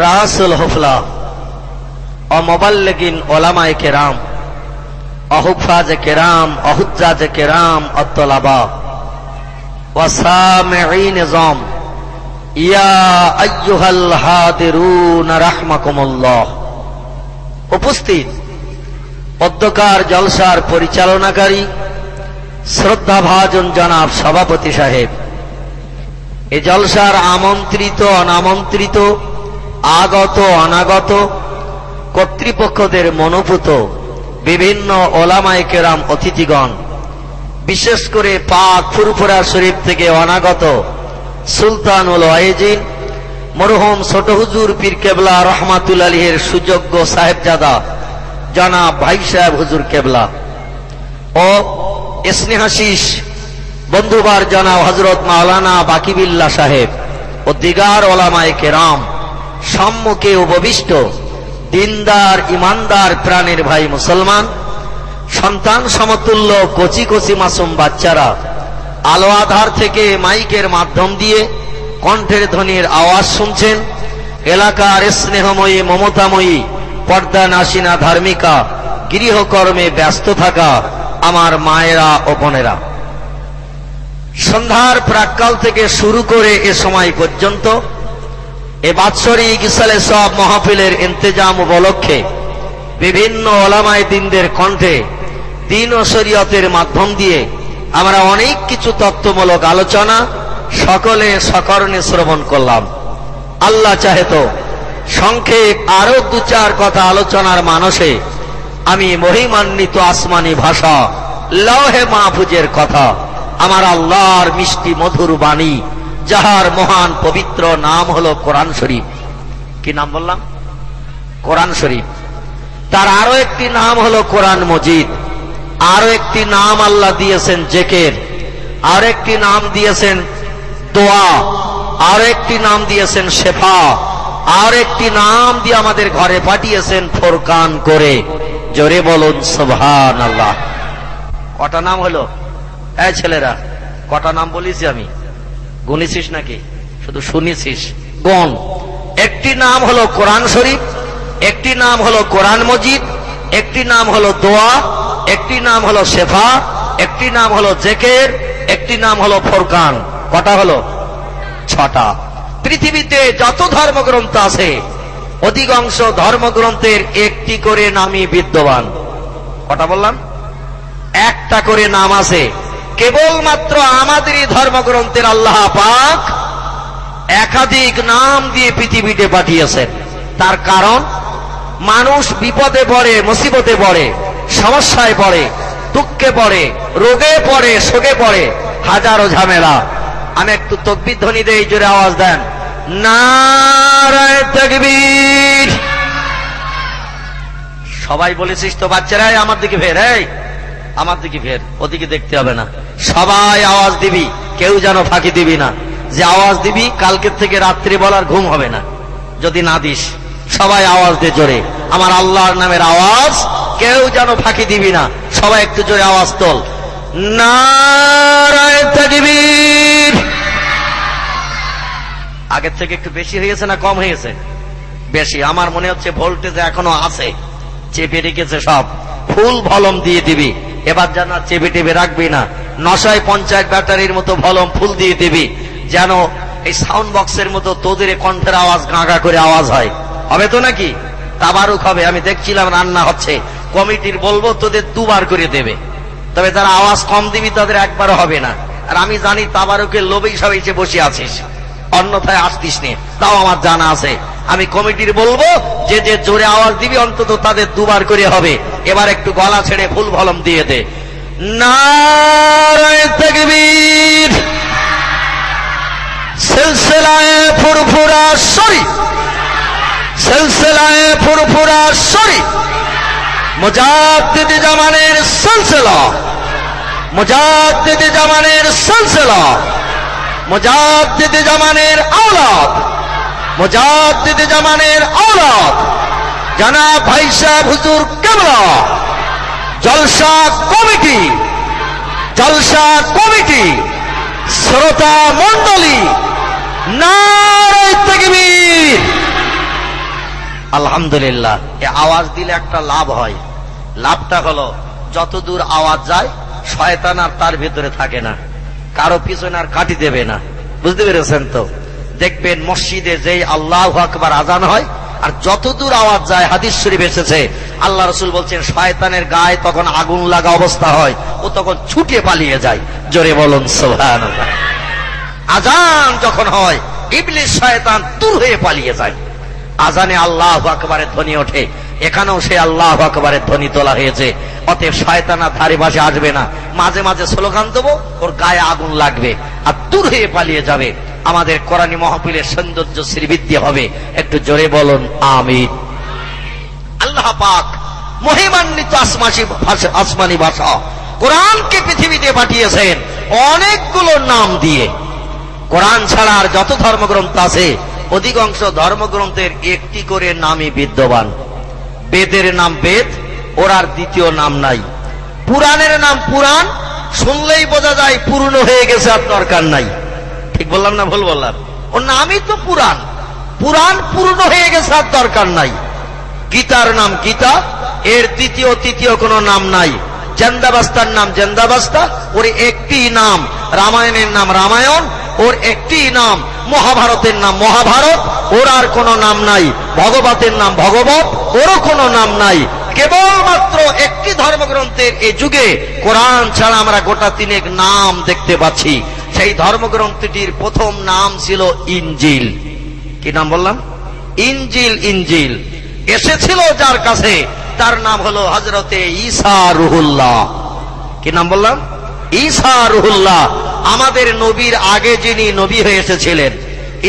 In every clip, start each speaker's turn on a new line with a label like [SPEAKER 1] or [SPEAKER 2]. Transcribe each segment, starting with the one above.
[SPEAKER 1] রাসুল হুফলা ও মুবাল্লিগিন উলামায়ে কেরাম অহুফাজে কেরাম অহুজ্জাজে কেরাম অত্তলাবা ওয়া সামিঈন নিজাম ইয়া আইয়ুহাল হাদিরুন রাহমাকুমুল্লাহ। উপস্থিত পদ্মকার জলসার পরিচালনাকারী শ্রদ্ধাভাজন জনাব সভাপতি সাহেব, এ জলসার আমন্ত্রিত অনামন্ত্রিত আগত অনাগত কর্তৃপক্ষদের মনোভূত বিভিন্ন ওলামায়ে কেরাম অতিথিগণ, বিশেষ করে পাক ফুরফুরা শরীফ থেকে অনাগত সুলতানুল ওয়াইজিন মরহুম ছোট হুজুর পীর কেবলা রহমাতুল্লাহ আলাইহির সুযোগ্য সাহেবজাদা জনাব ভাই সাহেব হুজুর কেবলা ও স্নেহাশিস বন্ধুবার জনাব হযরত মাওলানা বাকিবিল্লাহ সাহেব ও দিগার ওলামায়ে কেরাম, সম্মুখে উপবিষ্ট দিনদার ইমানদার প্রাণের ভাই মুসলমান, সন্তান সমতুল্য কচি কচি মাসুম বাচ্চারা, আলো আধার থেকে মাইকের মাধ্যম দিয়ে কণ্ঠের ধ্বনির আওয়াজ শুনছেন, এলাকার স্নেহময়ী মমতাময়ী পর্দা নাসিনা ধার্মিকা গৃহকর্মে ব্যস্ত থাকা আমার মায়েরা ও বোনেরা, সন্ধ্যার প্রাক্কাল থেকে শুরু করে এ সময় পর্যন্ত এ বাৎসরিক ইসালে সব মাহফিলের ইন্তেজাম উপলক্ষে বিভিন্ন ওলামায়ে দ্বীনদের কণ্ঠে দ্বীন ও শরীয়তের মাধ্যম দিয়ে আমরা অনেক কিছু তত্ত্বমূলক আলোচনা সকলে সকরণে শ্রবণ করলাম। আল্লাহ চাহে তো সংক্ষেপ আরো দু চার কথা আলোচনার মানসে আমি মহিমান্বিত আসমানি ভাষা লৌহে মাহফুজের কথা, আমার আল্লাহর মিষ্টি মধুর বাণী, যাহার মহান পবিত্র নাম হলো কোরআন শরীফ। কি নাম বললাম? কোরআন শরীফ। তার আরো একটি নাম হলো কোরআন মজিদ, আরো একটি নাম আল্লাহ দিয়েছেন জেকের, আর একটি নাম দিয়েছেন দোয়া, আর একটি নাম দিয়েছেন শেফা, আর একটি নাম দিয়ে আমাদের ঘরে পাঠিয়েছেন ফোরকান করে। জোরে বলুন সুবহানাল্লাহ। কটা নাম হলো? এই ছেলেরা, কটা নাম বলেছি আমি? গুনেছিস নাকি শুধু শুনেছিস? গণ। একটি নাম হলো কোরআন শরীফ, একটি নাম হলো কোরআন মজিদ, একটি নাম হলো দোয়া, একটি নাম হলো শেফা, একটি নাম হলো জেকের, একটি নাম হলো ফোরকান। কটা হলো? ছটা। পৃথিবীতে যত ধর্মগ্রন্থ আছে অধিকাংশ ধর্মগ্রন্থের একটি করে নামই বিদ্যমান। কটা বললাম? একটা করে নাম আছে। কেবলমাত্র আমাদেরই ধর্মগ্রন্থের আল্লাহ পাক একাধিক নাম দিয়ে পৃথিবীতে পাঠিয়েছেন। তার কারণ মানুষ বিপদে পড়ে, মুসিবতে পড়ে, সমস্যায় পড়ে, দুঃখে পড়ে, রোগে পড়ে, শোকে পড়ে, হাজারো ঝামেলা। আমি একটু তাকবীর ধ্বনি দেই, জোরে আওয়াজ দেন। নারায়ে তাকবীর। সবাই বলেছিস তো বাচ্চারাই আমার দিকে ফের, এই আমার দিকে ফের, ওদিকে দেখতে হবে না। সবাই আওয়াজ দিবি, কেউ যেন ফাঁকি দিবি না। যে আওয়াজ দিবি কালকের থেকে রাত্রি বলার ঘুম হবে না যদি না দিস। সবাই আওয়াজ দে জোরে, আমার আল্লাহর নামের আওয়াজ, কেউ যেন ফাঁকি দিবি না। সবাই একটু জোরে আওয়াজ তোল। নারায়ে তাকবীর। আগের থেকে একটু বেশি হয়েছে না কম হয়েছে? বেশি। আমার মনে হচ্ছে ভোল্টেজ এখনো আছে, চেপে রেখেছে সব। ফুল ভলম দিয়ে দিবি এবার, যেন চেপে টেপে রাখবি না। 950 ব্যাটারির মতো ভলম ফুল দিয়ে দিবি, যেন এই সাউন্ড বক্সের মতো তোদের কণ্ঠের আওয়াজ গাঁগা করে আওয়াজ হয়। হবে তো নাকি? তাবারুক হবে। আমি দেখছিলাম রান্না হচ্ছে, কমিটির বলবো তোদের দুবার করে দেবে, তবে তারা আওয়াজ কম দিবি, তাদের একবারও হবে না। আর আমি জানি তাবারুকের লোভেই সব এসে বসে আছিস, অন্যথায় আসতিস নে। তাও আমার জানা আছে। আমি কমিটির বলবো যে যে জোরে আওয়াজ দিবি অন্তত তাদের দুবার করে হবে। এবার একটু গলা ছেড়ে ফুল ভলম দিয়ে দে। নারায়ে তাকবীর। সিলসিলায়ে ফুরফুরা শরীফ, সিলসিলায়ে ফুরফুরা শরীফ, মুজাদ্দিদ জামানের সিলসিলা, মুজাদ্দিদ জামানের সিলসিলা, মুজাদ্দিদ জামানের আওলাদ, মুজাদ্দিদ জামানের আওলাদ জনাব ভাই সাহেব হুজুর কেবলা, জলসা কমিটি, জলসা কমিটি, শ্রোতা মণ্ডলী, নারায়ে তাকবীর, আলহামদুলিল্লাহ। এ আওয়াজ দিলে একটা লাভ হয়, লাভটা হলো যত দূর আওয়াজ যায় শয়তান আর তার ভিতরে থাকে না, কারো পিছনে আর কাটি দেবে না। বুঝতে পেরেছেন তো? দেখবেন মসজিদে যেই আল্লাহু আকবার আজান হয় আর যত দূর আওয়াজ যায়, হাদিস শরীফ এসেছে আল্লাহ রাসূল বলছেন শয়তানের গায়ে তখন আগুন লাগা অবস্থা হয়, ও তখন ছুটে পালিয়ে যায়। জোরে বলুন সুবহানাল্লাহ। আজান যখন হয় ইবলিস শয়তান দূর হয়ে পালিয়ে যায়। আজানে আল্লাহু আকবারের ধ্বনি ওঠে, এখানেও সে আল্লাহু আকবারের ধ্বনি তোলা হয়েছে। অতএব শয়তান আর ধারে পাশে আসবে না। মাঝে মাঝে স্লোগান দেবো, ওর গায়ে আগুন লাগবে আর দূর হয়ে পালিয়ে যাবে। আমাদের কোরআনী মাহফিলের সৌন্দর্য শ্রীবৃদ্ধি হবে। একটু জোরে বলুন আমিন। আল্লাহ পাক মহিমান্বিত আসমানি ভাষা কোরআনকে পৃথিবীতে পাঠিয়েছেন অনেকগুলো নাম দিয়ে। কোরআন ছাড়া আর যত ধর্মগ্রন্থ আছে অধিকাংশ ধর্মগ্রন্থের একটি করে নামই বিদ্যমান। বেদের নাম বেদ, ওর আর দ্বিতীয় নাম নাই। পুরাণের নাম পুরাণ, শুনলেই বোঝা যায় পূর্ণ হয়ে গেছে, আর দরকার নাই। ঠিক বললাম না ভুল বললাম? ওর নামই তো পুরাণ, পুরাণ পূর্ণ হয়ে গেছে, আর দরকার নাই। গীতার নাম গীতা, এর দ্বিতীয় তৃতীয় কোনো নাম নাই। জেন্দাবাস্তার নাম জেন্দাবাস্তা, ওর একটি নাম। রামায়ণের নাম রামায়ণ, ওর একটি নাম। মহাভারতের নাম মহাভারত, ওর আর কোনো নাম নাই। ভগবতের নাম ভগবত, ওরও কোনো নাম নাই। কেবলমাত্র একটি ধর্মগ্রন্থের এই যুগে কোরআন ছাড়া আমরা গোটা তিনেক নাম দেখতে পাচ্ছি। সেই ধর্মগ্রন্থটির প্রথম নাম ছিল ইনজিল। কি নাম বললাম? ইনজিল। ইনজিল এসেছিল যার কাছে, তার নাম হলো হযরতে ঈসা রুহুল্লাহ। কি নাম বললাম? ঈসা রুহুল্লাহ। আমাদের নবীর আগে যিনি নবী হয়ে এসেছিলেন,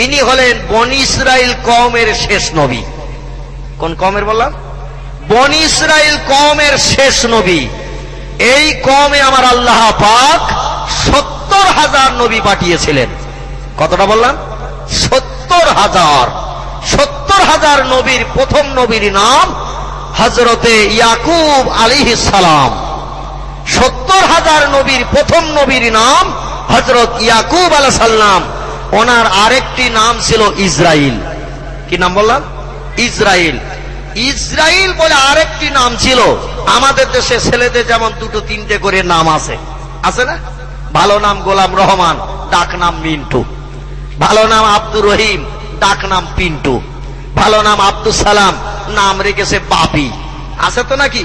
[SPEAKER 1] ইনি হলেন বনি ইসরাইল কওমের শেষ নবী। কোন কওমের বললাম? বনি ইসরাইল কওমের শেষ নবী। এই কওমে আমার আল্লাহ পাক 70,000 নবী পাঠিয়েছিলেন। কতটা বললাম? 70,000। 70,000 নবীর প্রথম নবীর নাম হযরতে ইয়াকুব আলাইহিস সালাম। 70,000 নবীর প্রথম নবীর নাম হযরত ইয়াকুব আলাইহিস সালাম। ওনার আরেকটি নাম ছিল ইসরাইল। কি নাম বললাম? ইসরাইল। ইসরাইল বলে আরেকটি নাম ছিল। আমাদের দেশে ছেলেদের যেমন দুটো তিনটে করে নাম আছে, আছে না? ভালো নাম গোলাম রহমান, ডাক নাম মিন্টু। ভালো নাম আব্দুর রহিম, ডাক নাম পিন্টু। ভালো নাম আব্দুল সালাম, নাম রেখেছে বাপি। আছে তো নাকি?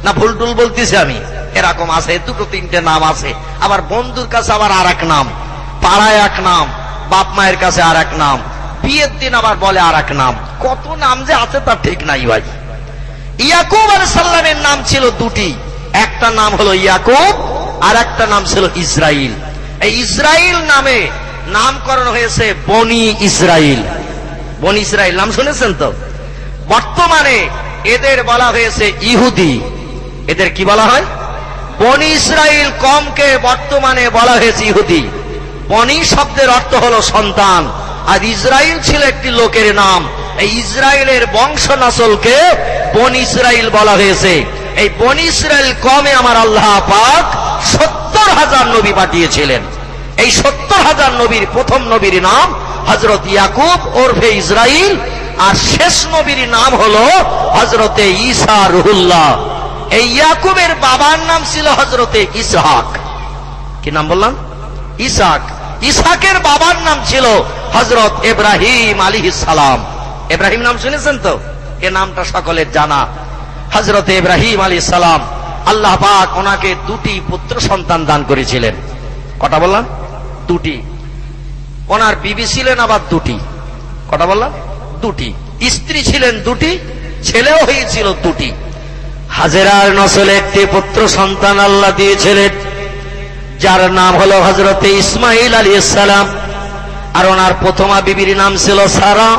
[SPEAKER 1] না ভুল টুল বলতেছি আমি? এরকম আছে, দুটো তিনটে নাম আছে। আবার বন্ধুর কাছে আবার আর এক নাম, পাড়ায় এক নাম, বাপ মায়ের কাছে আর এক নাম, বিয়ের দিন আবার বলে আর এক নাম। কত নাম যে আছে তার ঠিক নাই ভাই। ইয়াকুব আলাইহিস সালামের নাম ছিল দুটি, একটা নাম হলো ইয়াকুব আর একটা নাম ছিল ইসরাইল। এই ইসরাইল নামে নামকরণ হয়েছে বনি ইসরাইল। বনি ইসরাইল নাম শুনেছেন তো? বর্তমানে এদের বলা হয়েছে ইহুদি। এদের কি বলা হয়? বনি ইসরাইল কমকে বর্তমানে বলা হয়েছে ইহুদি। বনি শব্দের অর্থ হলো সন্তান, আর ইসরাইল ছিল একটি লোকের নাম। এই ইসরাইলের বংশ নসলকে বনি ইসরাইল বলা হয়েছে। এই বনি ইসরাইল কমে আমার আল্লাহ পাক 70,000 নবী পাঠিয়েছিলেন। এই 70,000 নবীর প্রথম নবীর নাম হযরত ইয়াকুব ওরফে ইসরাইল, আর শেষ নবীর নাম হলো হযরতে ঈসা রুহুল্লাহ। এই ইয়াকুবের বাবার নাম ছিল হযরতে ইসহাক। কি নাম বললাম? ইসহাক। ইসহাকের বাবার নাম ছিল হযরত ইব্রাহিম আলাইহিস সালাম। ইব্রাহিম নাম শুনেছেন তো? এ নামটা সকলের জানা। হযরতে ইব্রাহিম আলাইহিস সালাম, আল্লাহ পাক ওনাকে দুটি পুত্র সন্তান দান করেছিলেন। কটা বললাম? দুটি। ওনার বিবি ছিলেন আবার দুটি। কটা বললাম? দুটি। স্ত্রী ছিলেন দুটি, ছেলেও হয়েছিল দুটি। হাজেরার নসলে একটি পুত্র সন্তান আল্লাহ দিয়েছিলেন, যার নাম হলো হযরতে ইসমাইল আলাইহিস সালাম। আর ওনার প্রথমা বিবির নাম ছিল সারা।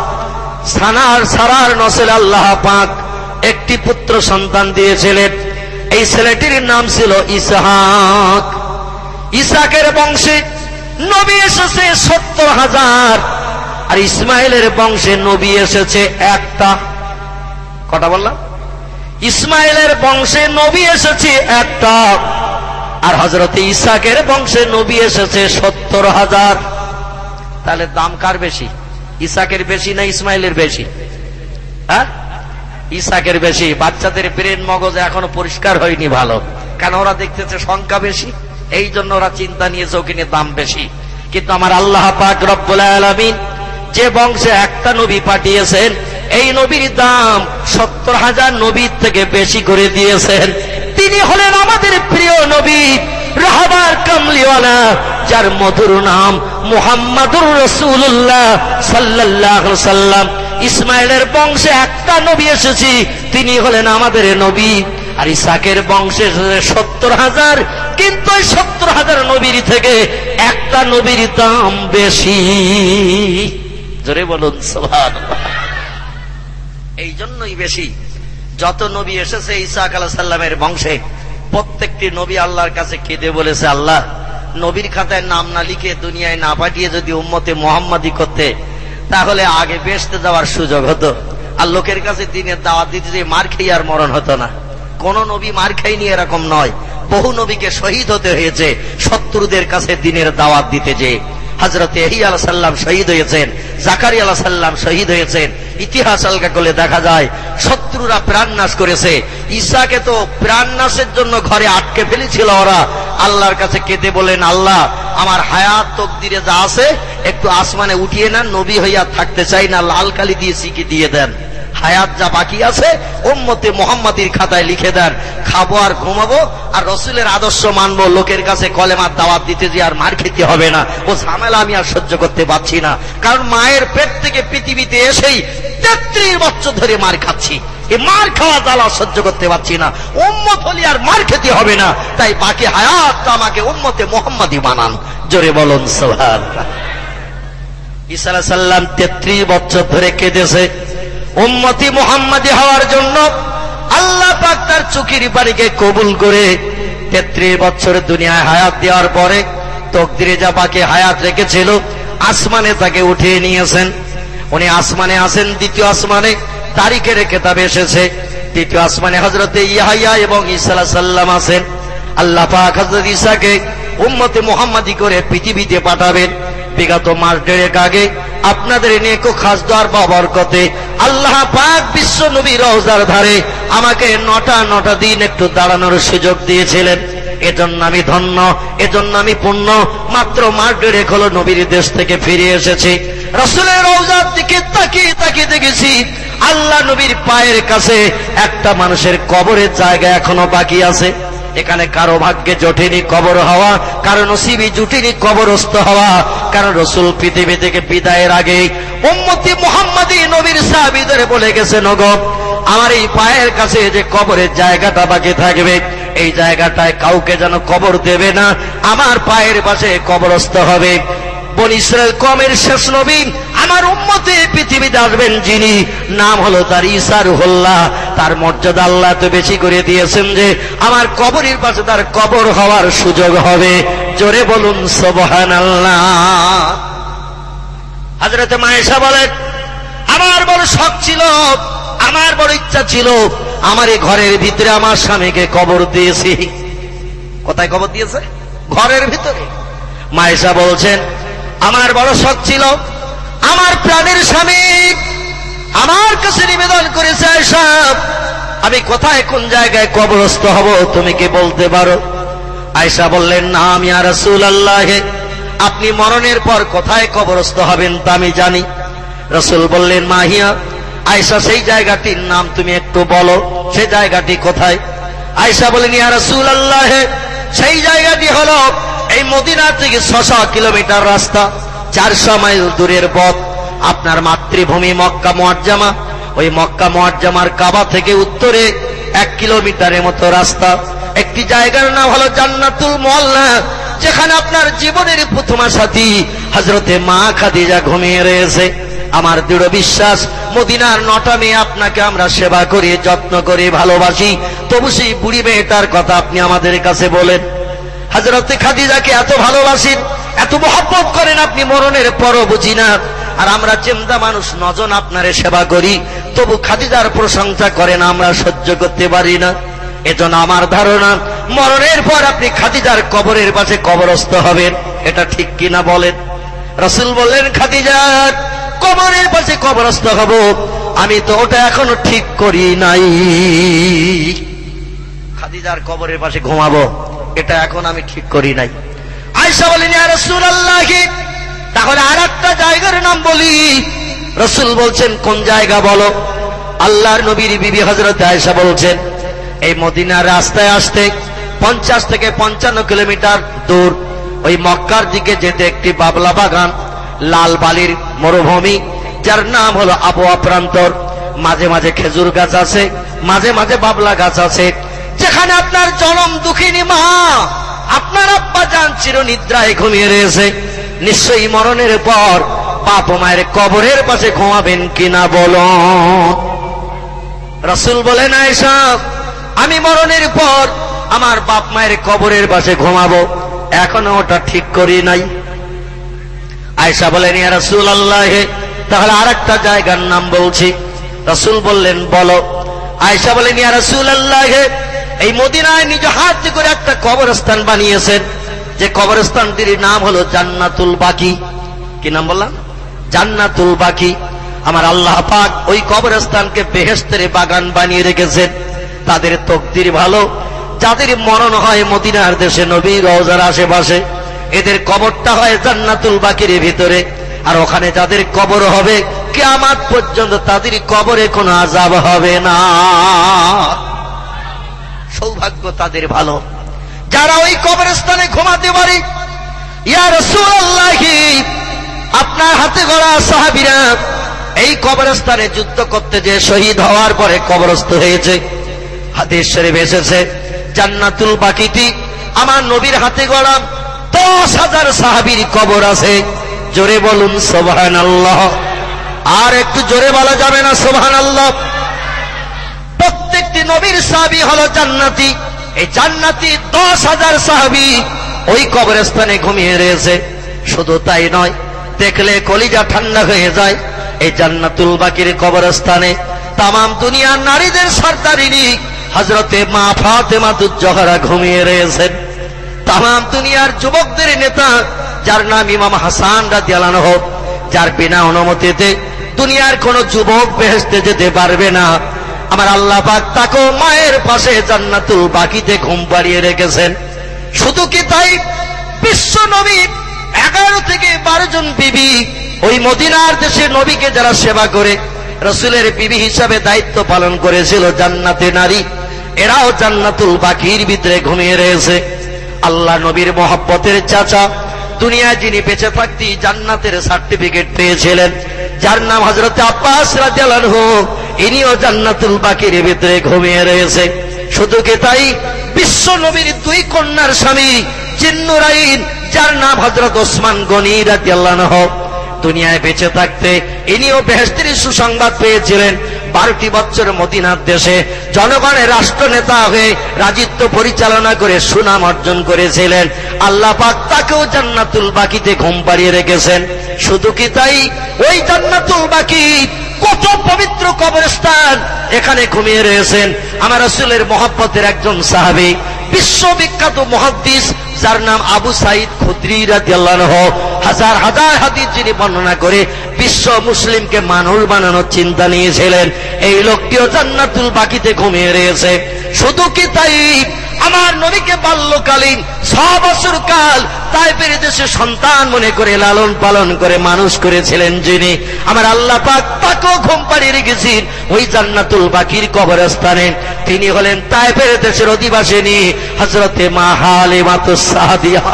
[SPEAKER 1] সারার নসলে আল্লাহ পাক একটি পুত্র সন্তান দিয়েছিলেন। এই ছেলেটির নাম ছিল ইসহাক। ইসহাকের বংশে নবী এসেছে 70,000, আর ইসমাইলের বংশে নবী এসেছে একটা। কটা বললাম? ইসমাইলের বংশে নবী এসেছে একটা, আর হযরতে ইসহাকের বংশে নবী এসেছে 70,000। তাহলে দাম কার বেশি? ইসহাকের বেশি না ইসমাইলের বেশি? হ্যাঁ, ইসাকের বেশি। বাচ্চাদের ব্রেন মগজ এখনো পরিষ্কার হয়নি ভালো, কারণ ওরা দেখতেছে সংখ্যা বেশি, এই জন্য ওরা চিন্তা নিয়েছে ওখানে দাম বেশি। কিন্তু আমার আল্লাহ পাক রব্বুল আলামিন যে বংশে একটা নবী পাঠিয়েছেন, এই নবীর দাম 70,000 নবীর থেকে বেশি করে দিয়েছেন। তিনি হলেন আমাদের প্রিয় নবী রাহবার কামলিওয়ালা, যার মধুর নাম মুহাম্মাদুর রাসূলুল্লাহ সাল্লাল্লাহু আলাইহি সাল্লাম। ইসমাইলের বংশে একটা নবী এসেছি, তিনি হলেন আমাদের নবী। আর ইসাকের বংশে 70,000, কিন্তু ওই 70,000 নবীর থেকে একটা নবীর দাম বেশি। জোরে বলুন সুবহানাল্লাহ। এই জন্যই বেশি। যত নবী এসেছে ইসহাক আলাইহিস সালামের বংশে, প্রত্যেকটি নবী আল্লাহর কাছে কেঁদে বলেছে, আল্লাহ, নবীর খাতায় নাম না লিখে দুনিয়ায় না পাঠিয়ে যদি উম্মতে মুহাম্মাদি করতে, তাহলে আগে বেহেশতে যাওয়ার সুযোগ হতো। আর লোকের কাছে দিনের দাওয়াত দিতে যে মার খেয়ে আর মরণ হতো না। কোন নবী মার খায়নি এরকম নয়, বহু নবীকে শহীদ হতে হয়েছে শত্রুদের কাছে দিনের দাওয়াত দিতে। যে হযরত ইয়াহইয়া আলাইহিস সালাম শহীদ হয়েছেন, জাকারিয়া আলাইহিস সালাম শহীদ হয়েছেন। ইতিহাস আলগা করলে দেখা যায় শত্রুরা প্রাণনাশ করেছে। ঈসাকে তো প্রাণনাশের জন্য ঘরে আটকে ফেলেছিল ওরা। আল্লাহর কাছে কেঁদে বলেন, আল্লাহ, আমার হায়াত তকদিরে যা আছে একটু আসমানে উঠিয়ে নেন, নবী হইয়া থাকতে চাই না, লাল কালি দিয়ে সিকি দিয়ে দেন। হায়াত যা বাকি আছে উম্মতে মুহাম্মাদির খাতায় লিখে দেন। খাবো আর ঘুমাবো আর রসুলের আদর্শ মানবো, লোকের কাছে কলেমার দাওয়াত দিতে যে আর মার খেতে হবে না, ও ঝামেলা আমি আর সহ্য করতে পারছি না। কারণ মায়ের পেট থেকে পৃথিবীতে এসেই 33 বছর ধরে মার খাচ্ছি, এই মার খাওয়া জ্বালা সহ্য করতে পারছি না। উম্মত হলে আর মার খেতে হবে না, তাই বাকি হায়াত আমাকে উম্মতে মুহাম্মাদি বানান। জোরে বলুন সুবহানাল্লাহ। ঈসা আলাইহিস সালাম 33 বছর ধরে কেঁদেছে উম্মতি মুহাম্মাদি হওয়ার জন্য। আল্লাহ পাক তার চোখের পানিকে কবুল করে 33 বছর দুনিয়ায় হায়াত দেওয়ার পরে তকদিরে যা বাকি হায়াত রেখেছিল আসমানে তাকে উঠিয়ে নিয়েছেন। উনি আসমানে আছেন, দ্বিতীয় আসমানে তারিখের কিতাবে এসেছে দ্বিতীয় আসমানে হযরত ইয়াহইয়া এবং ঈসা আলাইহিস সালাম আছেন। আল্লাহ পাক হযরত ঈসাকে উম্মতে মুহাম্মাদি করে পৃথিবীতে পাঠাবেন। বিগত মাস 1.5 আগে আপনাদের নেকো খাস দোয়ার বরকতে আল্লাহ পাক বিশ্ব নবী রওজার ধারে আমাকে 9টা দিন একটু দাঁড়ানোর সুযোগ দিয়েছিলেন। এজন্য আমি ধন্য, এজন্য আমি পুণ্য। মাত্র মাস 1.5 হলো নবীর দেশ থেকে ফিরে এসেছি। রাসূলের রওজার দিকে তাকিয়ে তাকিয়ে দেখেছি আল্লাহ নবীর পায়ের কাছে একটা মানুষের কবরের জায়গা এখনো বাকি আছে। এখানে কারো ভাগ্যে জোটেনি কবর হওয়া, কারো নসিবে জুটেনি কবরস্থ হওয়া। কারণ রাসূল পৃথিবী থেকে বিদায়ের আগে উম্মতি মুহাম্মাদি নবীর সাহাবীদের বলে গেছেন, ওগো, আমার এই পায়ের কাছে যে কবরের জায়গাটা বাকি থাকবে, এই জায়গাটায় কাউকে যেন কবর দেবে না, আমার পায়ের পাশে কবরস্থ হবে। বনি ইসরাইল কওমের শেষ নবী আমার উম্মতে পৃথিবীতে আসবেন, যিনি নাম হলো তার ঈসা রূহুল্লাহ। তার মর্যাদা আল্লাহ তো বেশি করে দিয়েছেন যে আমার কবরের পাশে তার কবর হওয়ার সুযোগ হবে। জোরে বলুন সুবহানাল্লাহ। হযরত মায়েশা বলেন, আমার বড় শখ ছিল, আমার বড় ইচ্ছা ছিল, আমার এই ঘরের ভিতরে আমার স্বামীকে কবর দিয়েছি। কোথায় কবর দিয়েছে? ঘরের ভিতরে। মায়েশা বলছেন, আমার বড় শখ ছিল, আমার প্রাণের স্বামী আমার কাছে নিবেদন করেছে, আয়েশা, আমি কোথায় কোন জায়গায় কবরস্থ হব তুমি কি বলতে পারো? আয়েশা বললেন, না, আমি ইয়া রাসূলুল্লাহ, আপনি মরণের পর কোথায় কবরস্থ হবেন তা আমি জানি। রাসূল বললেন, মাহিয়া, আয়েশা, সেই জায়গাটির নাম তুমি একটু বলো, সেই জায়গাটি কোথায়? আয়েশা বলেন, ইয়া রাসূলুল্লাহ, সেই জায়গাটি হলো এই মদিনা থেকে 600 কিলোমিটার রাস্তা, 400 মাইল দূরের পথ। আপনার মাতৃভূমি মক্কা মুআজ্জামা, ওই মক্কা মুআজ্জামার কাবা থেকে উত্তরে 1 কিলোমিটারের মতো রাস্তা। একটি জায়গার নাম হলো জান্নাতুল মুআল্লা, যেখানে আপনার জীবনের প্রথম সাথী হযরতে মা খাদিজা ঘুমিয়ে রয়েছে। আমার দৃঢ় বিশ্বাস মদিনার 9টা মেয়ে আপনাকে আমরা সেবা করি, যত্ন করি, ভালোবাসি, তবু সেই বুড়ি মেয়েটার কথা আপনি আমাদের কাছে বলেন। হযরতে খাদিজাকে এত ভালোবাসেন, এত মহব্বত করেন, আপনি মরণের পরও বুঝি না। আর আমরা চিন্তা মানুষ 9 জন আপনারে সেবা করি, তবু খাদিজার প্রশংসা করেন, আমরা সহ্য করতে পারি না। এজন্য আমার ধারণা মরণের পর আপনি খাদিজার কবরের পাশে কবরস্থ হবেন। এটা ঠিক কিনা বলেন? রাসূল বললেন, খাদিজার কবরের পাশে কবরস্থ হব। আমি তো ওটা এখনো ঠিক করি নাই। খাদিজার কবরের পাশে ঘুমাবো, এটা এখন আমি ঠিক করি নাই। আয়েশা বলেন, ইয়া রাসূলুল্লাহ, তাহলে আরেকটা জায়গার নাম বলি। রাসূল বলছেন, কোন জায়গা বলো? আল্লাহর নবীর বিবি হযরত আয়েশা বলছেন, এই মদিনার রাস্তায় আসতে 50 থেকে 55 কিলোমিটার দূর, ওই মক্কার দিকে যেতে একটি বাবলা বাগান, লাল বালির মরুভূমি, যার নাম হলো আবওয়া প্রান্তর। মাঝে মাঝে খেজুর গাছ আছে, মাঝে মাঝে বাবলা গাছ আছে, যেখানে আপনার জনম দুঃখিনী মা, আপনার আব্বা জান চিরনিদ্রায় ঘুমিয়ে রয়েছে। নিশ্চয়ই মরণের পর বাপ মায়ের কবরের পাশে ঘুমাবেন কিনা বলো? রাসূল বলেন, আয়েশা, আমি মরণের পর আমার বাপ মায়ের কবরের পাশে ঘুমাবো, এখনো ওটা ঠিক করি নাই। আয়েশা বলেন, ইয়া রাসূলুল্লাহ, তাহলে আরেকটা জায়গার নাম বলছি। রাসূল বললেন, বলো। আয়েশা বলেন, ইয়া রাসূলুল্লাহ, এই মদিনায় নিজ হাতে করে একটা কবরস্থান বানিয়েছেন, যে কবরস্থানটির নাম হলো জান্নাতুল বাকি। কি নাম বললাম? জান্নাতুল বাকি। আমার আল্লাহ পাক ওই কবরস্থানকে বেহেশতের বাগান বানিয়ে রেখেছেন। তাদের তকদির ভালো, যাদের মরণ হয় মদিনার দেশে নবীর রওজার আশেপাশে, এদের কবরটা হয় জান্নাতুল বাকির ভিতরে। আর ওখানে যাদের কবর হবে, কিয়ামত পর্যন্ত তাদের কবরে কোনো আযাব হবে না। সৌভাগ্য তাদের ভালো যারা ওই কবরস্থানে ঘুমাতে পারে। ইয়া রাসূলুল্লাহ, আপনার হাতে গড়া সাহাবীরা এই কবরস্থানে যুদ্ধ করতে যে শহীদ হওয়ার পরে কবরস্থ হয়েছে। হাদিস শরীফে এসেছে, জান্নাতুল বাকিটি আমার নবীর হাতে গড়া 10,000 সাহাবীর কবর আছে। জোরে বলুন সুবহানাল্লাহ। আর একটু জোরে বলা যাবে না সুবহানাল্লাহ? প্রত্যেকটি নবীর সাহাবী হলো জান্নাতি। এই জান্নাতি 10,000 সাহাবী ওই কবরস্থানে ঘুমিয়ে রয়েছে। শুধু তাই নয়, দেখলে কলিজা ঠান্ডা হয়ে যায়। এই জান্নাতুল বাকির কবরস্থানে তামাম দুনিয়ার নারীদের সরদারিনী হযরতে মা ফাতেমাতুজ জোহরা ঘুমিয়ে রয়েছেন। তামাম দুনিয়ার যুবকদের নেতা, যার নাম ইমাম হাসান রাদিয়াল্লাহু আনহু, যার বিনা অনুমতিতে দুনিয়ার কোন যুবক বেহেশতে যেতে পারবে না, আমার আল্লাহ পাক তাকে মায়ের পাশে জান্নাতুল বাকিতে ঘুম পাড়িয়ে রেখেছেন। শুধু কি তাই, বিশ্ব নবী 11 থেকে 12 জন বিবি ওই মদিনার দেশে নবীকে যারা সেবা করে রাসূলের বিবি হিসাবে দায়িত্ব পালন করেছিল, জান্নাতে নারী, এরাও জান্নাতুল বাকির ভিতরে ঘুমিয়ে রয়েছে। আল্লাহ নবীর মহব্বতের চাচা, দুনিয়ায় যিনি বেঁচে থাকতে জান্নাতের সার্টিফিকেট পেয়েছিলেন, যার নাম হযরত আব্বাস রাদিয়াল্লাহু আনহু, ইনিও জান্নাতুল বাকির ভিতরে ঘুমিয়ে রয়েছে। শুধু কি তাই, বিশ্ব নবীর 2 কন্যার স্বামী জিন্নুরাইন, যার নাম হযরত ওসমান গনি রাদিয়াল্লাহু আনহু, দুনিয়ায় বেঁচে থাকতে ইনিও বেহেশতের সুসংবাদ পেয়েছিলেন। 12টি বছর মদিনার দেশে জনগণের রাষ্ট্রনেতা হয়ে রাজত্ব পরিচালনা করে সুনাম অর্জন করেছিলেন। আল্লাহ পাক তাকেও জান্নাতুল বাকিতে ঘুম পাড়িয়ে রেখেছেন। শুধু কি তাই, ওই জান্নাতুল বাকি কত পবিত্র কবরস্থান, এখানে ঘুমিয়ে রয়েছেন আমার রাসূলের মহব্বতের একজন সাহাবী, বিশ্ববিখ্যাত মুহাদ্দিস, যার নাম আবু সাঈদ খুদরি রাদিয়াল্লাহু আনহু। হাজার হাজার হাদিস যিনি বর্ণনা করে বিশ্ব মুসলিমকে মানুষ বানানোর চিন্তা নিয়েছিলেন, এই লোকটিও জান্নাতুল বাকিতে ঘুমিয়ে রয়েছে। শুধু কি তাই, আমার নবীকে বাল্যকালীন 6 বছর কাল তায়েফের দেশে সন্তান মনে করে লালন পালন করে মানুষ করেছিলেন যিনি, আমার আল্লাহ পাক তাকেও ঘুম পাড়িয়ে রেখেছেন ওই জান্নাতুল বাকির কবরস্থানে। তিনি হলেন তায়েফের দেশের অধিবাসিনী হযরতে মা হালিমাতুস সাদিয়া।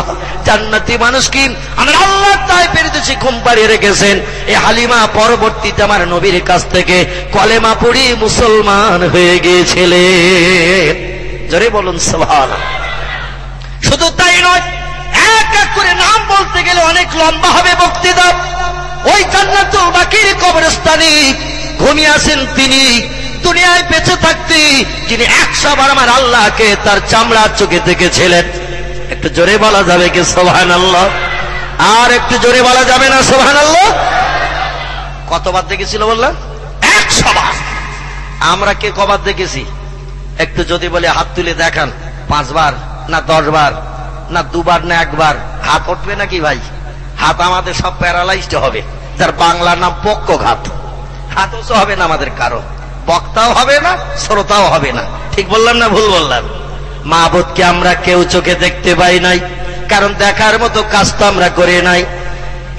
[SPEAKER 1] জান্নাতি মানুষ কি আমার আল্লাহ তায়েফের দেশে ঘুম পাড়িয়ে রেখেছেন। এই হালিমা পরবর্তীতে আমার নবীর কাছ থেকে কলেমা পড়ে মুসলমান হয়ে গিয়েছিলেন। জোরে বলুন সুবহানাল্লাহ। শুধু তাই নয়, এক এক করে নাম বলতে গেলে অনেক লম্বা হবে বক্তৃতা। ওই জান্নাতুল বাকির কবরস্থানে ঘুমিয়ে আছেন তিনি, দুনিয়ায় বেঁচে থাকতে যিনি 100 বার আমার আল্লাহকে তার চামড়ার চোখে দেখেছিলেন। একটু জোরে বলা যাবে কি সুবহানাল্লাহ? আর একটু জোরে বলা যাবে না সুবহানাল্লাহ? কতবার দেখেছিল বললাম? 100 বার। আমরা কে কবার দেখেছি? একটু যদি বলে হাত তুলে দেখান, 5 বার না 10 বার না 2 বার না 1 বার? হাত উঠবে নাকি ভাই? হাত আমাদের সব প্যারালাইজড হবে, যার বাংলা নাম পক্ষঘাত। খাতোসও হবে না আমাদের কারো, বক্তাও হবে না, শ্রোতাও হবে না। ঠিক বললাম না ভুল বললাম? মাবুদকে আমরা কেউ চোখে দেখতে পাই নাই, কারণ দেখার মতো কাজ তো আমরা করে নাই।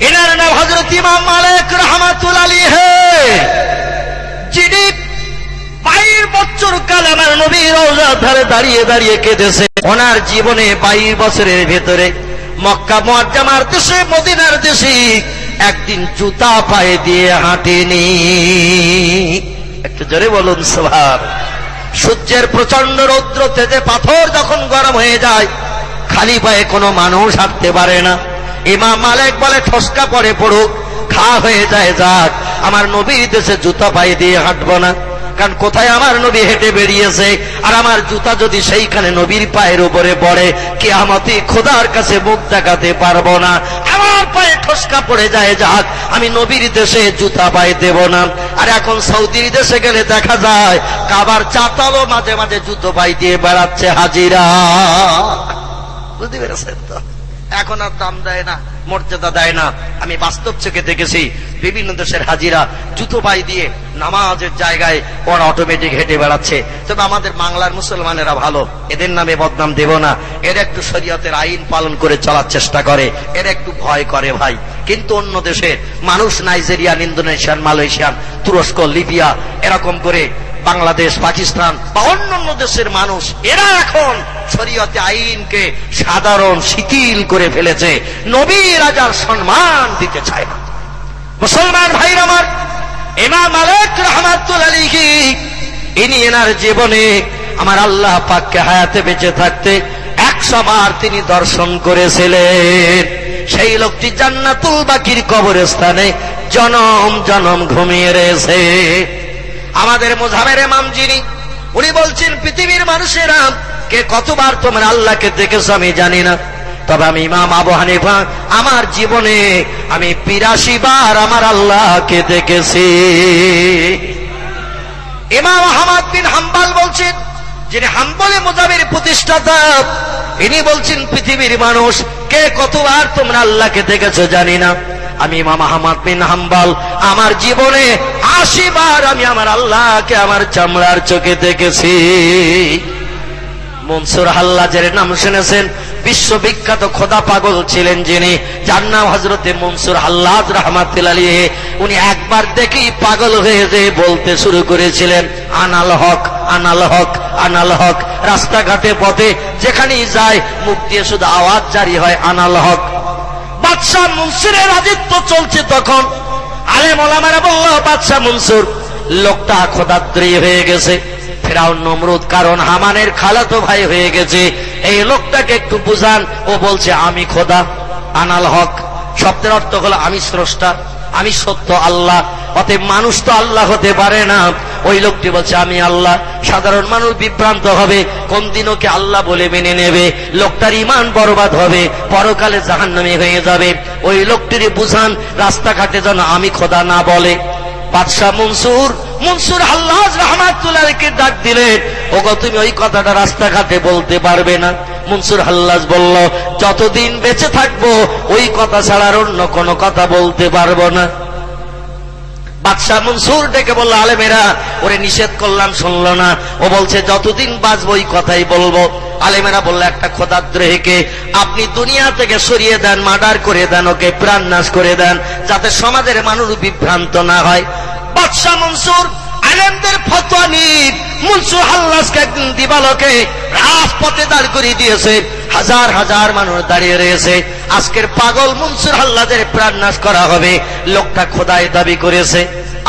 [SPEAKER 1] এনার নাম হযরত ইমাম মালিক রাহমাতুল্লাহ আলাইহি, যিনি 22 বছর কাল আমার নবীর রওজা ধারে দাঁড়িয়ে দাঁড়িয়ে কেঁদেছে। ওনার জীবনে 22 বছরের ভেতরে মক্কা মুআজ্জামার দেশে, মদিনার দেশে একদিন জুতা পায়ে দিয়ে হাঁটেনি। একটু জোরে বলুন সুবহান। সূর্যের প্রচন্ড রৌদ্র তেজে পাথর যখন গরম হয়ে যায়, খালি পায়ে কোনো মানুষ হাঁটতে পারে না। ইমাম মালিক বলে ঠসকা পড়ে পড়ুক, খা হয়ে যায় যাক, আমার নবীর দেশে জুতা পায়ে দিয়ে হাঁটবো না। কারণ কোথায় আমার নবী হেঁটে বেরিয়েছে, আর আমার জুতা যদি সেইখানে নবীর পায়ের উপরে পড়ে, কিয়ামতে খোদার কাছে মুখ দেখাতে পারবো না। আমার পায়ে ঠসকা পড়ে যায় যাক, আমি নবীর দেশে জুতা পায়ে দেব না। আর এখন সৌদির দেশে গেলে দেখা যায় কাবার চাতালও মাঝে মাঝে জুতো পায়ে দিয়ে বেড়াচ্ছে হাজিরা। বুঝতে পেরেছেন তো? এখন আর দাম দেয় না, মর্যাদা দেয় না। আমি বাস্তব চোখে দেখেছি বিভিন্ন দেশের হাজিরা জুতো পায়ে দিয়ে নামাজের জায়গায় ওরা অটোমেটিক হেঁটে বেড়াচ্ছে। তবে আমাদের বাংলার মুসলমানেরা ভালো, এদের নামে বদনাম দেব না। এরা একটু শরীয়তের আইন পালন করে চলার চেষ্টা করে, এরা একটু ভয় করে ভাই। কিন্তু অন্য দেশের মানুষ, নাইজেরিয়ান, ইন্দোনেশিয়ান, মালয়েশিয়ান, তুরস্ক, লিবিয়া, এরকম করে বাংলাদেশ, পাকিস্তান বা অন্যান্য দেশের মানুষ, এরা এখন শরীয়তে আইনকে সাধারণ শিথিল করে ফেলেছে, নবী রাজার সম্মান দিতে চায় না। মুসলমান ভাইরা আমার, ইমাম মালিক রাহমাতুল্লাহ আলাইহি, ইনি এনার জীবনে আমার আল্লাহ পাককে হায়াতে বেঁচে থাকতে 100 বার তিনি দর্শন করেছিলেন। সেই লোকটি জান্নাতুল বাকির কবরস্থানে জনম জনম ঘুমিয়ে রয়েছে। আমাদের মুজাহির ইমাম যিনি, উনি বলছেন পৃথিবীর মানুষেরা কে কতবার তোমরা আল্লাহকে দেখেছো আমি জানি না, তবে আমি ইমাম আবু হানিফা আমার জীবনে আমি 82 বার আমার আল্লাহকে দেখেছি। ইমাম আহমদ বিন হাম্বল বলছেন, যিনি হাম্বলি মুজাহির প্রতিষ্ঠাতা, ইনি বলছেন পৃথিবীর মানুষ কে কতবার তোমরা আল্লাহকে দেখেছো জানি না, আমি ইমাম আহমদ বিন হাম্বল আমার জীবনে 80 বার আমি আমার আল্লাহকে আমার চামড়ার চোখে দেখেছি। মনসুর হাল্লাজের নাম শুনেছেন, বিশ্ববিখ্যাত খোদা পাগল ছিলেন যিনি, যার নাম হযরতে মনসুর হাল্লাজ রাহমাতুল্লাহ আলাইহি। উনি একবার দেখেই পাগল হয়ে যেয়ে বলতে শুরু করেছিলেন, আনাল হক, আনাল হক, আনাল হক। রাস্তাঘাটে পথে যেখানেই যায় মুখ দিয়ে শুধু আওয়াজ জারি হয়, আনাল হক। বাদশাহ মনসুরের রাজত্ব চলছে তখন। আলেম ওলামারা বলল, বাদশাহ মনসুর লোকটা খোদাদ্রোহী হয়ে গেছে, ফেরাউন নমরুদ কারণ হামানের খালাতো ভাই হয়ে গেছে, এই লোকটাকে একটু বুঝান। ও বলছে আমি খোদা। আনাল হক শব্দের অর্থ হলো আমি স্রষ্টা, আমি সত্য আল্লাহ, অতএব মানুষ তো আল্লাহ হতে পারে না। ওই লোকটি বলছে আমি আল্লাহ। সাধারণ মানুষ বিভ্রান্ত হবে, কোন দিন ওকে আল্লাহ বলে মেনে নেবে, লোকটার ঈমান বরবাদ হবে, পরকালে জাহান্নামী হয়ে যাবে। ওই লোকটির বুঝান রাস্তাঘাটে যেন আমি খোদা না বলে। বাদশাহ মনসুর হাল্লাজ রাহমাতুল্লাহ আলাইহি ডাক দিলেন, ওগো তুমি ওই কথাটা রাস্তাঘাটে বলতে পারবে না। মনসুর হাল্লাজ বলল, যতদিন বেঁচে থাকবো ওই কথা ছাড়া অন্য কোনো কথা বলতে পারবো না। বাদশাহ মনসুর ডেকে বলল, আলেমেরা ওরে নিষেধ করলাম শুনলো না, ও বলছে যতদিন বাঁচবো ওই কথাই বলবো। আলেমেরা বলল, একটা খোদাদ্রোহীকে আপনি দুনিয়া থেকে সরিয়ে দেন, মার্ডার করে দেন, ওকে প্রাণ নাশ করে দেন, যাতে সমাজের মানুষ বিভ্রান্ত না হয়। বাদশাহ মনসুর আলেমদের ফতোয়া নিয়ে মনসুর হাল্লাজকে একদিন দিবালোকে রাজপথে দাঁড় করিয়ে দিয়েছে। হাজার হাজার মানুষ দাঁড়িয়ে রয়েছে। আজকের পাগল মনসুর হাল্লাজের প্রাণ নাশ করা হবে। লোকটা খোদায় দাবি করেছে,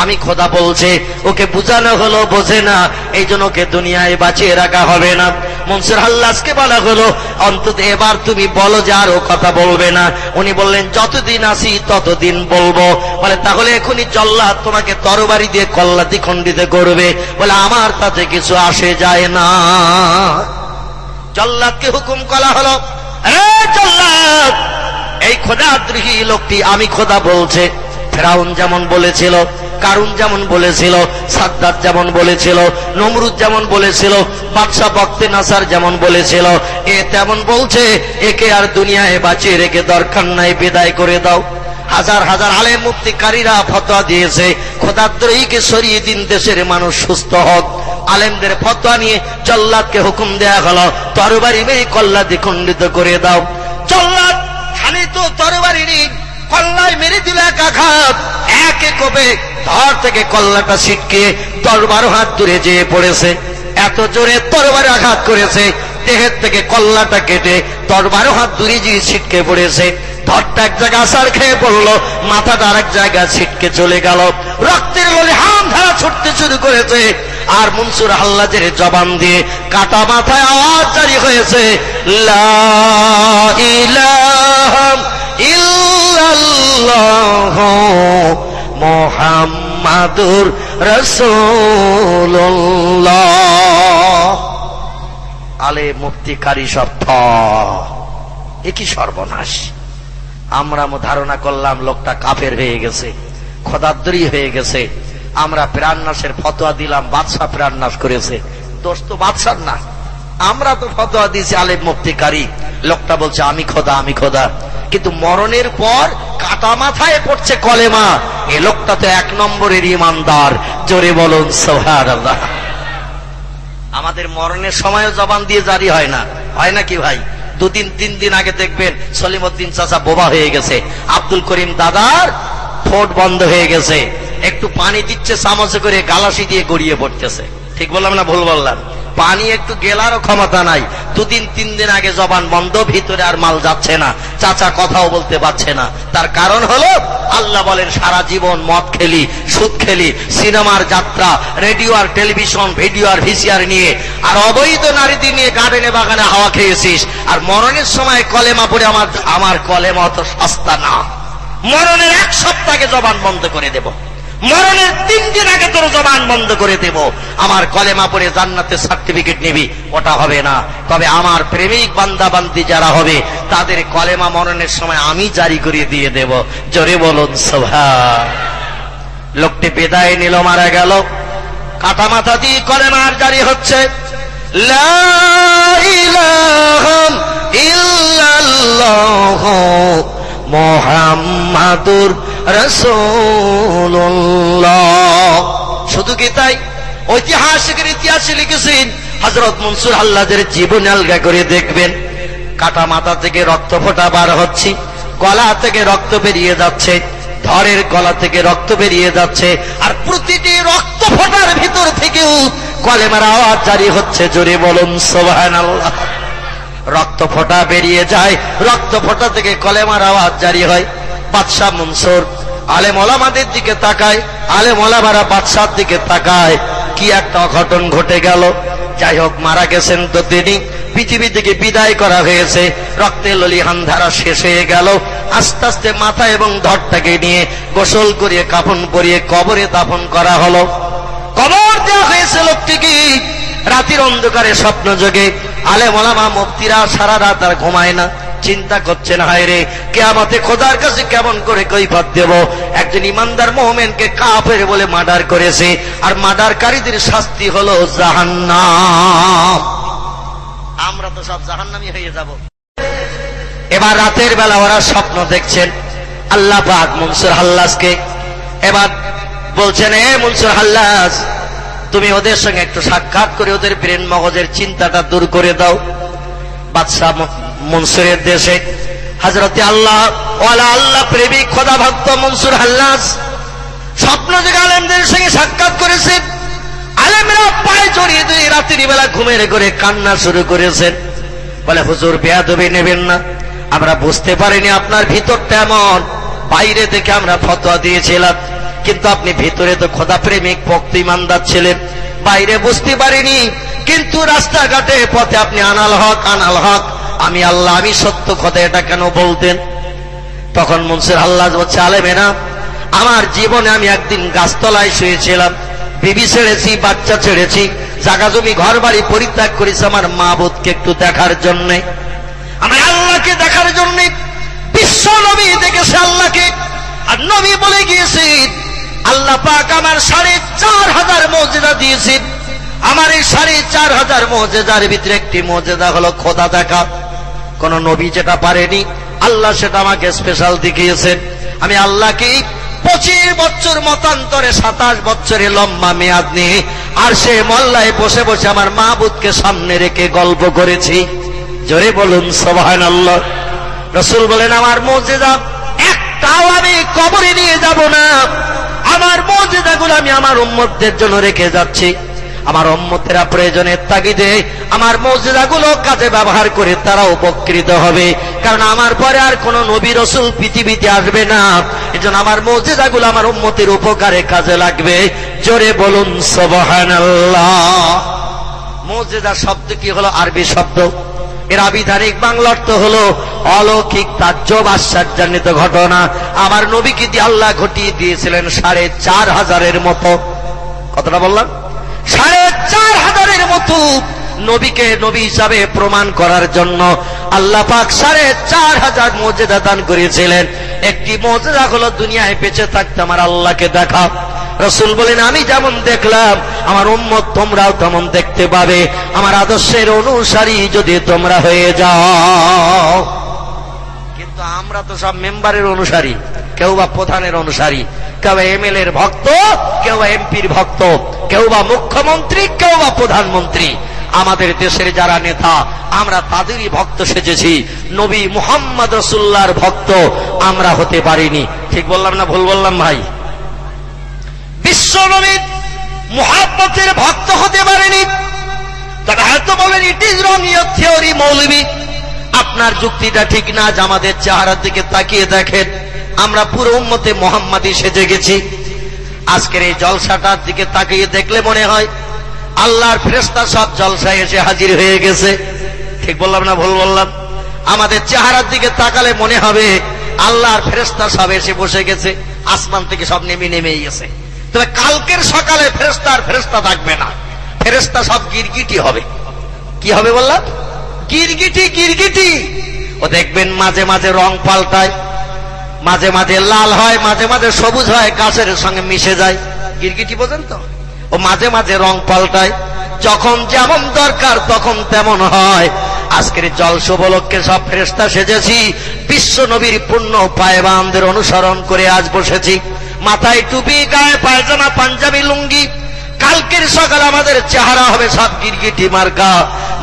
[SPEAKER 1] আমি খোদা বলছে, ওকে বুঝানো হলো বোঝে না, এই জন্য ওকে দুনিয়ায় বাঁচিয়ে রাখা হবে না। মনসুর হাল্লাজকে বলা হলো, অন্তত এবার তুমি বলো যে আর ও কথা বলবে না। উনি বললেন, যতদিন আছি ততদিন বলবো। বলে, তাহলে এখনই জল্লাদ তোমাকে তরবারি দিয়ে কল্লাতি খণ্ডিত করবে। বলে, আমার তাতে কিছু আসে যায় না। জল্লাদকে হুকুম করা হলো, জল্লাদ, এই খোদাদ্রোহী লোকটি আমি খোদা বলছে। ফেরাউন যেমন বলেছিল, কারুন যেমন বলেছিল, সাদ্দাত যেমন বলেছিল, নমরুদ যেমন বলেছিল, বাদশাহ বখতে নাসার যেমন বলেছিল, এ তেমন বলছে, একে আর দুনিয়ায় বাঁচিয়ে রেখে দরকার নাই, বিদায় করে দাও। হাজার হাজার আলেম মুফতিকারীরা ফতোয়া দিয়েছে খোদাদ্রোহীকে সরিয়ে দিন, দেশের মানুষ সুস্থ হোক। আলেমদের ফতোয়া নিয়ে জল্লাদকে হুকুম দেয়া হলো, তরবারি মেরে কল্লা দ্বিখণ্ডিত করে দাও। জল্লাদ খালি তো তরবারি নেই, কল্লায় মেরে দিল এক আঘাত, একে কোপে ধর থেকে কল্লাটা ছিটকে 10-12 হাত দূরে যেয়ে পড়েছে। এত জোরে তরবারি আঘাত করেছে, দেহের থেকে কল্লাটা কেটে 10-12 হাত দূরে গিয়ে ছিটকে পড়েছে। ধরটা এক জায়গায় আছাড় খেয়ে পড়লো, মাথাটা আরেক জায়গায় ছিটকে চলে গেল, রক্তের গলে হাম ধারা ছুটতে শুরু করেছে। আর মনসুর হাল্লাজের জবান দিয়ে কাটা মাথায় আওয়াজ জারি হয়েছে, লা ইলাহা ইল্লাল্লাহ মুহাম্মাদুর রাসূলুল্লাহ। আলে মুফতি কারি সব একই সর্বনাশ। আমরা ধারণা করলাম লোকটা কাফের হয়ে গেছে, খোদাদ্রোহী হয়ে গেছে। আমরা প্রাণনাশের ফতোয়া দিলাম, বাদশা প্রাণনাশ করেছে। দোষ তো বাদশার না, আমরা তো ফতোয়া দিয়েছি আলেম মুফতি কারি। লোকটা বলছে আমি খোদা, আমি খোদা, কিন্তু মরণের পর কাটা মাথায় পড়ছে কলেমা। এ লোকটা তো 1 নম্বরের ইমানদার। জোরে বলুন সুবহানাল্লাহ। আমাদের মরণের সময়ও জবান দিয়ে জারি হয় না, হয় নাকি ভাই? 2-3 দিন আগে দেখবেন সলিমউদ্দিন চাচা বোবা হয়ে গেছে, আব্দুল করিম দাদার ঠোঁট বন্ধ হয়ে গেছে, একটু পানি দিচ্ছে চামচে করে, গালাসি দিয়ে গড়িয়ে পড়তেছে। ঠিক বললাম না ভুল বললাম? পানি একটু গেলারও ক্ষমতা নাই। 2-3 দিন আগে জবান বন্ধ, ভিতরে আর মাল যাচ্ছে না, চাচা কথাও বলতে পারছে না। তার কারণ হলো আল্লাহ বলেন সারা জীবন মদ খেলি, সুদ খেলি, সিনেমার যাত্রা, রেডিও আর টেলিভিশন, ভিডিও আর ভিসিআর নিয়ে, আর অবৈধ নারীদের নিয়ে গার্ডেনে বাগানে হাওয়া খেয়েছিস, আর মরণের সময় কলেমা পড়ে আমার কলেমা অত সস্তা না। মরণের 1 সপ্তাহ আগে জবান বন্ধ করে দেব, মরণের 3 দিন আগে তোর জবান বন্ধ করে দেব, আমার কলেমা পড়ে জান্নাতের সার্টিফিকেট নিবি, ওটা হবে না। তবে আমার প্রেমিক বান্দা বান্দি যারা হবে তাদের কলেমা মরণের সময় আমি জারি করে দিয়ে দেব। জোরে বলুন সুবহান। লোকটি বিদায় নিল, মারা গেল, কাটা মাথা দিয়ে কলেমা আর জারি হচ্ছে, লা ইলাহা ইল্লাল্লাহ মুহাম্মাদুর রাসূলুল্লাহ। শুধু কি তাই? ঐতিহাসিকের ইতিহাসে লিখেছেন হযরত মনসুর হাল্লাজের জীবন আলগা করে দেখবেন, কাটা মাথা থেকে রক্ত ফোঁটা বার হচ্ছে, গলা থেকে রক্ত বেরিয়ে যাচ্ছে, ধরের গলা থেকে রক্ত বেরিয়ে যাচ্ছে, আর প্রতিটি রক্ত ফোঁটার ভিতর থেকেও কলেমার আওয়াজ জারি হচ্ছে। জোরে বলুন সুবহানাল্লাহ। রক্ত ফোঁটা বেরিয়ে যায়, রক্ত ফোঁটা থেকে কলেমার আওয়াজ জারি হয়। বাদশাহ মনসুর আলেম ওলামাদের দিকে তাকায়, আলেম ওলামারা বাদশার দিকে তাকায়, কি একটা অঘটন ঘটে গেল। যাই হোক, মারা গেছেন তো তিনি, পৃথিবী থেকে বিদায় করা হয়েছে, রক্তে ললিহান ধারা শেষ হয়ে গেল। আস্তে আস্তে মাথা এবং ধরটাকে নিয়ে গোসল করিয়ে কাফন পরিয়ে কবরে দাফন করা হলো। কবর দেওয়া হয়েছে লোকটিকে। রাতের অন্ধকারে স্বপ্ন যোগে আলেম ওলামা মুফতিরা সারা রাত আর ঘুমায় না, চিন্তা করছেন, হায় রে কিয়ামতে খোদার কাছে কেমন করে কৈফিয়ত দেব। একজন ইমানদার মুমিনকে কাফের বলে মার্ডার করেছে, আর মার্ডারকারীদের শাস্তি হলো জাহান্নাম। আমরা তো সব জাহান্নামী হয়ে যাব। এবার রাতের বেলা ওরা স্বপ্ন দেখছেন, আল্লাহ পাক মনসুর হাল্লাজকে এবার বলছেন, এ মনসুর হাল্লাজ, তুমি ওদের সঙ্গে একটু সাক্ষাৎ করে ওদের ব্রেন মগজের চিন্তাটা দূর করে দাও। বাদশাহ মনসুরের দেশে হযরতে আল্লাহ ওয়ালা আল্লাহ প্রেমিক খোদা ভক্ত মনসুর হাল্লাজ স্বপ্ন থেকে আলেমদের সঙ্গে সাক্ষাৎ করেছেন। আলেমরা পায়ে জড়িয়ে দিয়ে রাত্রি বেলা ঘুমের করে কান্না শুরু করেছেন। বলে, হুজুর বেয়াদবি নেবেন না, আমরা বুঝতে পারিনি আপনার ভিতরটা এমন। বাইরে থেকে আমরা ফতোয়া দিয়েছিলাম, কিন্তু আপনি ভিতরে তো খোদা প্রেমিক ভক্ত ইমানদার ছিলেন, বাইরে বুঝতে পারিনি। কিন্তু রাস্তাঘাটে পথে আপনি আনাল হক, আনাল হক, আমি আল্লাহ, আমি সত্য, খোদা এটা কেন বলতেন? তখন মনসুর হাল্লাজ বলছে, আলেমেনা, আমার জীবনে আমি একদিন গাছতলায় শুয়েছিলাম, বিবি ছেড়েছি, বাচ্চা ছেড়েছি, জায়গা জমি ঘর বাড়ি পরিত্যাগ করেছি আমার মাবুদকে একটু দেখার জন্যে, আমার আল্লাহকে দেখার জন্যে। বিশ্ব নবী দেখেছে আল্লাহকে, আর নবী বলে গিয়েছেন, আল্লাহ পাক আমার ৪৫০০ মুজিজা দিয়েছেন। আমার এই ৪৫০০ মুজিজার ভিতরে একটি মুজিজা হলো খোদা দেখা। কোন নবী যেটা পারেনি, আল্লাহ সেটা আমাকে স্পেশাল দেখিয়েছেন। আমি আল্লাহকে 25 বছর মতান্তরে 27 বছরে লম্বা মেয়াদ নিয়ে আর সে মল্লায় বসে বসে আমার মাবুদকে সামনে রেখে গল্প করেছি। জোরে বলুন সুবহানাল্লাহ। রাসূল বলেন আমার মুজিজা একটাও আমি কবরে নিয়ে যাব না, আমার মুজিজাগুলো আমি আমার উম্মতদের জন্য রেখে যাচ্ছি। আমার উম্মতেরা প্রয়োজনের তাগিদে আমার মুজিজাগুলো কাজে ব্যবহার করে তারা উপকৃত হবে, কারণ আমার পরে আর কোন নবী রাসূল পৃথিবীতে আসবে না। এজন্য আমার মুজিজাগুলো আমার উম্মতের উপকারে কাজে লাগবে। জোরে বলুন সুবহানাল্লাহ। মুজিজা শব্দ কি হলো? আরবি শব্দ। এর আবিধানিক বাংলা অর্থ হলো অলৌকিক তাজ্জব আশ্চর্যান্বিত ঘটনা। আমার নবীকে দিয়ে আল্লাহ ঘটিয়ে দিয়েছিলেন 4500 মতো। কতটা বললাম? 4500 মতো নবীকে নবী হিসাবে প্রমাণ করার জন্য আল্লাহ পাক 4500 মুজিজা দান করেছিলেন। একটি মুজিজা হলো দুনিয়ায় বেঁচে থাকতে আমার আল্লাহকে দেখা। রাসূল বলেন আমি যেমন দেখলাম আমার উম্মত তোমরাও তেমন দেখতে পাবে, আমার আদর্শের অনুসারী যদি তোমরা হয়ে যাও। কিন্তু আমরা তো সব মেম্বারের অনুসারী, কেউ বা প্রধানের অনুসারী, কেউ এমএলএ এর ভক্ত, কেউ বা এমপির ভক্ত, কেউ বা মুখ্যমন্ত্রী, কেউ বা প্রধানমন্ত্রী। আমাদের দেশের যারা নেতা আমরা তাদেরই ভক্ত সেজেছি, নবী মুহাম্মদ রাসূলুল্লাহর ভক্ত আমরা হতে পারিনি। ঠিক বললাম না ভুল বললাম ভাই? বিশ্ব নবীর মুহাব্বতের ভক্ত হতে পারেনি। তবে হয়তো বলেন it is wrong your theory মৌলবী, আপনার যুক্তিটা ঠিক না। আমাদের চেহারার দিকে তাকিয়ে দেখেন, আমরা পুরো উম্মতে মুহাম্মাদি সেজে গেছি। আজকের এই জলসাটার দিকে তাকিয়ে দেখলে মনে হয় আল্লাহর ফেরেশতা সব জলসায় এসে হাজির হয়ে গেছে। ঠিক বললাম না ভুল বললাম? আমাদের চেহারার দিকে তাকালে মনে হবে আল্লাহর ফেরেশতা সব এসে বসে গেছে, আসমান থেকে সব নেমেই গেছে। তবে কালকের সকালে ফেরেশতা থাকবে না, ফেরেশতা সব গিরগিটি হবে। কি হবে বললাম? গিরগিটি। ও দেখবেন মাঝে মাঝে রং পাল্টায়, মাঝে মাঝে লাল হয়, মাঝে মাঝে সবুজ হয়, গাছের সঙ্গে মিশে যায়। গিরগিটি বোঝেন তো? ও মাঝে মাঝে রং পাল্টায়, যখন যেমন দরকার তখন তেমন হয়। আজকের জলসা উপলক্ষে সব ফেরেশতা সেজেছি, বিশ্ব নবীর পূর্ণ পায়বানদের অনুসরণ করে আজ বসেছি। মাথায় টুপি, গায়ে পায়জামা, পাঞ্জাবি, লুঙ্গি। কালকের সকাল আমাদের চেহারা হবে সব গিরগিটি মার্কা।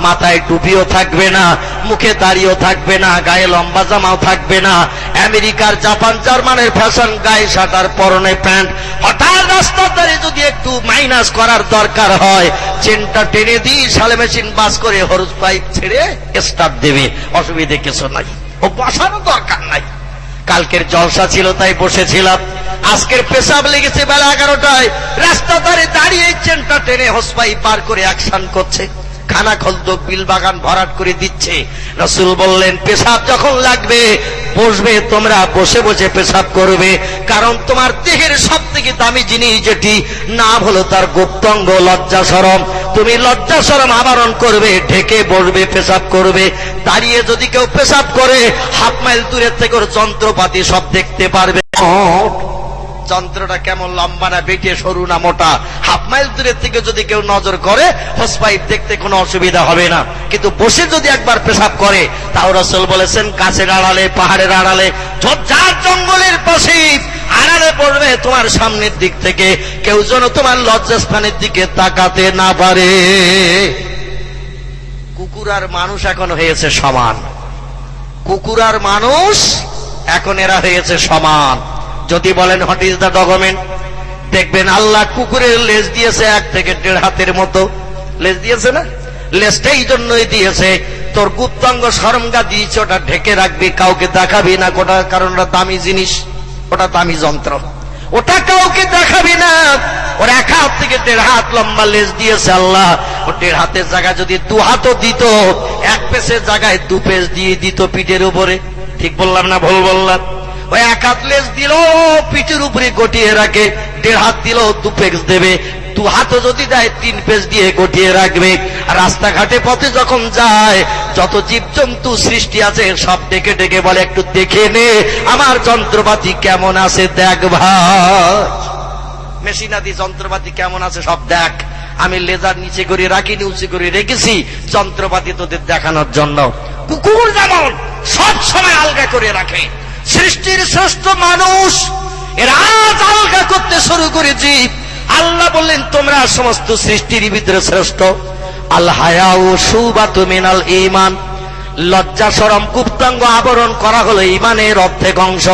[SPEAKER 1] মাথায় টুপিও থাকবে না, মুখে দাড়িও থাকবে না, গায়ে লম্বা জামাও থাকবে না। আমেরিকার, জাপান, জার্মানের ফ্যাশন গায়ে শার্ট, পরনে প্যান্ট। হঠাৎ রাস্তার ধারে যদি একটু মাইনাস করার দরকার হয়, চেনটা টেনে দিই, সালে মেশিন বাস করে হরুজ পাইপ ছেড়ে স্টার্ট দেবে, অসুবিধে কিছু নাই, ও বসারও দরকার নাই। কালকের জলসা ছিল তাই বসেছিলাম। আজকের পেশাব লেগেছে বেলা 11টায়, রাস্তা ধারে দাঁড়িয়ে চেনটা টেনে হোসপাই পার করে অ্যাকশন করছে। খানা খলদ বিল বাগান ভরাট করে দিচ্ছে। রাসূল বললেন পেশাব যখন লাগবে বসবে, তোমরা বসে বসে পেশাব করবে, কারণ তোমার দেহের সব থেকে দামি জিনিস যেটি নাম হলো তার গুপ্তাঙ্গ লজ্জা শরম। তুমি লজ্জা শরম আবরণ করবে, ঢেকে বসবে, পেশাব করবে। দাঁড়িয়ে যদি কেউ পেশাব করে হাফ মাইল দূরের থেকে ওর যন্ত্রপাতি সব দেখতে পারবে। যন্ত্রটা কেমন, লম্বা না বেটে, সরু না মোটা, হাফ মাইল দূরের থেকে যদি কেউ নজর করে হোস পাইপ দেখতে কোনো অসুবিধা হবে না। কিন্তু বসে যদি একবার পেশাব করে, তাও রাসূল বলেছেন গাছের আড়ালে, পাহাড়ের আড়ালে, যার জঙ্গলের পাশে আড়ালে পড়বে, তোমার সামনের দিক থেকে কেউ যেন তোমার লজ্জাস্থানের দিকে তাকাতে না পারে। কুকুর আর মানুষ এখন হয়েছে সমান, কুকুর আর মানুষ এখন এরা হয়েছে সমান। যদি বলেন হোয়াট ইজ দ্য ডকুমেন্ট, দেখবেন আল্লাহ কুকুরের লেজ দিয়েছে 1 থেকে 1.5 হাতের মতো লেজ দিয়েছে না? লেজটা এই জন্যই দিয়েছে তোর গুপ্তাঙ্গ শরমগা দিয়েছে, ওটা ঢেকে রাখবি, কাউকে দেখাবি না, কারণ ওটা দামি জিনিস, ওটা দামি যন্ত্র, ওটা কাউকে দেখাবি না। ওর 1 হাত থেকে 1.5 হাত লম্বা লেজ দিয়েছে আল্লাহ। ও 1.5 হাতের জায়গায় যদি 2 হাতও দিত, 1 পেসের জায়গায় 2 পেস দিয়ে দিত পিঠের উপরে। ঠিক বললাম না ভুল বললাম? ওই 1 হাত লেজ দিল পিঠের উপরে গটিয়ে রাখে, 1.5 হাত দিল 2 পেস দেবে, 2 হাতও যদি দেয় 3 পেস দিয়ে গটিয়ে রাখবে। রাস্তাঘাটে পথে যখন যায় যত জীবজন্তু সৃষ্টি আছে সব ডেকে ডেকে বলে একটু দেখে নে আমার যন্ত্রপাতি কেমন আছে, দেখ ভাই মেশিনাদি যন্ত্রপাতি কেমন আছে সব দেখ। আমি লেজার নিচে করে রাখিনি, উঁচু করে রেখেছি যন্ত্রপাতি তোদের দেখানোর জন্য। কুকুর যেমন সব সময় আলগা করে রাখে, সৃষ্টির শ্রেষ্ঠ মানুষ এর আজ আলগা করতে শুরু করেছি। আল্লাহ বললেন তোমরা সমস্ত সৃষ্টির ভিতরে শ্রেষ্ঠ। আল হায়াউ শুবাতু মিনাল ঈমান, লজ্জা শরম গুপ্তাঙ্গ আবরণ করা হলো ঈমানের অর্ধেক অংশ।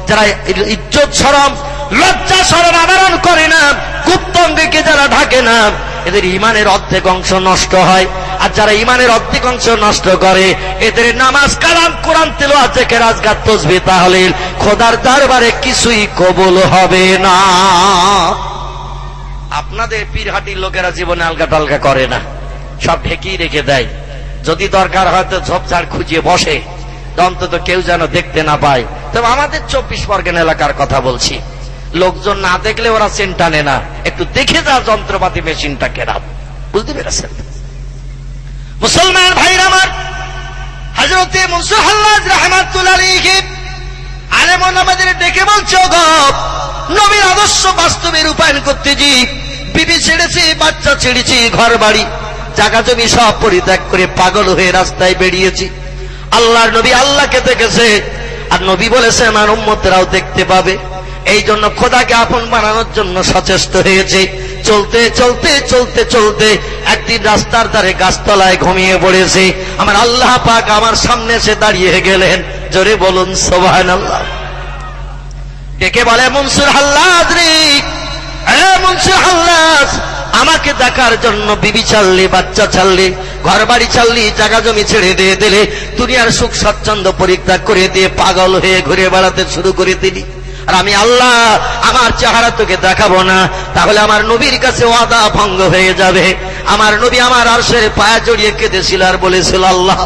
[SPEAKER 1] যারা ইজ্জত শরম লজ্জা শরম আবরণ করে না, গুপ্তাঙ্গকে যারা ঢাকে না, এদের ঈমানের অর্ধেক অংশ নষ্ট হয়। আর যারা ঈমানের অর্ধেক অংশ নষ্ট করে, এদের নামাজ কালাম কোরআন তিলাওয়াত জিকির আজকার তাসবিহ তাহলিল খোদার দরবারে কিছুই কবুল হবে না। আপনাদের পীরহাটির লোকেরা জীবনে আলগা টালগা করে না, সব ঢেকেই রেখে দেয়। যদি দরকার হয় তো ঝোপঝাড় খুঁজিয়ে বসে, অন্তত কেউ যেন দেখতে না পায়। তবে আমাদের 24 পরগনা এলাকার কথা বলছি, লোকজন না দেখলে ওরা চেন টানে না, একটু দেখে যা যন্ত্রপাতি মেশিনটা কেনা। বুঝতে পেরেছেন মুসলমান ভাইরা আমার? হযরতে মুনসুর হাল্লাজ রাহমাতুল্লাহ আলাইহি আলেমন আমাদের ডেকে বলছো গো, নবীর আদর্শ বাস্তবে রূপায়ণ করতে জি বিবি ছেড়েছি, বাচ্চা ছেড়েছি, ঘর বাড়ি জায়গা জমি সব পরিত্যাগ করে পাগল হয়ে রাস্তায় বেরিয়েছি। আল্লাহর নবী আল্লাহকে দেখেছে, আর নবী বলেছে আমার উম্মতেরাও দেখতে পাবে। এই জন্য খোদাকে আপন বানানোর জন্য সচেষ্ট হয়েছে। চলতে চলতে চলতে চলতে একদিন রাস্তার ধারে গাছতলায় ঘুমিয়ে পড়েছে। আমার আল্লাহ পাক আমার সামনে এসে দাঁড়িয়ে গেলেন। জোরে বলুন সুবহানাল্লাহ। ডেকে বলে মনসুর হাল্লাজ রে, মনসুর হাল্লাজ, আমাকে দেখার জন্য বিবি ছাড়লি, বাচ্চা ছাড়লি, ঘর বাড়ি ছাড়লি, জায়গা জমি ছেড়ে দিয়ে দিলে, দুনিয়ার সুখ স্বাচ্ছন্দ্য পরিত্যাগ করে দিয়ে পাগল হয়ে ঘুরে বেড়াতে শুরু করে দিলি। আর আমি আল্লাহ আমার চেহারা তোকে দেখাবো না, তাহলে আমার নবীর কাছে ওয়াদা ভঙ্গ হয়ে যাবে। আমার নবী আমার আরশের পায়ে জড়িয়ে কেঁদেছিল আর বলেছিল আল্লাহ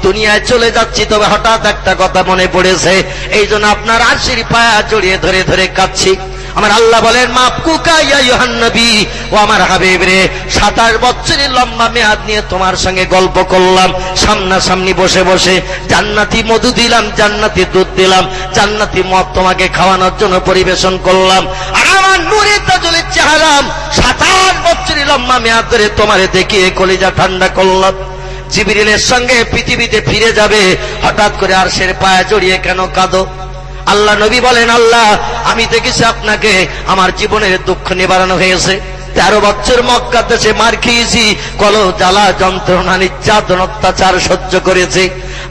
[SPEAKER 1] দুনিয়ায় চলে যাচ্ছি, তবে হঠাৎ একটা কথা মনে পড়েছে, এই জন্য আপনার আরশের পায়ে জড়িয়ে ধরে ধরে কাঁদছি। আমার আল্লাহ বলেন মাফকুকা ইয়া ইউহান নবী, ও আমার হাবিব রে, 27 বছরের লম্বা মেয়াদ নিয়ে তোমার সঙ্গে গল্প করলাম, সামনাসামনি বসে বসে জান্নাতি মধু দিলাম, জান্নাতি দুধ দিলাম, জান্নাতি মদ তোমাকে খাওয়ানোর জন্য পরিবেশন করলাম। আর আমার নূরে তাজুলের চেহারা 27 বছরের লম্বা মেয়াদ ধরে তোমারে দেখিয়ে কলিজা ঠান্ডা করলাম। জিবরিলের সঙ্গে পৃথিবীতে ফিরে যাবে, হঠাৎ করে আরশের পায়ে জড়িয়ে কেন কাঁদো? আল্লাহ নবী বলেন আল্লাহ আমি দেখেছি আপনাকে, আমার জীবনের দুঃখ নিবারণ হয়েছে। 13 বছর মক্কা দেশে মার খেয়েছি, কলহ জ্বালা যন্ত্রণা নির্যাতন অত্যাচার সহ্য করেছে।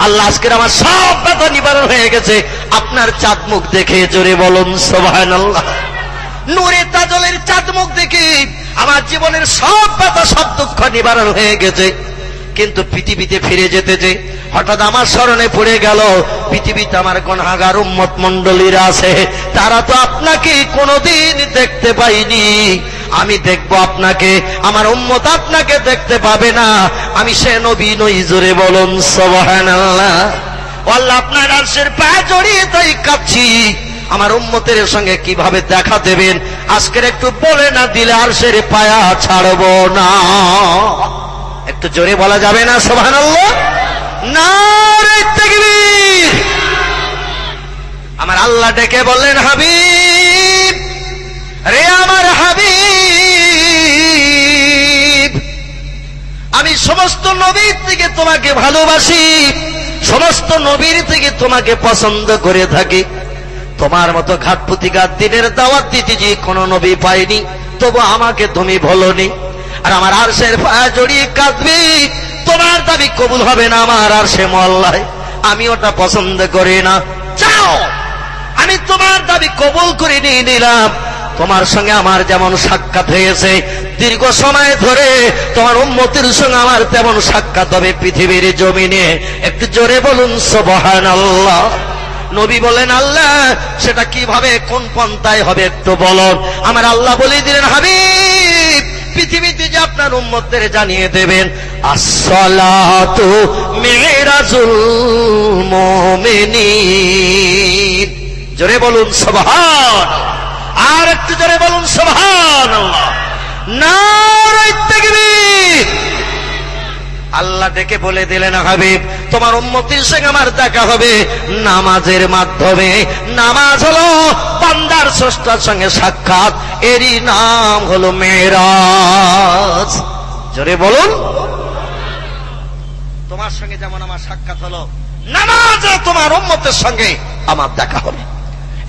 [SPEAKER 1] আল্লাহ আজকের আমার সব ব্যথা নিবারণ হয়ে গেছে আপনার চাঁদ মুখ দেখে। জোরে বলুন সুবহানাল্লাহ। নূরে তাজলের চাঁদ মুখ দেখে আমার জীবনের সব ব্যথা সব দুঃখ নিবারণ হয়ে গেছে। কিন্তু পৃথিবীতে ফিরে যেতে যে হঠাৎ আমার স্মরণে পড়ে গেল, পৃথিবীতে আমার গুনাহগার উম্মত মণ্ডলীরা আছে, তারা তো আপনাকে কোনোদিন দেখতে পাইনি। আমি দেখবো আপনাকে, আমার উম্মত আপনাকে দেখতে পাবে না। আমি সে নবী নই। জোরে বলুন সুবহানাল্লাহ। আল্লাহ আপনার আরশের পায়ে জড়িয়ে তাই কাঁদছি, আমার উম্মতের সঙ্গে কিভাবে দেখা দেবেন আজকের একটু বলে না দিলে আরশের পায়া ছাড়বো না। একটু জোরে বলা যাবে না সুবহানাল্লাহ? নারে তাকবীর। আমার আল্লাহ ডেকে বললেন হাবিব রে, আমার হাবিব, আমি সমস্ত নবীর থেকে তোমাকে ভালোবাসি, সমস্ত নবীর থেকে তোমাকে পছন্দ করে থাকি। তোমার মতো ঘাট প্রতিঘাত দিনের দাওয়াত দিতে যে কোনো নবী পাইনি, তবু আমাকে তুমি বলোনি। আর আমার আরশের পায়ে জড়িয়ে কাঁদবি, তোমার দাবি কবুল হবে না আমার আরশে মোয়াল্লায়, আমি ওটা পছন্দ করি না। যাও, আমি তোমার দাবি কবুল করে নিয়ে নিলাম। তোমার সঙ্গে আমার যেমন সাক্ষাৎ হয়েছে দীর্ঘ সময় ধরে, তোমার উম্মতের সঙ্গে আমার তেমন সাক্ষাৎ হবে পৃথিবীর জমিনে। একটু জোরে বলুন সুবহানাল্লাহ। নবী বলেন আল্লাহ সেটা কিভাবে, কোন পন্থায় হবে একটু বলুন। আমার আল্লাহ বলে দিলেন হাবিব পৃথিবীতে যে আপনার উম্মতদের জানিয়ে দেবেন আসসালাতু মিরাজুল মুমিনিন। জোরে বলুন সুবহান। আর একটু জোরে বলুন সুবহানাল্লাহ। নারে তাকবীর। আল্লাহ ডেকে বলে দিলেন হাবিব তোমার উম্মতের সঙ্গে আমার দেখা হবে নামাজের মাধ্যমে। নামাজ হলো বান্দার স্রষ্টার সঙ্গে সাক্ষাৎ, এরই নাম হলো মেরাজ। জোরে বলুন। তোমার সঙ্গে যেমন আমার সাক্ষাৎ হলো, নামাজে তোমার উম্মতের সঙ্গে আমার দেখা হবে।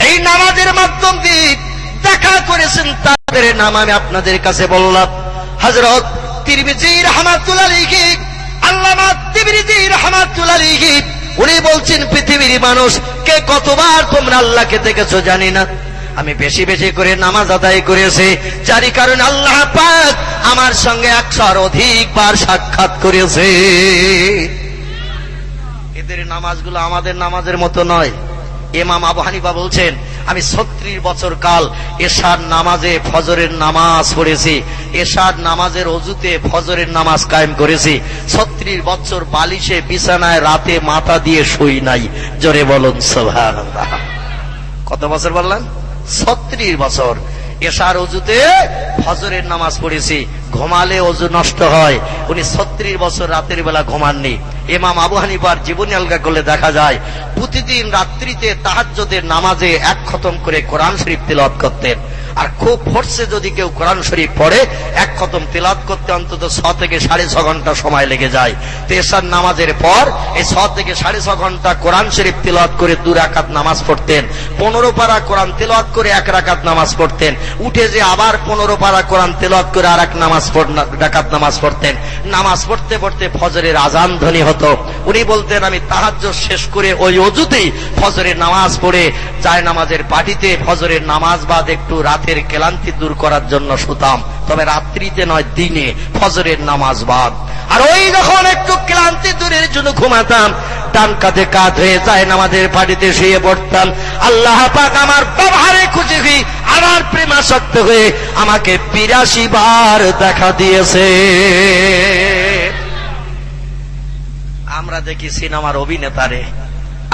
[SPEAKER 1] এই নামাজের মাধ্যম দিয়ে দেখা করেছেন তাদের নাম আমি আপনাদের কাছে বললাম। হযরত তিরমিজি রাহমাতুল্লাহ আলাইহি, আল্লামা তিরমিজি রাহমাতুল্লাহ আলাইহি উনি বলছেন, পৃথিবীর মানুষ কে কতবার তোমরা আল্লাহকে দেখেছো জানি না, আমি বেশি বেশি করে নামাজ আদায় করেছি, যারই কারণে আল্লাহ পাক আমার সঙ্গে 100 অধিকবার সাক্ষাৎ করেছে। এদের নামাজগুলো আমাদের নামাজের মতো নয়। ইমাম আবু হানিফা বলছেন, আমি 36 বছর কাল এশার নামাজে ফজরের নামাজ পড়েছি, এশার নামাজের ওযুতে ফজরের নামাজ কায়েম করেছি, 36 বছর বালিশে বিছানায় রাতে মাথা দিয়ে শুই নাই। জোরে বলুন সুবহানাল্লাহ। কত বছর বললেন? 36 বছর। এশার ওযুতে ফজরের নামাজ পড়েছি, ঘুমালে ওযু নষ্ট হয়। উনি 36 বছর রাতের বেলা ঘুমাননি। ইমাম আবু হানিফার জীবনী আলগা করলে দেখা যায় প্রতিদিন রাত্রিতে তাহাজ্জুদের নামাজে 1 খতম করে কোরআন শরীফ তিলাওয়াত করতেন। আর খুব ফোর্সে যদি কেউ কোরআন শরীফ পড়ে 1 খতম তিলাওয়াত করতে অন্তত 6 থেকে 6.5 ঘন্টা সময় লেগে যায়। তো এশার নামাজের পর এই 6 থেকে 6.5 ঘন্টা কোরআন শরীফ তিলাওয়াত করে 2 রাকাত নামাজ পড়তেন। 15 পারা কোরআন তিলাওয়াত করে 1 রাকাত নামাজ পড়তেন। উঠে যে আবার 15 পারা কোরআন তিলাওয়াত করে আরেক রাকাত নামাজ পড়তেন। নামাজ পড়তে পড়তে ফজরের আজান ধ্বনি হতো। উনি বলতেন, আমি তাহাজ্জুদ শেষ করে ওই ওযুতেই ফজরের নামাজ পড়ে যায় নামাজের পাটিতে ফজরের নামাজ বাদ একটু রাতের ক্লান্তি দূর করার জন্য শুতাম, তবে রাত্রিতে নয়, দিনে ফজরের নামাজ বাদ। আর ওই যখন একটু ক্লান্তি দূরের জন্য ঘুমাতাম, ডান কাঁধে কাঁধ হয়ে যায় নামাজের পাটিতে শুয়ে পড়তাম। আল্লাহ পাক আমার ব্যবহারে খুশি হয়ে আমার প্রেমাসক্ত হয়ে আমাকে 82 বার দেখা দিয়েছে। আমরা দেখি সিনেমার অভিনেতারে,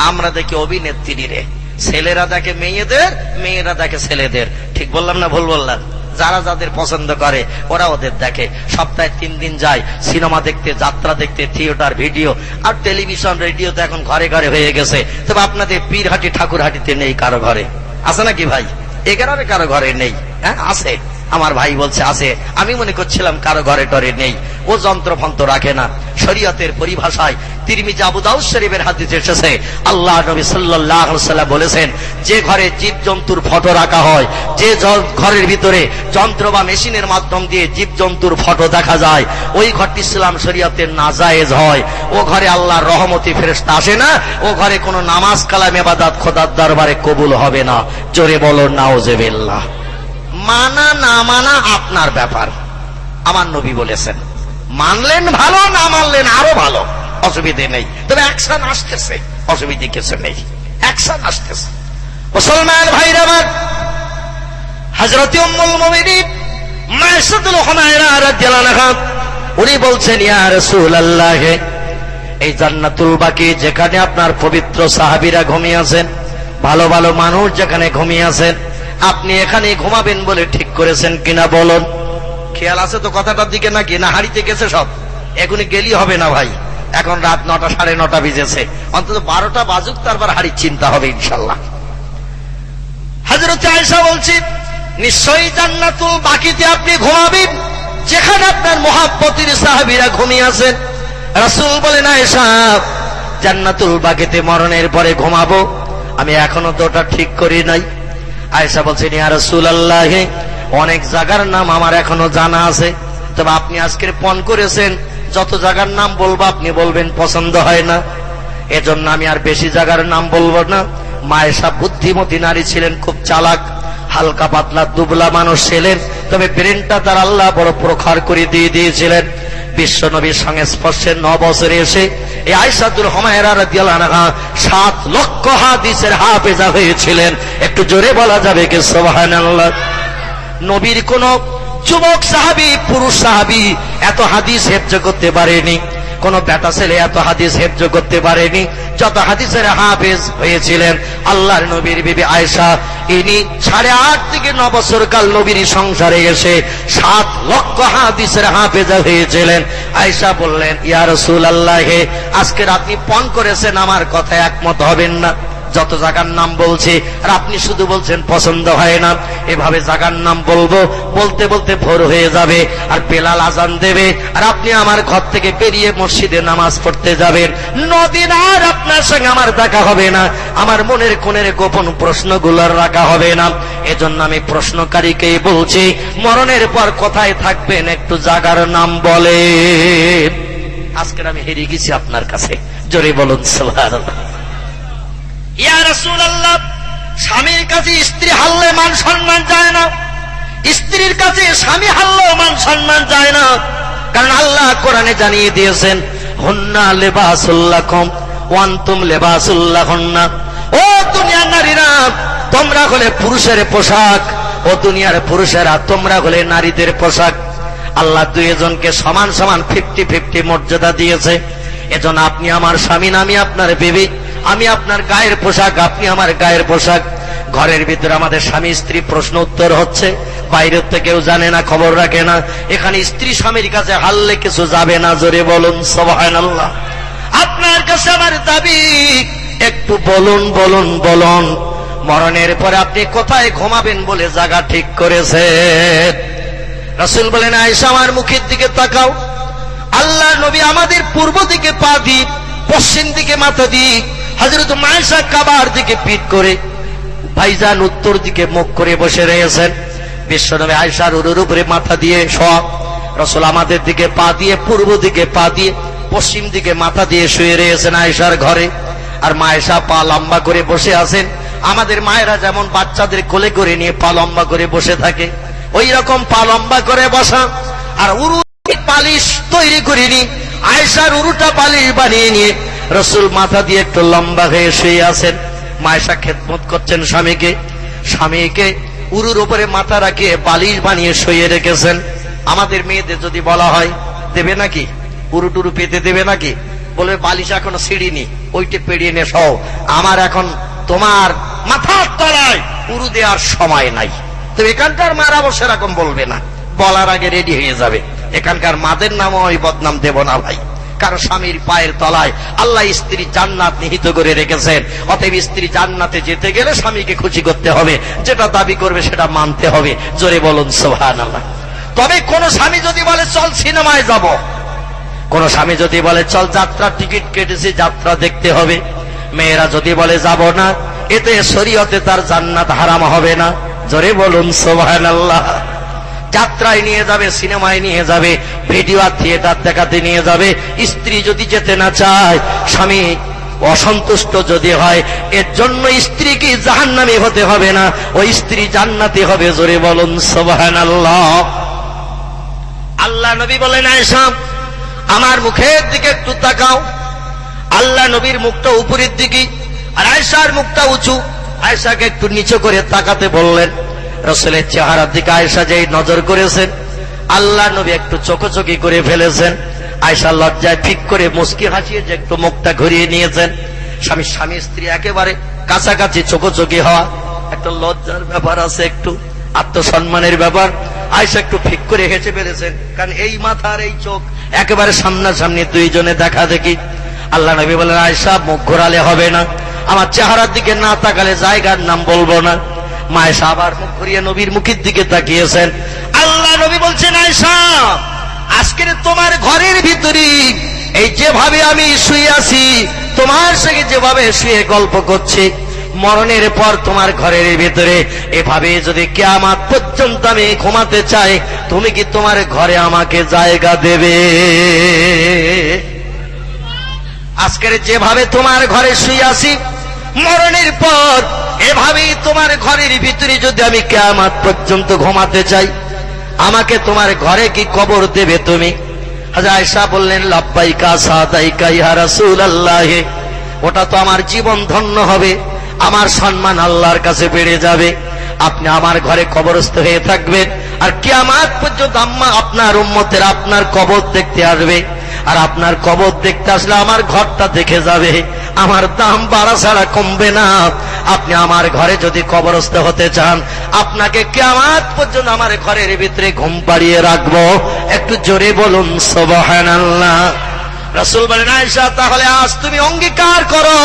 [SPEAKER 1] আমরা দেখি অভিনেত্রী রে, ছেলেরা দেখে মেয়েদের, মেয়েরা দেখে ছেলেদের। ঠিক বললাম না ভুল বললাম? যারা যাদের পছন্দ করে ওরা ওদের দেখে। সপ্তাহে 3 দিন যায় সিনেমা দেখতে, যাত্রা দেখতে, থিয়েটার, ভিডিও আর টেলিভিশন, রেডিও তো এখন ঘরে ঘরে হয়ে গেছে। তবে আপনাদের পীরহাটি ঠাকুরহাটিতে নেই কারো ঘরে, আছে নাকি ভাই? এ গ্রামে কারো ঘরে নেই? হ্যাঁ আছে, আমার ভাই বলছে আছে। আমি মনে করছিলাম কারো ঘরে টরে নেই। ও যন্ত্রফন্ত্র রাখে না। শরীয়তের পরিভাষায় তিরমিজি আবু দাউদ শরীফের হাদিসে এসেছে, আল্লাহ নবী সাল্লাল্লাহু আলাইহি ওয়াসাল্লাম বলেছেন, যে ঘরে জীবজন্তুর ফটো রাখা হয়, যে ঘরের ভিতরে যন্ত্র বা মেশিনের মাধ্যম দিয়ে জীবজন্তুর ফটো দেখা যায়, ওই ঘরটি ইসলাম শরীয়তের নাজায়েজ হয়। ও ঘরে আল্লাহর রহমতি ফেরেশতা আসে না। ও ঘরে কোনো নামাজ কালাম ইবাদত খোদার দরবারে কবুল হবে না। জোরে বলো নাউজুবিল্লাহ। মানা না মানা আপনার ব্যাপার। আমার নবী বলেছেন, মানলেন ভালো, না মানলেন আরো ভালো, অসুবিধে নেই। তবে অ্যাকশন আসতেছে, অসুবিধে কিছু নেই, অ্যাকশন আসতেছে। মুসলমান ভাইরা আমার, হযরত উম্মুল মুমিনিন মাইসাতুল হুমায়রা রাদিয়াল্লাহু আনহা উনি বলছেন, ইয়া রাসূলুল্লাহ, এই জান্নাতুল বাকি যেখানে আপনার পবিত্র সাহাবীরা ঘুমিয়ে আছেন, ভালো ভালো মানুষ যেখানে ঘুমিয়ে আছেন, আপনি এখানে ঘুমাবেন বলে ঠিক করেছেন কিনা বলুন। খেয়াল আছে তো কথাটার দিকে নাকি? না হারিতে গেছে সব? এখনই গেলি হবে না ভাই, এখন রাত 9টা 9:30 বেজেছে, অন্তত 12টা বাজুক, তারপর হারির চিন্তা হবে ইনশাল্লাহ। হযরত আয়েশা বলছেন, নিশ্চয়ই জান্নাতুল বাকিতে আপনি ঘুমাবেন যেখানে আপনার মহব্বতের সাহাবীরা ঘুমিয়ে আছেন। রাসূল বলেন, আয়েশা, জান্নাতুল বাকিতে মরণের পরে ঘুমাবো, আমি এখনো তো ওটা ঠিক করি নাই। আয়েশা বলছেন, ইয়া রাসূলুল্লাহ, অনেক জায়গার নাম আমার এখনো জানা আছে, তবে আপনি আজকের পণ করেছেন যত জায়গার নাম বলবো আপনি বলবেন পছন্দ হয় না, এজন্য আমি আর বেশি জায়গার নাম বলবো না। মা আয়েশা বুদ্ধিমতী নারী ছিলেন, খুব চালাক, হালকা পাতলা দুবলা মানুষ ছিলেন, তবে ব্রেনটা তার আল্লাহ বড় প্রখর করে দিয়ে দিয়েছিলেন। বিশ্ব নবীর সংস্পর্শে 9 বছরে এসে এই আয়েশাতুল হুমায়রা রাদিয়াল্লাহু আনহা 7 লক্ষ হাদিসের হাফেজা হয়েছিলেন। একটু জোরে বলা যাবে কি সুবহানাল্লাহ? নবীর কোন যুবক সাহাবী, পুরুষ সাহাবী এত হাদিস হেফজ করতে পারেনি, কোন বেটা ছেলে এত হাদিস হেফজ করতে পারেনি যত হাদিসের হাফেজ হয়েছিলেন আল্লাহর নবীর বিবি আয়েশা। ইনি 8.5 থেকে 9 বছর কাল নবীর সংসারে এসে 7 লক্ষ হাদিসের হাফেজা হয়েছিলেন। আয়েশা বললেন, ইয়া রাসূলুল্লাহ, আজকে আপনি পণ করেছেন, আমার কথা একমত হবেন না, যত জায়গার নাম বলছে আর আপনি শুধু বলছেন পছন্দ হয় না। এভাবে জায়গার নাম বলবো, বলতে বলতে ভোর হয়ে যাবে আর বেলাল আজান দেবে আর আপনি আমার ঘর থেকে বেরিয়ে মসজিদে নামাজ পড়তে যাবেন। 9 দিন আর আপনার সঙ্গে আমার দেখা হবে না, আমার মনের কোণের গোপন প্রশ্নগুলোর রাখা হবে না। এজন্য আমি প্রশ্নকারীকেই বলছি, মরণের পর কোথায় থাকবেন একটু জায়গার নাম বলেন। আজকের আমি হেরে গেছি আপনার কাছে, জোরে বলুন সুবহানাল্লাহ। ইয়া রাসূলুল্লাহ, স্বামীর কাছে স্ত্রী হারলে মান সম্মান যায় না, স্ত্রীর কাছে স্বামী হারলেও মান সম্মান যায় না। কারণ আল্লাহ কোরআনে জানিয়ে দিয়েছেন, হুন্না লিবাসুল লাকুম ওয়া আনতুম লিবাসুল লাহুন্না। ও দুনিয়ার নারীরা, তোমরা হলে পুরুষের পোশাক, ও দুনিয়ার পুরুষেরা তোমরা হলে নারীদের পোশাক। আল্লাহ দুইজনকে সমান সমান 50-50 মর্যাদা দিয়েছে। এজন্য আপনি আমার স্বামী না, আমি আপনার বিবি, আমি আপনার গায়ের পোশাক, আপনি আমার গায়ের পোশাক। ঘরের ভিতরে আমাদের স্বামী স্ত্রী প্রশ্ন উত্তর হচ্ছে, বাইরের থেকে কেউ জানে না, খবর রাখে না। এখানে স্ত্রী স্বামীর কাছে হারলে কিছু যাবে না, জোরে বলুন সুবহানাল্লাহ। আপনার কাছে আমার দাবি, একটু বলুন বলুন বলুন, মরণের পরে আপনি কোথায় ঘুমাবেন বলে জায়গা ঠিক করেছেন? রাসূল বলেন, আয়েশা আমার মুখের দিকে তাকাও। আল্লাহ নবী আমাদের পূর্ব দিকে পা দি, পশ্চিম দিকে মাথা দি, হযরত আয়েশা কাবার দিকে পিঠ করে, ভাইজান উত্তর দিকে মুখ করে বসে রয়েছেন। বিশ্বনবী আয়েশার উরুর উপরে মাথা দিয়ে শোয়া, রাসূল আমাদের দিকে পা দিয়ে, পূর্ব দিকে পা দিয়ে, পশ্চিম দিকে মাথা দিয়ে শুয়ে রয়েছেন আয়েশার ঘরে। আর মা আয়েশা পা লম্বা করে বসে আছেন। আমাদের মায়েরা যেমন বাচ্চাদের কোলে করে নিয়ে পা লম্বা করে বসে থাকে, ওই রকম পা লম্বা করে বসা। আর উরু পালিশ তৈরি করিনি, আয়েশার উরুটা পালিশ বানিয়ে নিয়ে রাসূল মাথা দিয়ে একটু লম্বা হয়ে শুয়ে আছেন। মা আয়েশা খেদমত করছেন স্বামীকে, স্বামীকে উরুর উপরে মাথা রাখিয়ে বালিশ বানিয়ে শুয়ে রেখেছেন। আমাদের মেয়েদের যদি বলা হয় দেবে নাকি, উরু টুরু পেতে দেবে নাকি, বলবে বালিশ এখনো ছিড়িনি, ওইটা পেরিয়ে নে সহ, আমার এখন তোমার মাথার তলায় উরু দেওয়ার সময় নাই। তো এখানকার মারা অবশ্য এরকম বলবে না, বলার আগে রেডি হয়ে যাবে। এখানকার মাদের নামও ওই বদনাম দেব না ভাই, কারণ স্বামীর পায়ের তলায় আল্লাহ স্ত্রী জান্নাত নিহিত করে রেখেছেন। অতএব স্ত্রী জান্নাতে যেতে গেলে স্বামীকে খুশি করতে হবে, যেটা দাবি করবে সেটা মানতে হবে, জোরে বলুন সুবহানাল্লাহ। তবে কোন স্বামী যদি বলে চল সিনেমায় যাব, কোন স্বামী যদি বলে চল যাত্রার টিকিট কেটেছি যাত্রা দেখতে হবে, মেয়েরা যদি বলে যাব না, এতে শরীয়তে তার জান্নাত হারাম হবে না, জোরে বলুন সুবহানাল্লাহ। যাত্রায় নিয়ে যাবে, সিনেমায় নিয়ে যাবে, ভিডিও থিয়েটার দেখাতে নিয়ে যাবে, স্ত্রী যদি যেতে না চায়, স্বামী অসন্তুষ্ট যদি হয়, এর জন্য স্ত্রীকে জাহান্নামী হতে হবে না, ওই স্ত্রী জান্নাতি হবে, জোরে বলুন সুবহানাল্লাহ। আল্লাহ নবী বলেন, আয়েশা আমার মুখের দিকে একটু তাকাও। আল্লাহ নবীর মুখটা উপরের দিকে আর আয়েশার মুখটা উঁচু। আয়েশাকে একটু নিচু করে তাকাতে বললেন। রাসূলের চেহারার দিকে আয়েশা যেই নজর করেছেন, আল্লাহ নবী একটু চোখচোখি করে ফেলেছেন। আয়েশা লজ্জায় ঠিক করে মুস্কি হাসিয়ে যে একটু মুখটা ঘুরিয়ে নিয়েছেন। স্বামী স্ত্রী একেবারে কাছাকাছি চোখচোখি হওয়া একটা লজ্জার ব্যাপার আছে, একটু আত্মসম্মানের ব্যাপার। আয়েশা একটু ঠিক করে হেসে ফেলেছেন, কারণ এই মাথা আর এই চোখ একেবারে সামনাসামনি দুইজনে দেখা দেখি। আল্লাহ নবী বলেন, আয়েশা মুখ ঘোরালে হবে না, আমার চেহারার দিকে না তাকালে জায়গার নাম বলবো না। মা আয়েশা আবার মুখ ঘুরিয়ে নবীর মুখের দিকে তাকিয়েছেন। আল্লাহ নবী বলছেন, আয়েশা আজকের তোমার ঘরের ভিতরে এই যেভাবে আমি শুয়ে আছি, তোমার সঙ্গে যেভাবে শুয়ে গল্প করছি, মরণের পর তোমার ঘরের ভিতরে এভাবে যদি কিয়ামত পর্যন্ত আমি ঘুমাতে চাই, তুমি কি তোমার ঘরে আমাকে জায়গা দেবে? আজকের যেভাবে তোমার ঘরে শুয়ে আছি, মরণের পর এভাবেই তোমার ঘরের ভিতরে যদি আমি কিয়ামত পর্যন্ত ঘুমাতে চাই, আমাকে তোমার ঘরে কি কবর দেবে তুমি? হযরত আয়েশা বললেন, লাব্বাইকা সাদাইকা ইয়া রাসূলুল্লাহ, ওটা তো আমার জীবন ধন্য হবে, আমার সম্মান আল্লাহর কাছে বেড়ে যাবে। আপনি আমার ঘরে কবরস্থ হয়ে থাকবেন, আর কিয়ামত পর্যন্ত আম্মা আপনার উম্মতের আপনার কবর দেখতে আসবে, আর আপনার কবর দেখতে আসলে আমার ঘরটা দেখে যাবে, আমার দাম বাড়া ছাড়া কমবে না। আপনি আমার ঘরে যদি কবরস্থ হতে চান, আপনাকে কিয়ামত পর্যন্ত আমার ঘরের ভিতরে ঘুম পাড়িয়ে রাখবো। একটু জোরে বলুন সুবহানাল্লাহ। রাসূল বলেন, আয়েশা তাহলে আজ তুমি অঙ্গীকার করো,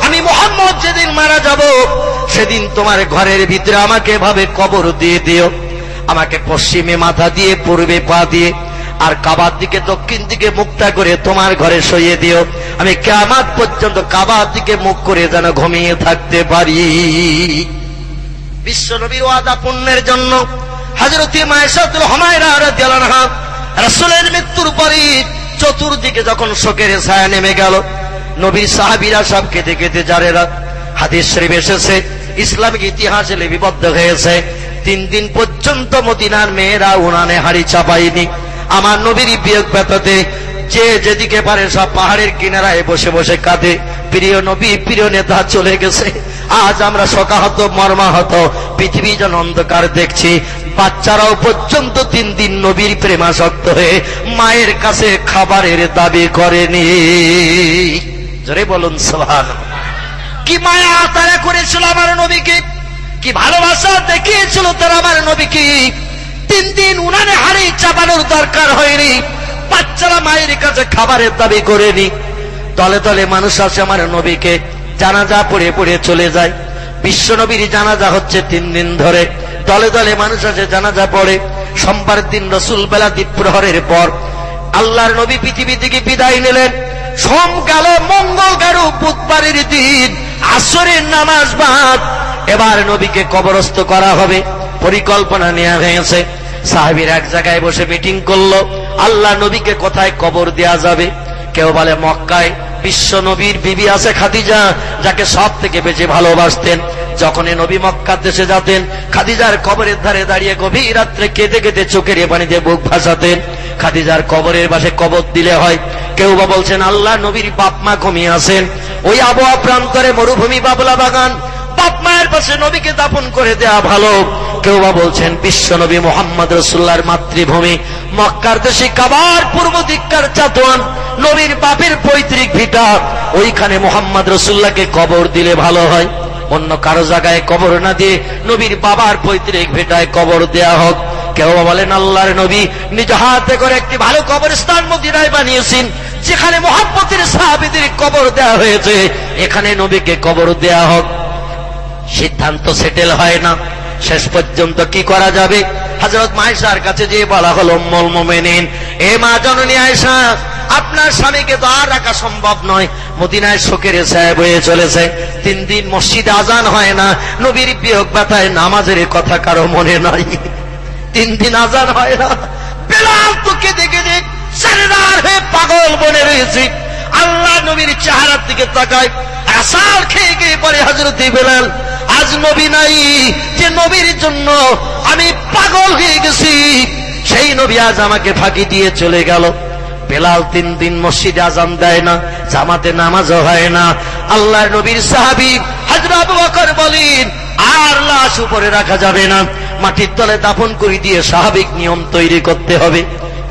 [SPEAKER 1] আমি মুহাম্মদ যেদিন মারা যাব সেদিন তোমার ঘরের ভিতরে আমাকে এভাবে কবর দিয়ে দিও, আমাকে পশ্চিমে মাথা দিয়ে পূর্বে পা দিয়ে আর কাবার দিকে দক্ষিণ দিকে মুখটা করে তোমার ঘরে শুইয়ে দিও, আমি কিয়ামত পর্যন্ত কাবার দিকে মুখ করে যেন ঘুমিয়ে থাকতে পারি। বিশ্ব নবীর ওয়াদা পূর্ণের জন্য হযরত মায়েশাতুল হুমায়রা রাদিয়াল্লাহু আনহা রাসূলের মৃত্যুর পরে চতুর্দিকে যখন শোকের ছায়া নেমে গেল, নবীর সাহাবীরা সব কেঁদে কেঁদে জারেরা। হাদিস শরীফ এসেছে, ইসলামিক ইতিহাসে লিপিবদ্ধ হয়েছে, 3 দিন পর্যন্ত মদিনার মেয়েরা উনানে হাড়ি চাপায়নি। আমার নবীর বিয়োগ ব্যথাতে যে যেদিকে পারে সব পাহাড়ের কিনারায় বসে বসে কাঁদে, প্রিয় নবী প্রিয় নেতা চলে গেছে। আজ আমরা শোকাহত মর্মাহত, পৃথিবী যেন অন্ধকার দেখছি। বাচ্চারাও পর্যন্ত 3 দিন নবীর প্রেমাসক্ত হয়ে মায়ের কাছে খাবারের দাবি করেনি। জোরে বলুন সুবহানাল্লাহ। কি মায়া তারা করেছিল আমার নবীকে, কি ভালোবাসা দেখিয়েছিল তারা আমার নবীকে। 3 দিন উনানে হাড়ি চাপানোর দরকার হয়নি, বাচ্চারা মায়ের কাছে খাবারের দাবি করেনি। তলে তলে মানুষ আসে আমার নবীকে জানাজা পড়ে পড়ে চলে যায়। বিশ্ব নবীর জানাজা হচ্ছে 3 দিন ধরে, দলে দলে মানুষ আসে জানাজা পড়ে। সোমবার দিন রাসূল বেলা দ্বীপ্রহরের পর আল্লাহর নবী পৃথিবী থেকে বিদায় নিলেন। সোম গেল, মঙ্গল গেল, বুধবারের দিন আসরের নামাজ বাদ এবার নবীকে কবরস্থ করা হবে, পরিকল্পনা নেওয়া হয়েছে। সাহাবীরা এক জায়গায় বসে মিটিং করলো, আল্লাহ নবীকে কোথায় কবর দেয়া যাবে। কেউ বলে মক্কায়, বিশ্ব নবীর বিবি আছে খাদিজা, যাকে সব থেকে বেশি ভালোবাসতেন। যখনই নবী মক্কার দেশে যেতেন, খাদিজার কবরের ধারে দাঁড়িয়ে গভীর রাত্রে কেঁদে কেঁদে চোখের পানিতে বুক ভাসাতেন। খাদিজার কবরের পাশে কবর দিলে হয়। কেউ বা বলছেন আল্লাহ নবীর বাপ মা ঘুমিয়ে আছেন ওই আবহাওয়া প্রান্তরে, মরুভূমি বাবলা বাগান, বাপ মায়ের পাশে নবীকে দাফন করে দেয়া ভালো। কেউ বা বলছেন বিশ্ব নবী মুহাম্মদ রাসূলুল্লাহর মাতৃভূমি মক্কার দেশে কাবার পূর্ব দিককার চাতওয়ান নবীর বাপের পৈতৃক ভিটা, ওইখানে মুহাম্মদ রাসূলুল্লাহকে কবর দিলে ভালো হয়। অন্য কারো জায়গায় কবর না দিয়ে নবীর বাবার পৈতৃক ভিটায় কবর দেয়া হোক। কেউ বলেন আল্লাহর নবী নিজ হাতে করে একটি ভালো কবরস্থান মদিনায় বানিয়েছেন, যেখানে মুহাম্মদের সাহাবীদের কবর দেয়া হয়েছে, এখানে নবীকে কবর দেয়া হোক। সিদ্ধান্ত সেটেল হয় না। শেষ পর্যন্ত কি করা যাবে? হযরত আয়েশার কাছে যেয়ে বলা হলো, উম্মুল মুমিনিন, এ মা জননী আয়েশা, আপনার স্বামীকে তো আর রাখা সম্ভব নয়, মদিনায় শোকের ছায়া বয়ে চলেছে। 3 দিন মসজিদে আজান হয় না, নবীর বিয়োগ ব্যথায় নামাজের কথা কারো মনে নাই। 3 দিন আজান হয় না, বেলাল তো কেঁদে কেঁদে সারেদার হয়ে পাগল বনে রয়েছে। আল্লাহ নবীর চেহারার দিকে তাকায়, আসার খেয়ে গিয়ে পরে হযরত বেলাল, আজ নবী নাই, যে নবীর জন্য আমি পাগল হয়ে গেছি, সেই নবী আজ আমাকে ফাঁকি দিয়ে চলে গেল। বেলাল 3 দিন মসজিদে আজান দেয় না, জামাতে নামাজও হয় না। আল্লাহর নবীর সাহাবী হযরত আবু বকর বলেন, আর লাশ উপরে রাখা যাবে না, মাটির তলে দাফন করে দিয়ে স্বাভাবিক নিয়ম তৈরি করতে হবে।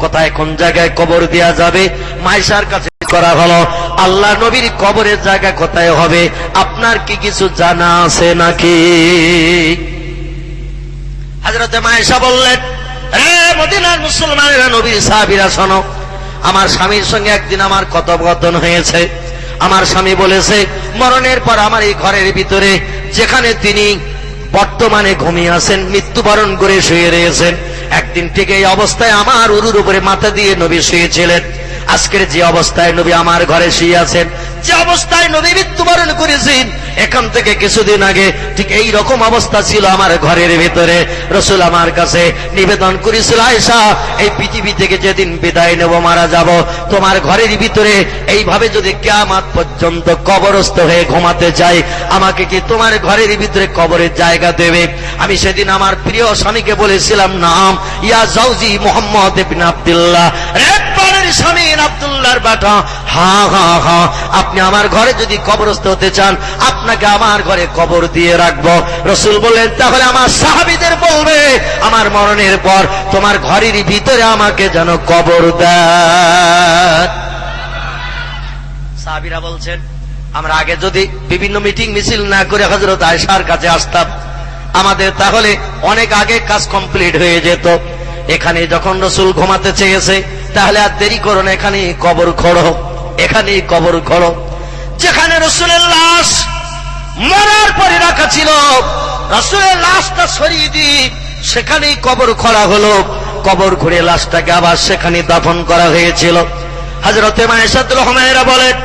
[SPEAKER 1] কোথায় কোন জায়গায় কবর দেয়া যাবে? মায়েশার কাছে করা হলো, আল্লাহ নবীর কবরের জায়গা কোথায় হবে আপনার কি কিছু জানা আছে নাকি? হযরত মায়েশা বললেন, রে মদিনার মুসলমানেরা, নবীর সাহাবীরা, শোনো, আমার স্বামীর সঙ্গে একদিন আমার কথোপকথন হয়েছে। আমার স্বামী বলেছে মরণের পর আমার এই ঘরের ভিতরে যেখানে তিনি বর্তমানে ঘুমিয়ে আছেন, মৃত্যুবরণ করে শুয়ে রয়েছেন, একদিন ঠিক এই অবস্থায় আমার উরুর উপরে মাথা দিয়ে নবী শুয়েছিলেন। আজকের যে অবস্থায় নবী আমার ঘরে শুয়ে আছেন, যে অবস্থায় নবী মৃত্যুবরণ করেছেন, এখান থেকে কিছুদিন আগে ঠিক এই রকম অবস্থা ছিল আমার ঘরের ভিতরে। রাসূল আমার কাছে নিবেদন করেছিল, আয়েশা, এই পৃথিবী থেকে যেদিন বিদায় নেব, মারা যাব, তোমার ঘরের ভিতরে এইভাবে যদি কিয়ামত পর্যন্ত কবরস্থ হয়ে ঘুমাতে যাই, আমাকে কি তোমার ঘরের ভিতরে কবরের জায়গা দেবে? আমি সেদিন আমার প্রিয় স্বামীকে বলেছিলাম, নাম ইয়া জাওজি মুহাম্মদ ইবনে আব্দুল্লাহ, রেব্বানের স্বামী আব্দুল্লাহর বেটা, হ্যাঁ হ্যাঁ হ্যাঁ, আপনি আমার ঘরে যদি কবরস্থ হতে চান, আপনাকে আমার ঘরে কবর দিয়ে রাখবো। রাসূল বললেন, তাহলে আমার সাহাবীদের বলবে আমার মরণের পর তোমার ঘরের ভিতরে আমাকে যেন কবর দেয়। সাহাবীরা বলছেন, আমরা আগে যদি বিভিন্ন মিটিং মিছিল না করে হযরত আয়েশার কাছে আসতাম, আমাদের তাহলে অনেক আগে কাজ কমপ্লিট হয়ে যেত। এখানে যখন রসুল ঘুমাতে চেয়েছে, তাহলে আর দেরি করো না, এখানেই কবর খোঁড়ো, এখানেই কবর খোঁড়ো। যেখানে রসুলের লাশ মরার পরে রাখা ছিল, রসুলের লাশটা সরিয়ে দিয়ে সেখানেই কবর খোঁড়া হলো। কবর খুঁড়ে লাশটাকে আবার সেখানে দাফন করা হয়েছিল। হযরতে মায়েশাতুল হুমায়রা বলেন,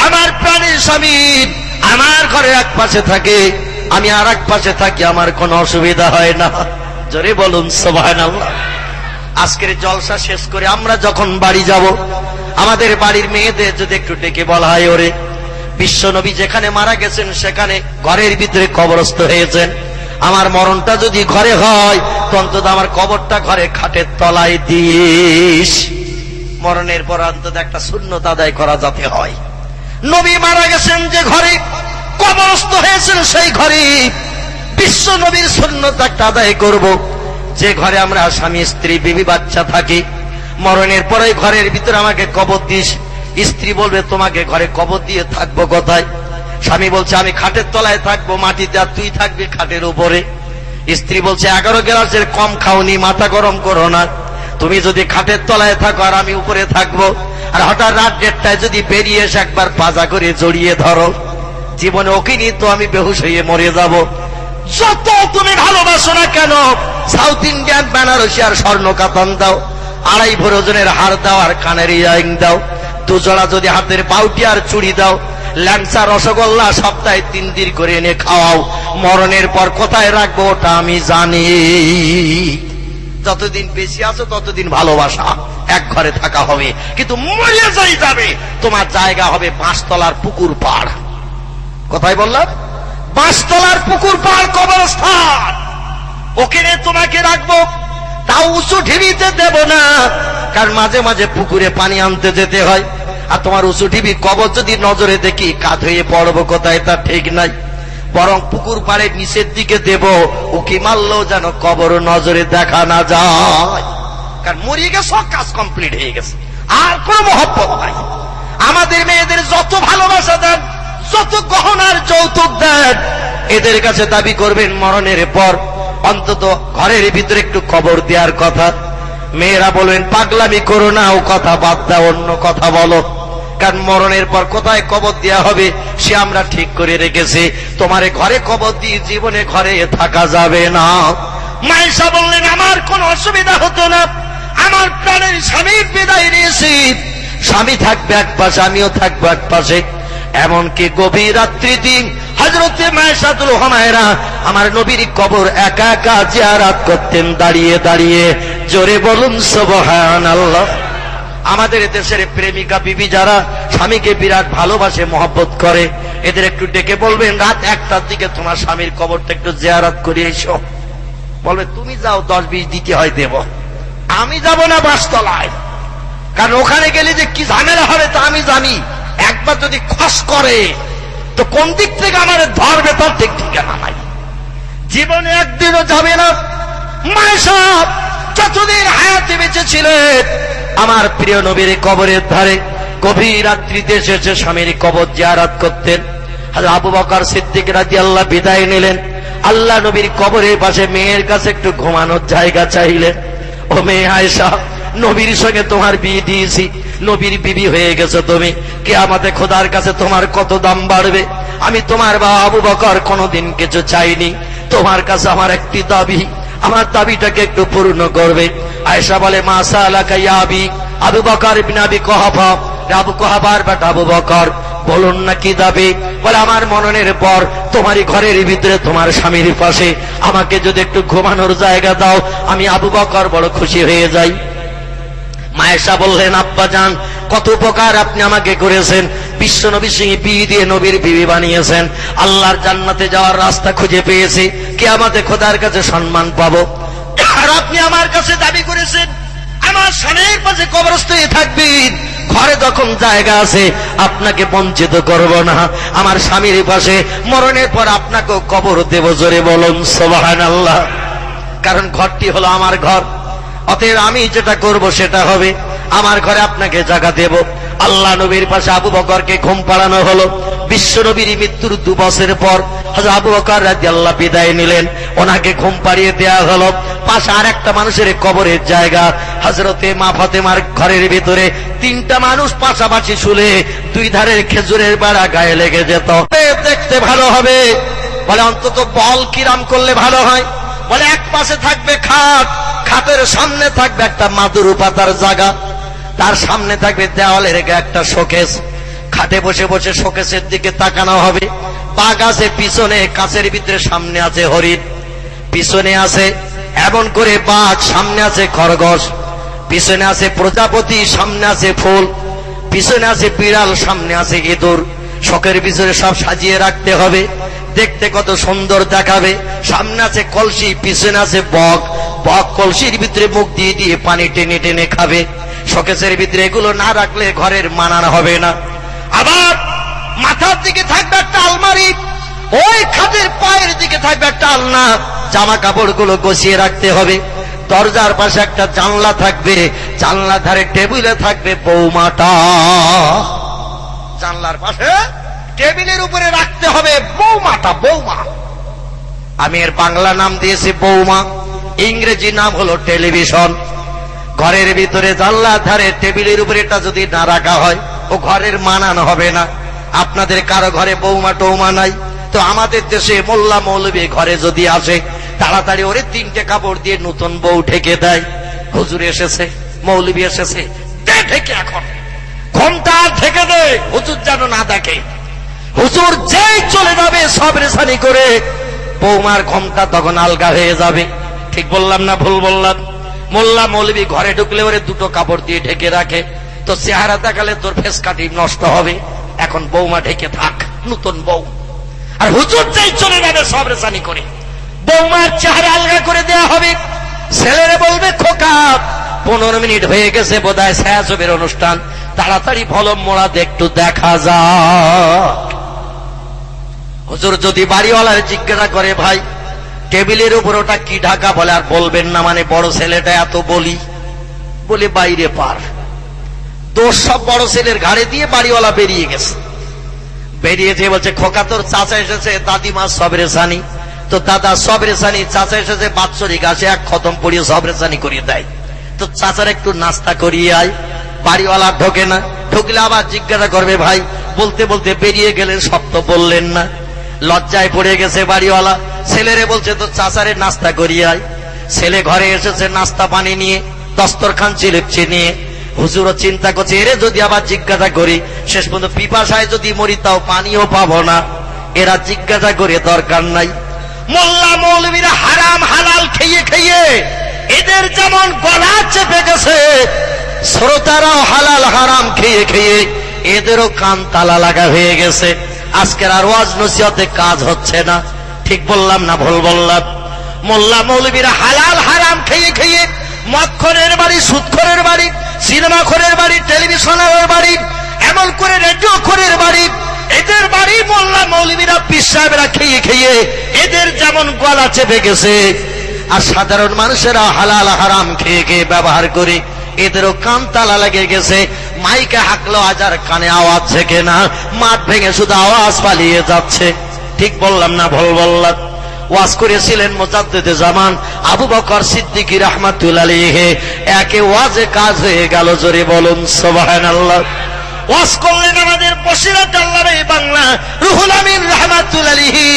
[SPEAKER 1] আমার প্রাণের স্বামী আমার ঘরে এক পাশে থাকে, আমি আর এক পাশে থাকি, আমার কোনো অসুবিধা হয় না। জোরে বলুন সুবহানাল্লাহ। আজকের জলসা শেষ করে আমরা যখন বাড়ি যাব, আমাদের বাড়ির মেয়েদের যদি একটু ডেকে বলা হয়, ওরে বিশ্বনবী যেখানে মারা গেছেন সেখানে ঘরের ভিতরে কবরস্থ হয়েছেন, আমার মরণটা যদি ঘরে হয় তো অন্তত আমার কবরটা ঘরে খাটের তলায় দিস। মরণের পর অন্তত একটা সুন্নত আদায় করা যাতে হয়। নবী মারা গেছেন যে ঘরে, কবরস্থ হয়েছেন সেই ঘরে বিশ্ব নবীর সুন্নত একটা আদায় করব। যে ঘরে আমরা স্বামী স্ত্রী বিবি বাচ্চা থাকি, মরণের পরে ঘরের ভিতরে আমাকে কবর দিস। স্ত্রী বলবে, তোমাকে ঘরে কবর দিয়ে থাকবো কোথায়? স্বামী বলছে, আমি খাটের তলায় থাকবো মাটিতে, আর তুই থাকবি খাটের উপরে। স্ত্রী বলছে, 11 গ্লাসের কম খাওনি, মাথা গরম করো না, তুমি যদি খাটের তলায় থাকো আর আমি উপরে থাকবো, আর হঠাৎ রাত 1টায় যদি বেরিয়ে এসে একবার পাজা করে জড়িয়ে ধরো, জীবনে ওকে নিয়ে তো আমি বেহুশ হয়ে মরে যাব। যত তুমি ভালোবাসো না কেন, সাউথ ইন্ডিয়ান বেনারসি আর স্বর্ণ কাতান দাও, 2.5 ভরি ওজনের হার দাও, আর কানের ইয়ারিং দাও, 2 জোড়া যদি হাতের পাউটি আর চুড়ি দাও, ল্যাংচা রসগোল্লা সপ্তাহে 3 দিন করে এনে খাওয়াও, মরণের পর কোথায় রাখবো ওটা আমি জানি। যতদিন বেশি আছো ততদিন ভালোবাসা, এক ঘরে থাকা হবে, কিন্তু মরে যাই যাবে, তোমার জায়গা হবে বাঁশতলার পুকুর পাড়। কোথায় বললাম? বাঁশতলার পুকুর পাড় কবরস্থান, ওখানে তোমাকে রাখবো। তাও উঁচু ঢিবিতে দেব না, কারণ মাঝে মাঝে পুকুরে পানি আনতে যেতে হয়, আর তোমার উঁচু ঢিবি কবর যদি নজরে দেখি কাঁধ হয়ে পড়বো কোথায় তা ঠিক নাই। বরং পুকুর পাড়ে নিচের দিকে দেব, উকি মারলেও যেন কবর নজরে দেখা না যায়, কারণ মরিয়ে গেছে, কাজ কমপ্লিট হয়ে গেছে, আর কোনো মহব্বত নাই। আমাদের মেয়েদের যত ভালোবাসা দেন, যত গহনার যৌতুক দেন, এদের কাছে দাবি করবেন মরণের পর অন্তত ঘরের ভিতরে একটু কবর দেওয়ার কথা। মেয়েরা বলবেন, পাগলামি করো না, ও কথা বাদ দাও, অন্য কথা বলো, কারণ মরণের পর কোথায় কবর দেওয়া হবে সে আমরা ঠিক করে রেখেছি। তোমারে ঘরে কবর দিয়ে জীবনে ঘরে থাকা যাবে না। মায়েশা বললেন, আমার কোনো অসুবিধা হতো না, আমার প্রাণের স্বামীর বিদায় নিয়েছি, স্বামী থাকবে এক পাশে, আমিও থাকবো এক পাশে। এমনকি গভীর রাত্রি দিন হযরতে মায়েশাতুল হুমায়রা আমার নবীর কবর একা একা জিয়ারত করতেন দাঁড়িয়ে দাঁড়িয়ে। জোরে বলুন সুবহানাল্লাহ। আমাদের দেশের প্রেমিকা বিবি যারা স্বামীকে বিরাট ভালোবাসে, মহব্বত করে, এদের একটু ডেকে বলবেন, রাত 1টার দিকে তোমার স্বামীর কবরটা একটু জিয়ারত করে এসো। বলবে, তুমি যাও, 10-20 দিতে হয় দেব, আমি যাব না বাঁশতলায়, কারণ ওখানে গেলে যে কি ঝামেলা হবে তা আমি জানি। একবার যদি খস করে তো কোন দিক থেকে আমার ধরবে তার ঠিক ঠিকানা নাই, জীবনে একদিনও যাবে না। মায়েশা যতদিন হায়াতে বেঁচে ছিলেন আমার প্রিয় নবীর কবরের ধারে গভীর রাত্রিতে এসেছে স্বামীর কবর জিয়ারত করতেন। হযরত আবু বকর সিদ্দিক রাদিয়াল্লাহু বিদায় নিলেন, আল্লাহ নবীর কবরের পাশে মেয়ের কাছে একটু ঘুমানোর জায়গা চাইলেন। ও মেয়ে আয়েশা, নবীর সঙ্গে তোমার বিয়ে দিয়েছি, নবীর বিবি হয়ে গেছে তুমি, কিয়ামতে খোদার কাছে তোমার কত দাম বাড়বে। আমি তোমার বাবা আবু বকর কোনোদিন কিছু চাইনি, তোমার কাছে আমার একটি দাবি, আমার দাবিটাকে একটু পূর্ণ করবে। আয়েশা বলে, মা সালাকা ইয়া আবি, আবু বকর ইবনে আবি কুহাফা, আবু কুহাফার বেটা আবু বকর, বলুন না কি দাবি? বলে, আমার মরণের পর তোমারই ঘরের ভিতরে তোমার স্বামীর পাশে আমাকে যদি একটু ঘুমানোর জায়গা দাও, আমি আবু বকর বড় খুশি হয়ে যাই। মায়েশা বললেন, আব্বাজান, কত উপকার আপনি আমাকে করেছেন, বিশ্ব নবীর সঙ্গে বিয়ে দিয়ে নবীর বিবি বানিয়েছেন, আল্লাহর জান্নাতে যাওয়ার রাস্তা খুঁজে পেয়েছি, কিয়ামতে খোদার কাছে সম্মান পাবো। আর আপনি আমার কাছে দাবি করেছেন আমার স্বামীর পাশে কবরস্থ হয়ে থাকবেন, ঘরে যখন জায়গা আছে আপনাকে বঞ্চিত করব না, আমার স্বামীর পাশে মরণের পর আপনাকেও কবর দেব। জোরে বলুন সুবহানাল্লাহ। কারণ ঘরটি হলো আমার ঘর, অতএব আমি যেটা করব সেটা হবে, আমার ঘরে আপনাকে জায়গা দেব। আল্লাহ নবীর পাশে আবু বকরকে ঘুম পাড়ানো হলো। বিশ্বনবীর মৃত্যুর 2 বছর পর হযরত আবু বকর রাদিয়াল্লাহু বিদায় নিলেন, ওনাকে ঘুম পাড়িয়ে দেয়া হলো। পাশে আরেকটা মানুষের কবরের জায়গা, হযরতে মা ফাতেমার ঘরের ভিতরে 3টা মানুষ পাশাপাশি শুলে 2 ধারের খেজুরের বাড়া গায়ে লেগে যেত। দেখতে ভালো হবে, বলে অন্তত বল কিরাম করলে ভালো হয়। বলে এক পাশে থাকবে খাট, খাটের সামনে থাকবে একটা মাদুর পাতার জায়গা, তার সামনে থাকবে দেওয়ালের একটা শোকেস। খাটে বসে বসে শোকেসের দিকে তাকানো হবে। বাঘ আছে পিছনে, কাছের ভিতরে, সামনে আছে হরিণ, পিছনে আছে এমন করে বাঘ, সামনে আছে খরগোশ, পিছনে আছে প্রজাপতি, সামনে আছে ফুল, পিছনে আছে বিড়াল, সামনে আছে ইঁদুর। শোকের পিছনে সব সাজিয়ে রাখতে হবে, দেখতে কত সুন্দর দেখাবে। সামনে আছে কলসি, পিছনে আছে বক, বক কলসির ভিতরে মুখ দিয়ে দিয়ে পানি টেনে টেনে খাবে। শোকেসের ভিতরে এগুলো না রাখলে ঘরের মানান হবে না। আবার মাথার দিকে থাকবে একটা আলমারি, ওই খাটের পায়ের দিকে থাকবে একটা আলনা, জামা কাপড়গুলো গুছিয়ে রাখতে হবে। দরজার পাশে একটা জানলা থাকবে, জানলা ধারে টেবিলে থাকবে বৌমাটা, জানলার পাশে টেবিলের উপরে রাখতে হবে বৌমাটা, বৌমা। আমি এর বাংলা নাম দিয়েছি বৌমা, ইংরেজি নাম হলো টেলিভিশন। ঘরের ভিতরে জানলার ধারে টেবিলের উপরে এটা যদি না রাখা হয় ও ঘরের মানান হবে না। আপনাদের কারো ঘরে বৌমা টৌমা নাই তো আমাদের দেশে মোল্লা মৌলবী ঘরে যদি আসে তাড়াতাড়ি ওরে 3টে কাপড় দিয়ে নতুন বউ ঢেকে দেয়। হুজুর এসেছে, মৌলবী এসেছে, দে ঢেকে, এখন ঘোমটা ঢেকে দে, হুজুর যেন না দেখে। হুজুর যেই চলে যাবে সব রেশানি করে বৌমার ঘোমটা তখন আলগা হয়ে যাবে। ঠিক বললাম না ভুল বললাম? মোল্লা মৌলবী ঘরে ঢুকলে ওরে 2টো কাপড় দিয়ে ঢেকে রাখে, তো চেহারা দেখালে তোর ফেস কাটি নষ্ট হবে। এখন বৌমা ঢেকে থাক, নতুন বউ। আর হুজুর যেই চলে যাবে সব রেশানি করে বৌমার চেহারা আলগা করে দেয়া হবে। ছেলেরে বলবে খোকা 15 মিনিট হয়ে গেছে বোধহয় ছায়াছবির অনুষ্ঠান, তাড়াতাড়ি ভলম মোড়াতে একটু দেখা যায়। হুজুর যদি বাড়িওয়ালার জিজ্ঞাসা করে ভাই টেবিলের উপর ওটা কি ঢাকা, বলে আর বলবেন না, মানে বড় ছেলেটা এত বলে বাইরে পার। দোষ সব বড় ছেলের ঘাড়ে দিয়ে বাড়িওয়ালা বেরিয়ে গেছে। বেরিয়েছে বলছে খোকা তোর চাচা এসেছে, দাদিমা সবরেসানি। তো দাদা সবরেসানি, চাচা এসেছে বাৎসরিক আসে, এক খতম পড়িয়ে সবরেসানি করিয়ে দেয়। তো চাচার একটু নাস্তা করিয়ে আয়। বাড়িওয়ালা ঢোকে না, ঢুকলে আবার জিজ্ঞাসা করবে ভাই, বলতে বলতে বেরিয়ে গেলেন, সব তো বললেন না। লজ্জায় পড়ে গেছে বাড়িওয়ালা, ছেলেরে বলছে তো চাচারে নাস্তা করিয়ে আয়। ছেলে ঘরে এসেছে নাস্তা পানি নিয়ে, দস্তরখান চিলেকছে নিয়ে। হুজুরও চিন্তা করছে এরে যদি আবার জিজ্ঞাসা করি শেষ পর্যন্ত পিপাসায় যদি মরি তাও পানিও পাবো না, এরা জিজ্ঞাসা করে দরকার নাই। মোল্লা মৌলবীরা হারাম হালাল খেয়ে খেয়ে এদের যেমন গলা চেপে গেছে, শ্রোতারাও হালাল হারাম খেয়ে খেয়ে এদেরও কান তালা লাগা হয়ে গেছে। আজকের আর ওয়াজ নসিহতে কাজ হচ্ছে না। ঠিক বললাম না ভুল বললাম? মোল্লা মৌলবীরা হালাল হারাম খেয়ে খেয়ে মদখোরের বাড়ি, সুদখোরের বাড়ি, সিনেমাখোরের বাড়ি, টেলিভিশনের বাড়ি, এমন করে রেডিও খোরের বাড়ি, এদের বাড়ি মোল্লা মৌলবীরা পীর সাহেবরা খেয়ে খেয়ে এদের যেমন গলা চেপে গেছে, আর সাধারণ মানুষেরা হালাল হারাম খেয়ে খেয়ে ব্যবহার করে এদেরও কান তালা লেগে গেছে। মাইকে হাঁকলো আজার কানে আওয়াজ থেকে না, মাঠ ভেঙে শুধু আওয়াজ পালিয়ে যাচ্ছে। ঠিক বললাম না ভুল বললাম? ওয়াজ করেছিলেন মুজাদ্দিদে জামান আবু বকর সিদ্দিকী রাহমাতুল্লাহ আলাইহি, একে ওয়াজে কাজ হয়ে গেল। জোরে বলুন সুবহানাল্লাহ। ওয়াজ করলেন আমাদের বসিরত আল্লাহর বাংলা রুহুল আমিন রাহমাতুল্লাহ আলাইহি।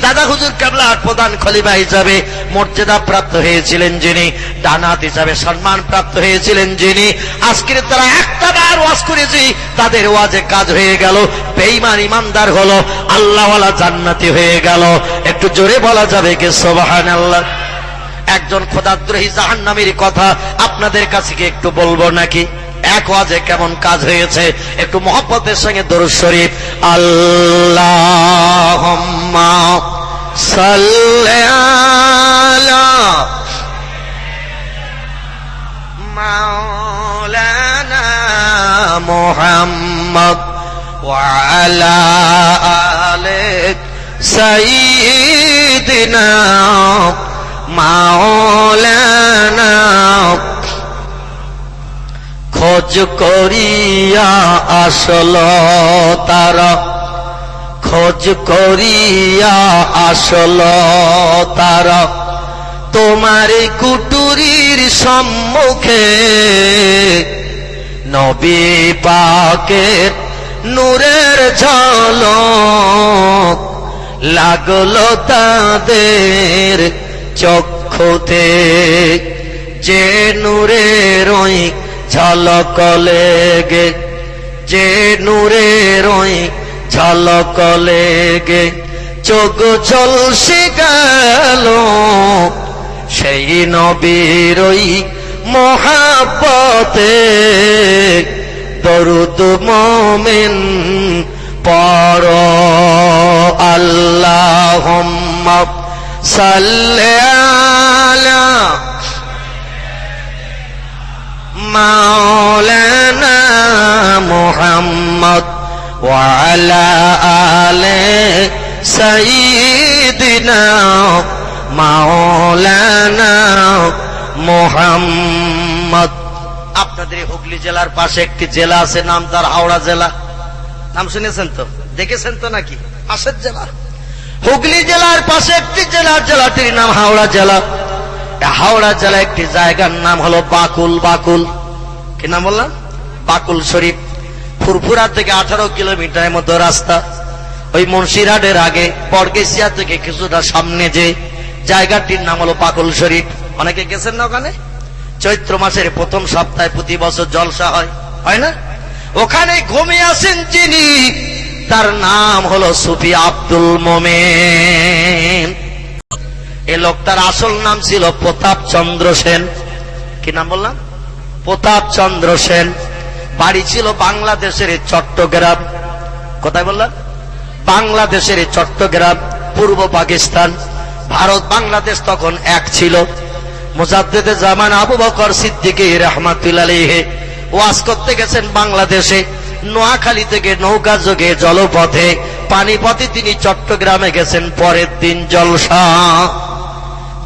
[SPEAKER 1] দাদা হুজুর কেবলার প্রধান খলিফা হিসাবে মর্যাদা প্রাপ্ত হয়েছিলেন যিনি, ডানাত হিসাবে সম্মান প্রাপ্ত হয়েছিলেন যিনি, আজকের তারা একটা বার ওয়াজ করেছি, তাদের ওয়াজে কাজ হয়ে গেল। বেঈমান ইমানদার হলো, আল্লাহওয়ালা জান্নাতি হয়ে গেল। একটু জোরে বলা যাবে কি সুবহানাল্লাহ? একজন খোদাদ্রোহী জাহান্নামীর কথা আপনাদের কাছে কি একটু বলবো নাকি? এক ওয়াজে কেমন কাজ হয়েছে, একটু মহব্বতের সঙ্গে দরুদ শরীফ। আল্লাহুম্মা সাল্লি আলা মাওলানা মুহাম্মদ ওয়া আলা আলি সাইয়্যিদিনা মাওলানা। খোঁজ করিয়া আসল তারা খোঁজ করিয়া আসল তারা তোমার কুটুরির সম্মুখে, নবী পাকের নূরের ঝলক লাগলো তাদের চক্ষুতে। যে নূরের ওই ঝলক লেগে, যে নূরের ওই ঝলক লেগে চোখ ঝলসে গেল, সেই নবীর ওই মহাব্বতে দরুদ মোমিন পড়ো। আল্লাহুম্মা সাল্লি আলা মাওলানা মুহাম্মদ ওয়া আলা আলি সাইয়্যিদিনা মাওলানা মুহাম্মদ। আপনাদের হুগলি জেলার পাশে একটি জেলা আছে, নাম তার হাওড়া জেলা। নাম শুনেছেন তো, দেখেছেন তো নাকি? পাশের জেলা হুগলি জেলার পাশে একটি জেলা, জেলাটির নাম হাওড়া জেলা। হাওড়া জেলা একটি জায়গার নাম হলো বাকুল। বাকুল কি নাম বললাম? বাকুল শরীফ। ফুরফুরা থেকে 18 কিলোমিটারের মতো রাস্তা। ওই মুন্সিরহাটের আগে বড়গেছিয়া থেকে কিছুটা সামনে যে জায়গাটির নাম হলো বাকুল শরীফ। অনেকে গেছেন না ওখানে? চৈত্র মাসের প্রথম সপ্তাহে প্রতি বছর জলসা হয়, হয় না? ওখানে ঘুমিয়ে আছেন যিনি, তার নাম হলো সুফি আব্দুল মোমেন। এই লোকটার আসল নাম ছিল প্রতাপ চন্দ্র সেন। কি নাম বললাম? প্রতাপ চন্দ্র সেন। বাড়ি ছিল বাংলাদেশের চট্টগ্রাম। কোথায় বললাম? বাংলাদেশের চট্টগ্রাম, পূর্ব পাকিস্তান। ভারত বাংলাদেশ তখন এক ছিল। মুজাদ্দেদে জামান আবু বকর সিদ্দিকী রাহমাতুল্লাহ আলাইহি ওয়াজ করতে গেছেন বাংলাদেশে। নোয়াখালী থেকে নৌকা যোগে জলপথে, পানিপথে তিনি চট্টগ্রামে গেছেন। পরের দিন জলসা।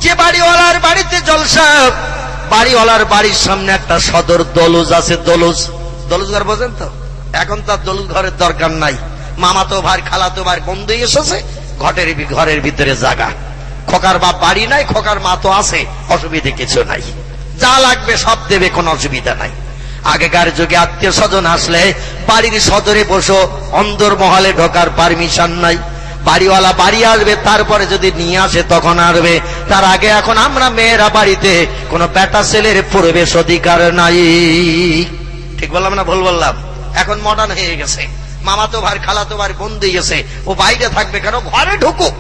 [SPEAKER 1] যে বাড়িওয়ালার বাড়িতে জলসা, বাড়িওয়ালার বাড়ির সামনে একটা সদর দলুজ আছে। দলুজ, দলুজ ঘর বোঝেন তো? এখন তার দলুজ ঘরের দরকার নাই। মামাতো ভাই খালাতো ভাই বন্ধু এসেছে, ঘরের ভিতরে জায়গা। খোকার বাপ বাড়ি নাই, খোকার মা তো আছে, অসুবিধে কিছু নাই, যা লাগবে সব দেবে, কোনো অসুবিধা নাই। আগেকার যুগে আত্মীয় স্বজন আসলে বাড়ির সদরে বসো, অন্দর মহলে ঢোকার পারমিশন নাই। বাড়িওয়ালা বাড়ি আসবে, তারপরে যদি নিয়ে আসে তখন আসবে। তার আগে এখন আমরা মেয়েরা বাড়িতে কোনো বেটা ছেলের প্রবেশ অধিকার নাই। ঠিক বললাম না ভুল বললাম? এখন মডার্ন হয়ে গেছে। মামাতো ভাই খালাতো ভাই বন্ধু গেছে, ও বাইরে থাকবে কেন? ঘরে ঢুকুক,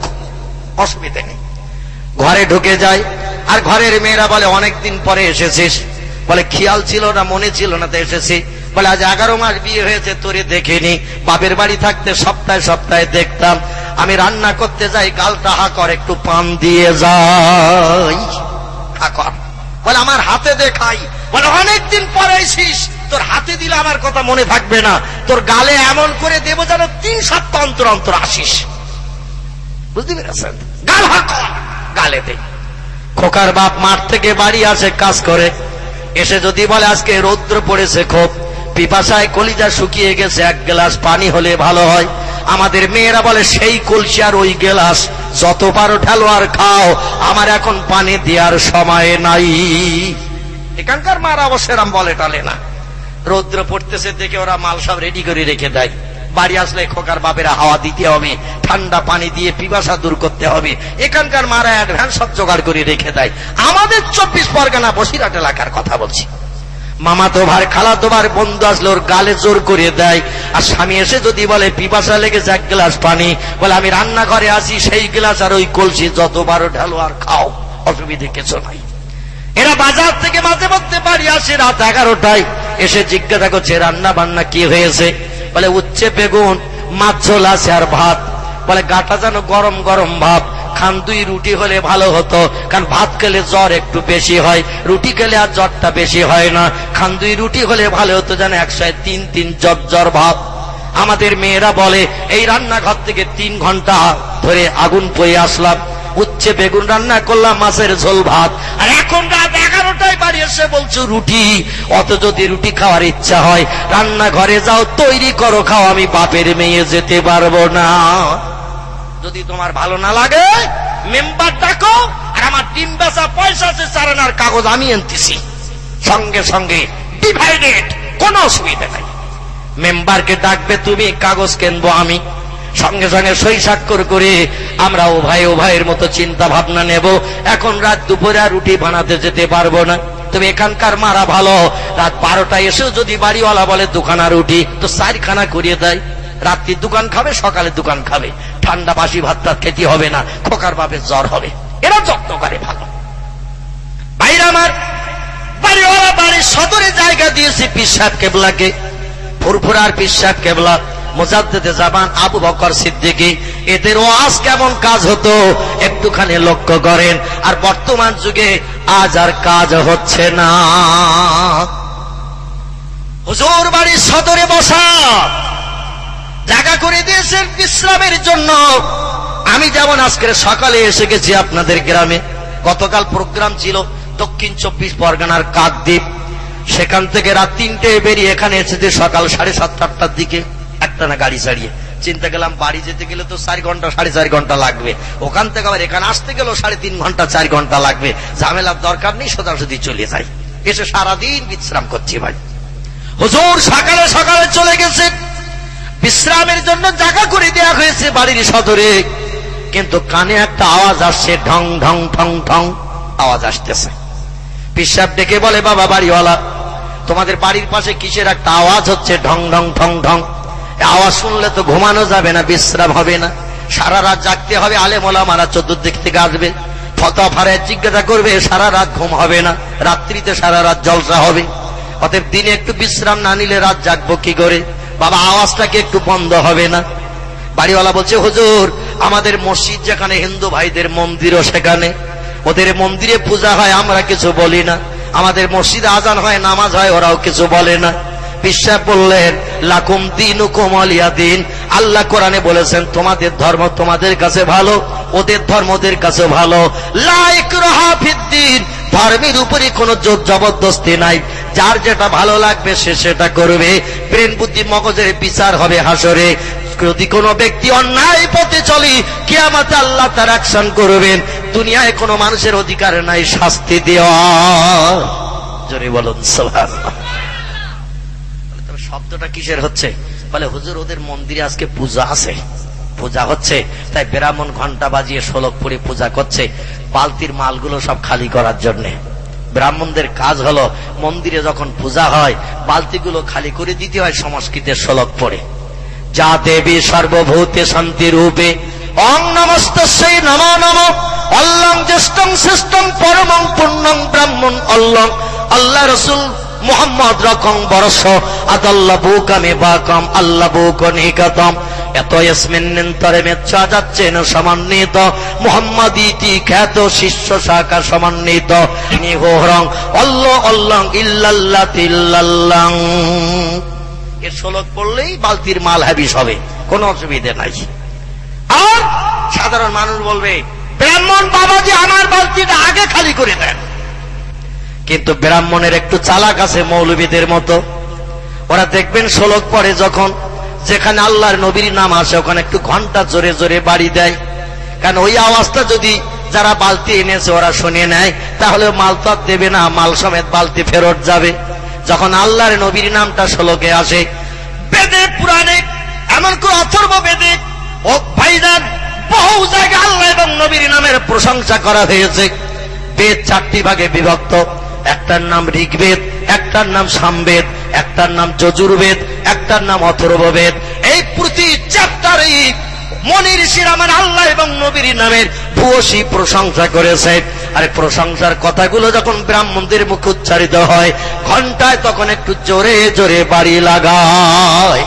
[SPEAKER 1] অসুবিধা নেই। ঘরে ঢুকে যায়। আর ঘরের মেয়েরা বলে অনেকদিন পরে এসেছিস। বলে খেয়াল ছিল না, মনে ছিল না, তো এসেছি। বলে আজ 11 মাস বিয়ে হয়েছে, তোরে দেখিনি। বাপের বাড়ি থাকতে সপ্তাহে সপ্তাহে দেখতাম। আমি রান্না করতে যাই, গালটা হা কর, একটু পান দিয়ে যাই। হা কর। বলে আমার হাতে দেখাই। বলে অনেকদিন পরে এসিস, তোর হাতে দিলে আমার কথা মনে থাকবে না, তোর গালে এমন করে দেবো যেন 3 সপ্তাহ অন্তর অন্তর আসিস। বুঝতে পেরেছেন? গাল হা কর, গালে দে। খোকার বাপ মাঠ থেকে বাড়ি আসে কাজ করে, এসে যদি বলে আজকে রৌদ্র পড়েছে খুব, পিপাসায় কলিজা শুকিয়ে গেছে, 1 গ্লাস পানি হলে ভালো হয়। আমাদের মেয়েরা বলে সেই কলসি আর ওই গ্লাস যত পারো ঢালো আর খাও, আমার এখন পানি দেওয়ার সময় নাই। এখানকার মারা অবশ্যই বলে টালে না। রৌদ্র পড়তেছে দেখে ওরা মাল সব রেডি করে রেখে দেয়। বাড়ি আসলে খোকার বাপেরা হাওয়া দিতে হবে, ঠান্ডা পানি দিয়ে পিপাসা দূর করতে হবে। এখানকার মারা অ্যাডভান্স সব জোগাড় করে রেখে দেয়। আমাদের 24 পরগনা বসিরহাট এলাকার কথা বলছি। মামাতো ভাই খালাতো ভাই বন্ধু আসলে ওর গালে জোর করে দেয়। আর স্বামী এসে যদি বলে পিপাসা লেগেছে 1 গ্লাস পানি, বলে আমি রান্নাঘরে আসি, সেই গ্লাস আর ওই কলসি যত পারো ঢালো আর খাও, অসুবিধে কিছু নাই। এরা বাজার থেকে মাঝে মধ্যে বাড়ি আসে রাত 11টায়, এসে জিজ্ঞাসা করছে রান্না বান্না কি হয়েছে? বলে উচ্ছে বেগুন, মাছ ঝোল আছে আর ভাত। বলে গাটা যেন গরম গরম ভাব, খান 2 রুটি হলে ভালো হতো, কারণ ভাত খেলে জ্বর একটু বেশি হয়, রুটি খেলে আর জ্বরটা বেশি হয় না। খান 2 রুটি হলে ভালো হতো, যেন 103 জ্বর জ্বর ভাব। আমাদের মেয়েরা বলে এই রান্নাঘর থেকে 3 ঘন্টা ধরে আগুন পয়ে আসলাম, উচ্ছে বেগুন রান্না করলাম, মাছের ঝোল ভাত, আর এখন রাত 11 11টায় বাড়ি এসে বলছো রুটি, অত যদি রুটি খাওয়ার ইচ্ছা হয় রান্নাঘরে যাও, তৈরি করো, খাও, আমি বাপের মেয়ে যেতে পারবো না। যদি তোমার ভালো না লাগে মেম্বার ডাকো, আর আমার ডিম বেচা পয়সা আছে 4 আনার কাগজ আমি আনতেছি, সঙ্গে সঙ্গে ডিভাইডেড, কোনো অসুবিধা নাই। মেম্বারকে ডাকবে তুমি, কাগজ কিনবো আমি, সঙ্গে সঙ্গে সই স্বাক্ষর করে আমরা উভয়ের মতো চিন্তা ভাবনা নেব। এখন রাত দুপুরে আর রুটি বানাতে যেতে পারবো না, তুমি এখানকার মারা ভালো, রাত 12টায় এসেও যদি বাড়িওয়ালা বলে দুখানা রুটি, তো 4খানা করিয়ে দেয়। রাত্রি দোকান খাবে, সকালে দোকান খাবে, ঠান্ডা বাসি ভাত টাত খেতে হবে না, খোকার বাপের জ্বর হবে। এরা যত্ন করে ভালো। ভাইরা আমার, বাড়িওয়ালা বাড়ির সদরে জায়গা দিয়েছে পীর সাহেব কেবলাকে, ফুরফুরার পীর সাহেব কেবলা, মুজাদ্দিদে জামান আবু বকর সিদ্দিকী। এদের ওয়াজ কেমন কাজ হতো একটুখানি লক্ষ্য করেন। আর বর্তমান যুগে আজ আর কাজ হচ্ছে না। হুজুর বাড়ির সদরে বসা জায়গা করে দিয়েছেন বিশ্রামের জন্য। আমি যেমন আজকের সকালে এসে গেছি আপনাদের গ্রামে, গতকাল প্রোগ্রাম ছিল দক্ষিণ 24 পরগনার কাকদ্বীপ, সেখান থেকে রাত 3টায় বেরিয়ে এখানে এসেছে সকাল 7:30-8টার দিকে একটা না গাড়ি ছাড়িয়ে। চিন্তা গেলাম বাড়ি যেতে গেলে তো 4 ঘন্টা 4.5 ঘন্টা লাগবে, ওখান থেকে আবার এখানে আসতে গেলেও 3.5 ঘন্টা 4 ঘন্টা লাগবে, ঝামেলার দরকার নেই, সোজাসুজি চলে যাই। এসে সারাদিন বিশ্রাম করছি ভাই। হুজুর সকালে সকালে চলে গেছে, বিশ্রামের জন্য জায়গা করে দেওয়া হয়েছে বাড়ির সদরে, কিন্তু কানে একটা আওয়াজ আসছে, ঢং ঢং ঠং ঠং আওয়াজ আসতেছে। পীর সাহেব ডেকে বলে, বাবা বাড়িওয়ালা, তোমাদের বাড়ির পাশে কিসের একটা আওয়াজ হচ্ছে, ঢং ঢং ঠং ঠং, আওয়াজ শুনলে তো ঘুমানো যাবে না, বিশ্রাম হবে না, সারা রাত জাগতে হবে, আলেম ওলামারা চতুর্দিক থেকে আসবে, ফতোয়া ফারায় জিজ্ঞাসা করবে, সারা রাত ঘুম হবে না, রাত্রিতে সারা রাত জলসা হবে, অতএব দিনে একটু বিশ্রাম না নিলে রাত জাগবো কি করে, বাবা আওয়াজটা কি একটু বন্ধ হবে না? বাড়িওয়ালা বলছে, হুজুর আমাদের মসজিদ যেখানে, হিন্দু ভাইদের মন্দিরও সেখানে, ওদের মন্দিরে পূজা হয়, আমরা কিছু বলি না, আমাদের মসজিদে আজান হয়, নামাজ হয়, ওরাও কিছু বলে না। পীর সাহেব বললেন, লাকুম দীনুকুম ওয়ালিয়া দীন, আল্লাহ কোরআনে বলেছেন তোমাদের ধর্ম তোমাদের কাছে ভালো, ওদের ধর্ম ওদের কাছে ভালো, লা ইকরাহা ফিদ্দীন, ধর্মের উপরে কোনো জোর জবরদস্তি নাই, যার যেটা ভালো লাগবে সে সেটা করবে, ব্রেন বুদ্ধি মগজের বিচার হবে হাসরে। যদি কোনো ব্যক্তি অন্যায় পথে চলে, কিয়ামতে আল্লাহ তার অ্যাকশন করবেন, দুনিয়ায় কোনো মানুষের অধিকার নাই শাস্তি দেওয়া। জোরে বলুন সুবহানাল্লাহ। তবে শব্দটা কিসের হচ্ছে? বলে হুজুর ওদের মন্দিরে আজকে পূজা আছে, পূজা হচ্ছে, তাই ব্রাহ্মণ ঘন্টা বাজিয়ে শোলক পড়ে পূজা করছে, বালতির মালগুলো সব খালি করার জন্য। ব্রাহ্মণদের কাজ হলো মন্দিরে যখন পূজা হয় বালতিগুলো খালি করে দিতে হয় সংস্কৃতের শোলক পড়ে, যা দেবী সর্বভূতে শান্তি রূপে অং নমস্তস্যৈ নমো নমঃ অল্লং জ্যেষ্ঠং শ্রেষ্ঠং পরমং পূর্ণং ব্রাহ্মণ অল্লং। আল্লাহ রাসূল মুহাম্মদ রকং বরস আদাল্লাবু কামে বাকাম আল্লাবু কনিকাতম, এত ইসমিন্নন্তরে মেচ্ছা যাচ্ছেন সমন্বিত মুহাম্মাদিতি খ্যাত শিষ্য শাখা সমন্বিত নিহরং অল্ল অল্লং ইল্লাল্লাতিল্লাল্লাং। এর শ্লোক পড়লেই বালতির মাল হাবিস হবে, কোনো অসুবিধা নাই। আর সাধারণ মানুষ বলবে, ব্রাহ্মণ বাবাজি আমার বালতিটা আগে খালি করে দেন। কিন্তু ব্রাহ্মণের একটু চালাক আছে মৌলবীদের মতো, ওরা দেখবেন শ্লোক পড়ে যখন, যেখানে আল্লাহর নবীর নাম আসে ওখানে একটু ঘন্টা জোরে জোরে বাড়ি দেয়, কারণ ওই আওয়াজটা যদি যারা বালতি এনেছে ওরা শুনে নেয় তাহলে মাল তো দেবে না, মাল সমেত বালতি ফেরত যাবে। যখন আল্লাহর নবীর নামটা শ্লোকে আসে, বেদে পুরাণে এমন করে অথর্ব বেদে ও ভাইজান বহু জায়গায় আল্লাহ এবং নবীর নামের প্রশংসা করা হয়েছে। বেদ 4টি ভাগে বিভক্ত, একটার নাম ঋগ্বেদ, একটার নাম সামবেদ, একটার নাম যজুর্বেদ, একটার নাম অথর্ববেদ। এই প্রতি চ্যাপ্টারে মনি ঋষিরা আমার আল্লাহ এবং নবীর নামের ভূয়সী প্রশংসা করেছে। আর প্রশংসার কথাগুলো যখন ব্রাহ্মণদের মুখে উচ্চারিত হয় ঘন্টায়, তখন একটু জোরে জোরে বাড়ি লাগায়,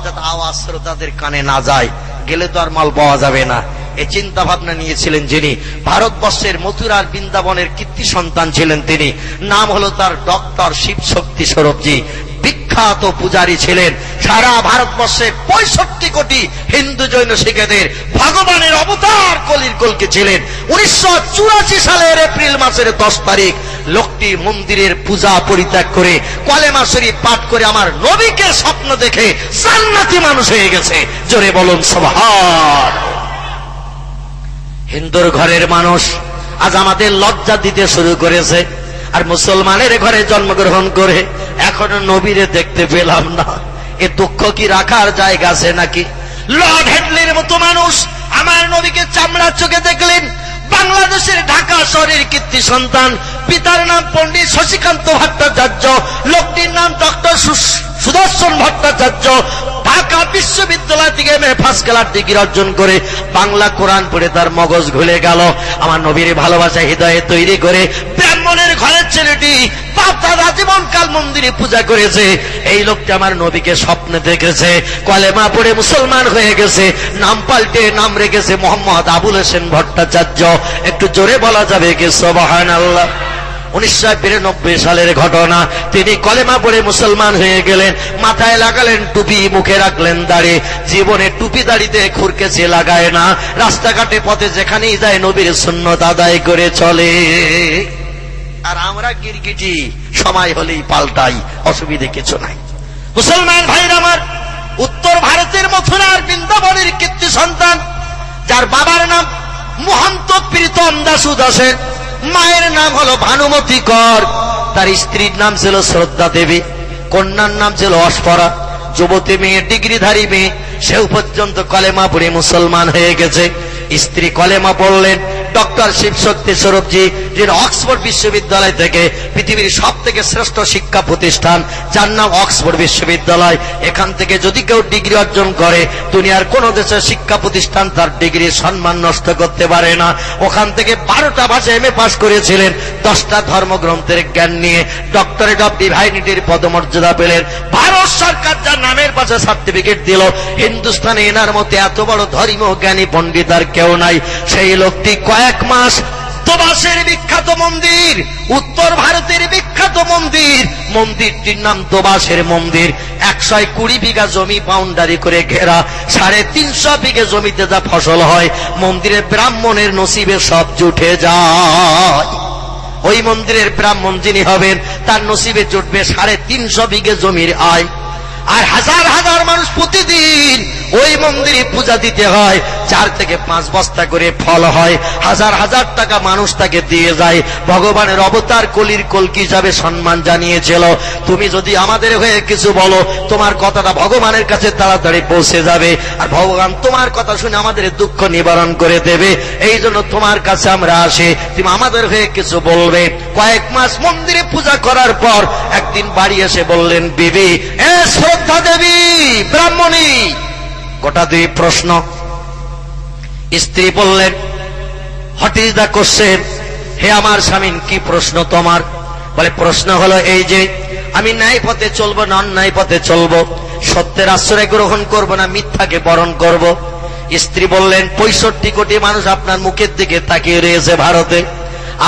[SPEAKER 1] যাতে আওয়াজ শ্রোতাদের কানে না যায়, গেলে তো আর মাল পাওয়া যাবে না। এই চিন্তা ভাবনা নিয়েছিলেন যিনি, ভারতবর্ষের মথুরার বৃন্দাবনের কীর্তি সন্তান ছিলেন তিনি, নাম হলো তার ডক্টর শিব শক্তি স্বরূপজি। বিখ্যাত পূজারী ছিলেন, সারা ভারতবর্ষের 65 কোটি হিন্দু জৈন শিখেদের ভগবানের অবতার কলির কলকি ছিলেন। 1984 সালের এপ্রিল মাসের 10 তারিখ লোকটি মন্দিরের পূজা পরিত্যাগ করে কলেমা শরীফ পাঠ করে আমার নবীকে স্বপ্ন দেখে জান্নাতি মানুষ হয়ে গেছে। জোরে বলুন সুবহান। হিন্দুর ঘরের মানুষ আজ আমাদের লজ্জা দিতে শুরু করেছে, আর মুসলমানের ঘরে জন্মগ্রহণ করে এখনো নবীরে দেখতে পেলাম না। এ দুঃখ কি রাখার জায়গা আছে নাকি? লর্ড হেডলির মতো মানুষ আমার নবীকে চামড়ার চোখে দেখলেন। বাংলাদেশের ঢাকা শহরের কীর্তি সন্তান, পিতার নাম পণ্ডিত শশীকান্ত ভট্টাচার্য, লোকটির নাম ডক্টর সুদর্শন ভট্টাচার্য। ঢাকা বিশ্ববিদ্যালয় থেকে ফার্স্ট ক্লাস ডিগ্রি অর্জন করে বাংলা কোরআন পড়ে তার মগজ ঘুলে গেল। আমার নবীর ভালোবাসা হৃদয়ে তৈরি করে ব্রাহ্মণের ঘরের ছেলেটি বাপ দাদা জীবনকাল মন্দিরে পূজা করেছে। এই লোকটি আমার নবীকে স্বপ্নে দেখেছে, কলেমা পড়ে মুসলমান হয়ে গেছে, নাম পাল্টে নাম রেখেছে মোহাম্মদ আবুল হোসেন ভট্টাচার্য। একটু জোরে বলা যাবে কি সুবহানাল্লাহ? 1992 সালের ঘটনা। তিনি কলেমা পড়ে মুসলমান হয়ে গেলেন, মাথায় লাগালেন টুপি, মুখে রাখলেন দাড়ি। জীবনে টুপি দাড়িতে খুরকেছে লাগায় না, রাস্তাঘাটে পথে যেখানেই যায় নবীর সুন্নত আদায় করে চলে। আর আমরা গিরগিটি সময় হলেই পাল্টাই, অসুবিধে কিছু নাই। মুসলমান ভাইরা আমার, উত্তর ভারতের মথুরার বৃন্দাবনের কীর্তি সন্তান, যার বাবার নাম মহন্ত প্রীতম দাসু দাসের, মায়ের নাম হলো ভানুমতি কর, তার স্ত্রীর নাম ছিল শ্রদ্ধা দেবী, কন্যার নাম ছিল অস্পরা। যুবতী মেয়ে, ডিগ্রিধারী মেয়ে, সেও পর্যন্ত কলেমা পড়ে মুসলমান হয়ে গেছে। স্ত্রী কলেমা পড়লেন। ডক্টর শিবশক্তি স্বরূপজি, যিনি অক্সফোর্ড বিশ্ববিদ্যালয় থেকে পৃথিবীর সব থেকে শ্রেষ্ঠ শিক্ষা প্রতিষ্ঠান, যার নাম অক্সফোর্ড বিশ্ববিদ্যালয়, এখান থেকে যদি কেউ ডিগ্রি অর্জন করে দুনিয়ার কোন দেশের শিক্ষা প্রতিষ্ঠান তার ডিগ্রির সম্মান নষ্ট করতে পারে না। ওখান থেকে 12টা ভাষা এমএ পাস করেছিলেন, 10টা ধর্মগ্রন্থের জ্ঞান নিয়ে ডক্টরেট অফ ডিভাইনিটির পদমর্যাদা পেলেন। ভারত সরকার যার নামের পাশে সার্টিফিকেট দিল। হিন্দুস্তানে এনার মতো এত বড় ধর্মীয় জ্ঞানী পণ্ডিত আর কেউ নাই। সেই লোকটি কয়েক মাস দোবাসের বিখ্যাত মন্দির, উত্তর ভারতের বিখ্যাত মন্দির, মন্দিরটির নাম দোবাসের মন্দির। 120 বিঘা জমি বাউন্ডারি করে ঘেরা, 350 বিঘে জমিতে যা ফসল হয় মন্দিরের ব্রাহ্মণের নসিবে সব জুটে যায়। ওই মন্দিরের ব্রাহ্মণ যিনি হবেন তার নসিবে জুটবে 350 বিঘে জমির আয়। আর হাজার হাজার মানুষ প্রতিদিন ওই মন্দিরে পূজা দিতে হয়, 4 থেকে 5 বস্তা করে ফল হয়, হাজার হাজার টাকা মানুষ তাকে দিয়ে যায়। ভগবানের অবতার কলির কলকি হিসাবে সম্মান জানিয়েছিল। তুমি যদি আমাদের হয়ে কিছু বলো, তোমার কথাটা ভগবানের কাছে তাড়াতাড়ি পৌঁছে যাবে, আর ভগবান তোমার কথা শুনে আমাদের দুঃখ নিবারণ করে দেবে। এই জন্য তোমার কাছে আমরা আসি, তুমি আমাদের হয়ে কিছু বলবে। কয়েক মাস মন্দিরে পূজা করার পর একদিন বাড়ি এসে বললেন, বিবি, এ শ্রদ্ধা দেবী ব্রাহ্মণী, গোটা 2 প্রশ্ন। স্ত্রী বললেন, হোয়াট ইজ দ্য কোশ্চেন? হে আমার স্বামী, কি প্রশ্ন তোমার? বলে, প্রশ্ন হলো এই যে আমি ন্যায় পথে চলবো না অন্যায় পথে চলবো, সত্যের আশ্রয় গ্রহণ করব না মিথ্যাকে বরণ করব। স্ত্রী বললেন, 65 কোটি মানুষ আপনার মুখের দিকে তাকিয়ে রয়েছে ভারতে,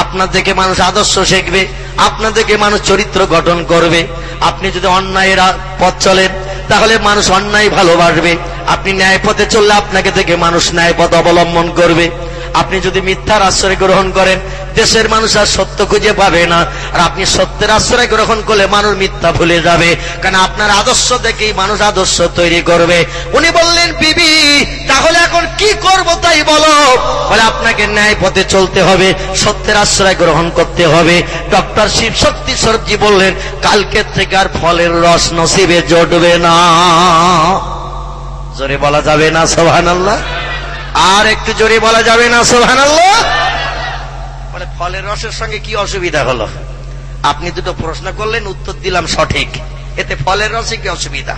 [SPEAKER 1] আপনার দেখে মানুষ আদর্শ শিখবে, আপনার দেখে মানুষ চরিত্র গঠন করবে। আপনি যদি অন্যায়ের পথ চলেন তাহলে মানুষ অন্যায় ভালোবাসবে, আপনি ন্যায় পথে চললে আপনাকে দেখে মানুষ ন্যায় পথ অবলম্বন করবে। আপনি যদি মিথ্যার আশ্রয় গ্রহণ করেন দেশের মানুষ আর সত্য খুঁজে পাবে না, আর আপনি সত্যের আশ্রয় গ্রহণ করলে মানুষ মিথ্যা ভুলে যাবে, কারণ আপনার আদর্শ দেখেই মানুষ আদর্শ তৈরি করবে। উনি বললেন, বিবি, তাহলে এখন কি করব তাই বলো। বলে, আপনাকে ন্যায় পথে চলতে হবে, সত্যের আশ্রয় গ্রহণ করতে হবে। ডক্টর শিবশক্তি স্বরূপজি বললেন, কালকের থেকে আর ফলের রস নসিবে জুটবে না। জোরে বলা যাবে না সুবহানাল্লাহ? আর একটু জোরে বলা যাবে না সুবহানাল্লাহ? বলে, ফলের রসের সঙ্গে কি অসুবিধা হলো? আপনি দুটো প্রশ্ন করলেন, উত্তর দিলাম সঠিক, এতে ফলের রসে কি অসুবিধা?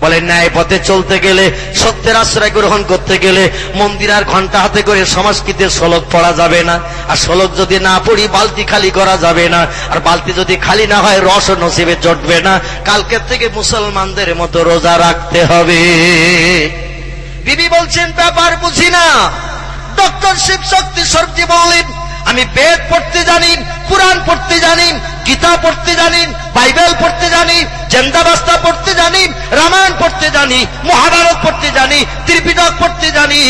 [SPEAKER 1] বলে, ন্যায় পথে চলতে গেলে, সত্যের আশ্রয় গ্রহণ করতে গেলে মন্দির আর ঘন্টা হাতে করে সংস্কৃতের শ্লোক পড়া যাবে না, আর শ্লোক যদি না পড়ি বালতি খালি করা যাবে না, আর বালতি যদি খালি না হয় রস নসিবে জুটবে না। কালকের থেকে মুসলমানদের মতো রোজা রাখতে হবে। বিবি বলছেন, ব্যাপার বুঝি না। ডক্টর শিবশক্তি স্বরূপজি বললেন, আমি বেদ পড়তে জানি, কুরআন পড়তে জানি, গীতা পড়তে জানি, বাইবেল পড়তে জানি, জেন্দাবাস্তা পড়তে জানি, রামায়ণ পড়তে জানি, মহাভারত পড়তে জানি, ত্রিপিটক পড়তে জানি,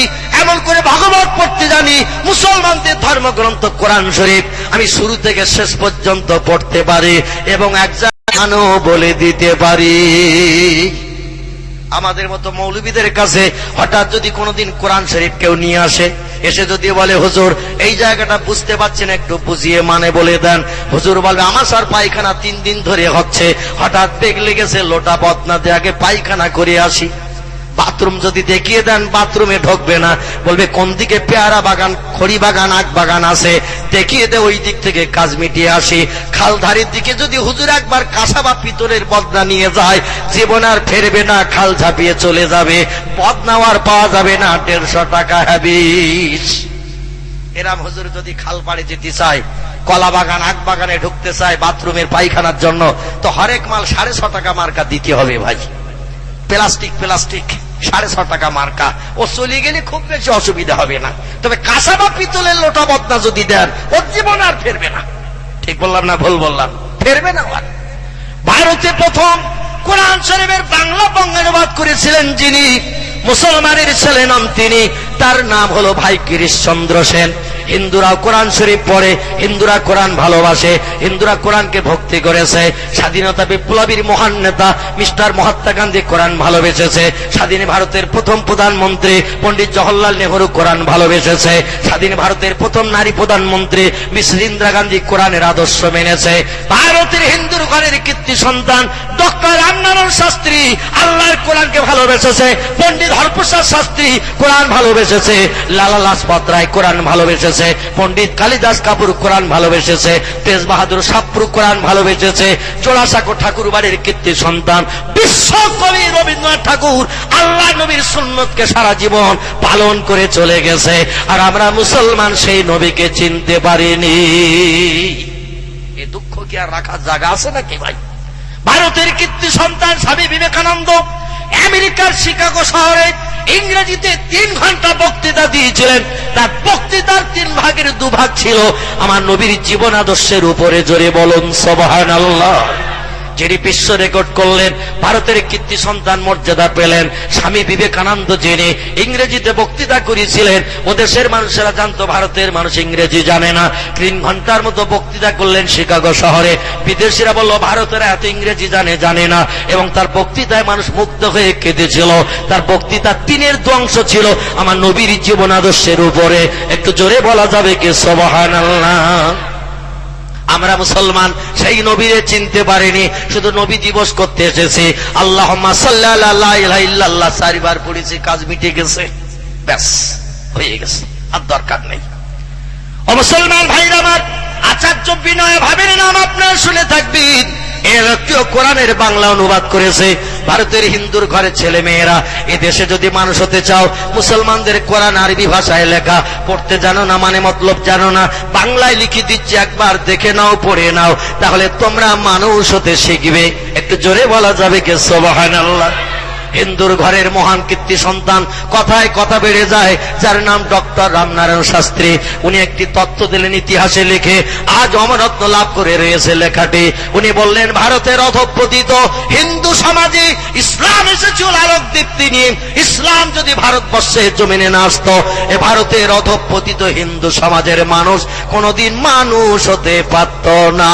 [SPEAKER 1] এমন করে ভাগবত পড়তে জানি, মুসলমানদের ধর্মগ্রন্থ কোরআন শরীফ আমি শুরু থেকে শেষ পর্যন্ত পড়তে পারি এবং এক জায়গাও বলে দিতে পারি। আমাদের মতো মৌলবীদের কাছে হঠাৎ যদি কোনোদিন কোরআন শরীফ কেউ নিয়ে আসে, এসে যদি বলে হুজুর এই জায়গাটা বুঝতে পারছেন একটু বুঝিয়ে মানে বলে দেন, হুজুর বলবে আমার স্যার পায়খানা 3 দিন ধরে হচ্ছে, হঠাৎ পেগ লেগেছে, লোটা বদনা দিয়ে আগে পায়খানা করে আসি। বাথরুম যদি দেখিয়ে দেন বাথরুমে ঢুকবে না, বলবে কোন দিকে পেয়ারা বাগান, খড়ি বাগান, আখ বাগান আছে, দেখিয়ে দে, ওই দিক থেকে কাজ মিটিয়ে আসি। খালধারির দিকে যদি হুজুর একবার কাঁসা বা পিতলের বদনা নিয়ে যায়, জীবন আর ফেরবে না, খাল ঝাঁপিয়ে চলে যাবে, বদনাও আর পাওয়া যাবে না, 150 টাকা হ্যাবিস। এরাম হুজুর যদি খাল পাড়ে যেতে চায়, কলা বাগান, আখ বাগানে ঢুকতে চায় বাথরুমের পায়খানার জন্য, তো হরেক মাল 6.5 টাকা মার্কা দিতে হবে ভাই। প্লাস্টিক 6.5 টাকা মার্কা, ও চলে গেলে খুব বেশি অসুবিধা হবে না। তবে কাঁসা বা পিতলের লোটা বদনা যদি দেন, ওর জীবন আর ফেরবে না। ঠিক বললাম না ভুল বললাম? ফেরবে না। আর ভারতে প্রথম কোরআন শরীফের বাংলা বঙ্গানুবাদ করেছিলেন যিনি, মুসলমানের ছেলে নাম তিনি, তার নাম হলো ভাই গিরিশচন্দ্র সেন। হিন্দুরাও কোরআন শরীফ পড়ে, হিন্দুরা কোরআন ভালোবাসে, হিন্দুরা কোরআনকে ভক্তি করেছে। স্বাধীনতা বিপ্লবীর মহান নেতা মিস্টার মহাত্মা গান্ধী কোরআন ভালোবেসেছে। স্বাধীন ভারতের প্রথম প্রধানমন্ত্রী পণ্ডিত জওহরলাল নেহরু কোরআন ভালোবেসেছে। স্বাধীন ভারতের প্রথম নারী প্রধানমন্ত্রী মিস ইন্দিরা গান্ধী কোরআনের আদর্শ মেনেছে। ভারতের হিন্দুর ঘরের কীর্তি সন্তান ডক্টর রামনারায়ণ শাস্ত্রী আল্লাহর কোরআনকে ভালোবেসেছে। পণ্ডিত হরপ্রসাদ শাস্ত্রী কোরআন ভালোবেসেছে। লালা লাজপত রায় কোরআন ভালোবেসেছে। পণ্ডিত কালিদাস কাপুর কোরআন ভালোবেসেছে। তেজ বাহাদুর সাপ্রু কোরআন ভালোবেসেছে। জোড়াসাঁকো ঠাকুর বাড়ির কীর্তি সন্তান বিশ্বকবি রবীন্দ্রনাথ ঠাকুর আল্লাহ নবীর সুন্নতকে সারা জীবন পালন করে চলে গেছে, আর আমরা মুসলমান সেই নবীকে চিনতে পারিনি। এ দুঃখ কি আর রাখার জায়গা আছে নাকি ভাই? ভারতের কীর্তি সন্তান স্বামী বিবেকানন্দ আমেরিকার শিকাগো শহরে ইংরেজিতে 3 ঘন্টা বক্তৃতা দিয়েছিলেন। তার বক্তৃতার 3 ভাগের 2 ভাগ ছিল আমার নবীর জীবন আদর্শের উপরে। জোরে বলুন সুবহানাল্লাহ। যিনি বিশ্ব রেকর্ড করলেন, ভারতের কীর্তি সন্তান মর্যাদা পেলেন, স্বামী বিবেকানন্দ যিনি ইংরেজিতে বক্তৃতা করেছিলেন। ও দেশের মানুষেরা জানতো ভারতের মানুষ ইংরেজি জানে না। 3 ঘন্টার মতো বক্তৃতা করলেন শিকাগো শহরে। বিদেশিরা বলল ভারতের এত ইংরেজি জানে না, এবং তার বক্তৃতায় মানুষ মুগ্ধ হয়ে কেঁদেছিল। তার বক্তৃতা 3-এর 2 অংশ ছিল আমার নবীর জীবন আদর্শের উপরে। একটু জোরে বলা যাবে কি সুবহানাল্লাহ? আমরা মুসলমান সেই নবীরে চিনতে পারিনি, শুধু নবী দিবস করতে এসেছি। আল্লাহুম্মা সাল্লি আলা লা ইলাহা ইল্লাল্লাহ 4 বার পড়েছি, কাজ মিটে গেছে, ব্যাস হয়ে গেছে, আর দরকার নেই। ও মুসলমান ভাইরা আমার, আচার্য বিনয় ভাবের নাম আপনারা শুনে থাকবেন। এর কোরআনের বাংলা অনুবাদ করেছে ভারতের হিন্দুর ঘরের ছেলে মেয়েরা। এ দেশে যদি মানুষ হতে চাও, মুসলমানদের কোরআন আরবি ভাষায় লেখা, পড়তে জানো না মানে মতলব জানো না, বাংলায় লিখে দিচ্ছি, একবার দেখে নাও, পড়ে নাও, তাহলে তোমরা মানুষ হতে শিখবে। একটু জোরে বলা যাবে কি সুবহানাল্লাহ? হিন্দুর ঘরের মহান কীর্তি সন্তান, কথায় কথা বেড়ে যায়, যার নাম ডক্টর রামনারায়ণ শাস্ত্রী। উনি একটি তত্ত্ব দিলেন ইতিহাসে লিখে, আজ অমরত্ব লাভ করে রয়েছে লেখাটি। উনি বললেন ভারতের অধঃপতিত হিন্দু সমাজে ইসলাম এসেছিল আলোক দীপ্তি নিয়ে। ইসলাম যদি ভারতবর্ষে জমিনে না আসতো, এ ভারতের অধঃপতিত হিন্দু সমাজের মানুষ কোনদিন মানুষ হতে পারত না।